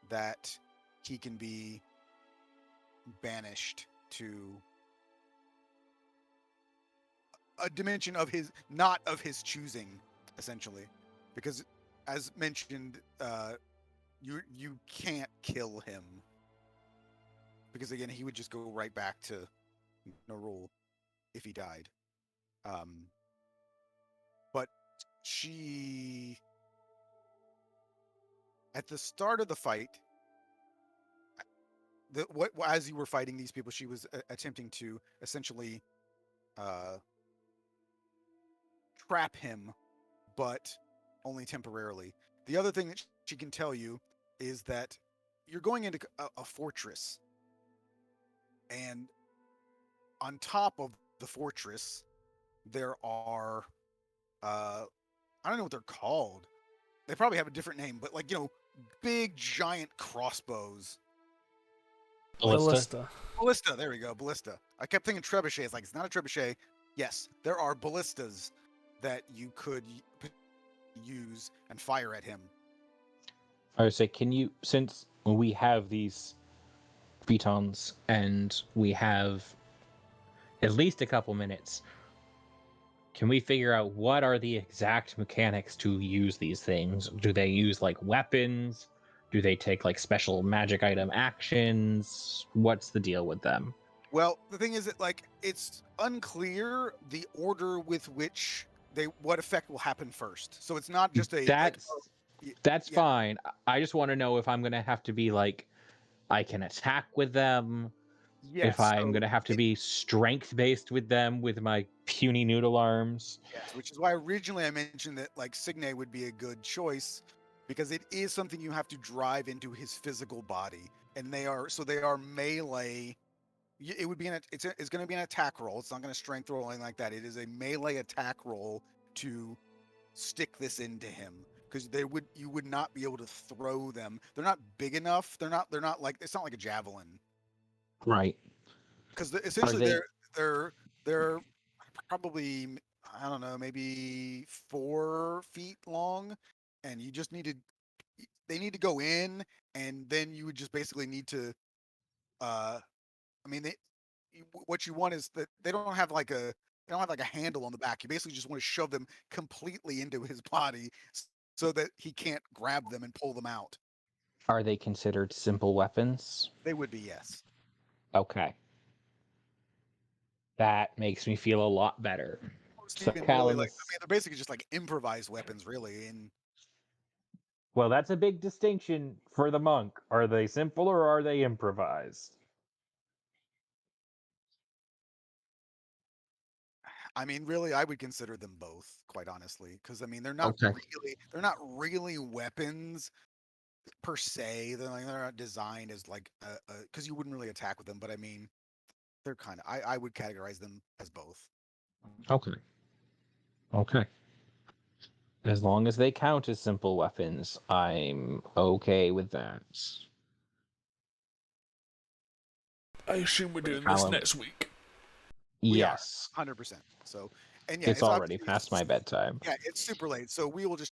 that he can be banished to a dimension of his not of his choosing, essentially, because as mentioned, you can't kill him because again he would just go right back to Nerul if he died. But she, at the start of the fight, as you were fighting these people, she was attempting to essentially trap him, but only temporarily. The other thing that she can tell you is that you're going into a fortress, and on top of the fortress there are I don't know what they're called. They probably have a different name, but like, big giant crossbows. Ballista. Ballista, there we go, ballista. I kept thinking trebuchet. It's like, it's not a trebuchet. Yes, there are ballistas that you could use and fire at him. I would say, since we have these pitons and we have at least a couple minutes, can we figure out what are the exact mechanics to use these things? Do they use like weapons? Do they take like special magic item actions? What's the deal with them? Well, the thing is that like it's unclear the order with which what effect will happen first. So it's not just that's fine. I just want to know if I'm gonna have to be like, I can attack with them. Yes, if I'm gonna have to be strength based with them with my puny noodle arms. Yes, which is why originally I mentioned that like Signe would be a good choice, because it is something you have to drive into his physical body, and they are melee. It would be it's going to be an attack roll. It's not going to strength roll or anything like that. It is a melee attack roll to stick this into him, because you would not be able to throw them. They're not big enough. They're not like, it's not like a javelin. Right. Because essentially they're probably, I don't know, maybe 4 feet long, and you just they need to go in, and then you would just basically need to, I mean, what you want is that they don't have like a handle on the back. You basically just want to shove them completely into his body so that he can't grab them and pull them out. Are they considered simple weapons? They would be, yes. Okay. That makes me feel a lot better. So Really, like, I mean, they're basically just like improvised weapons, really. And well, that's a big distinction for the monk. Are they simple or are they improvised? I mean, really, I would consider them both, quite honestly, because I mean, they're not really weapons per se. They're not designed as like because you wouldn't really attack with them. But I mean, they're kind of, I would categorize them as both. Okay. As long as they count as simple weapons, I'm okay with that. I assume we're doing this next week. Yes. 100%. So, and yeah, it's already past my bedtime. Yeah, it's super late. So we will just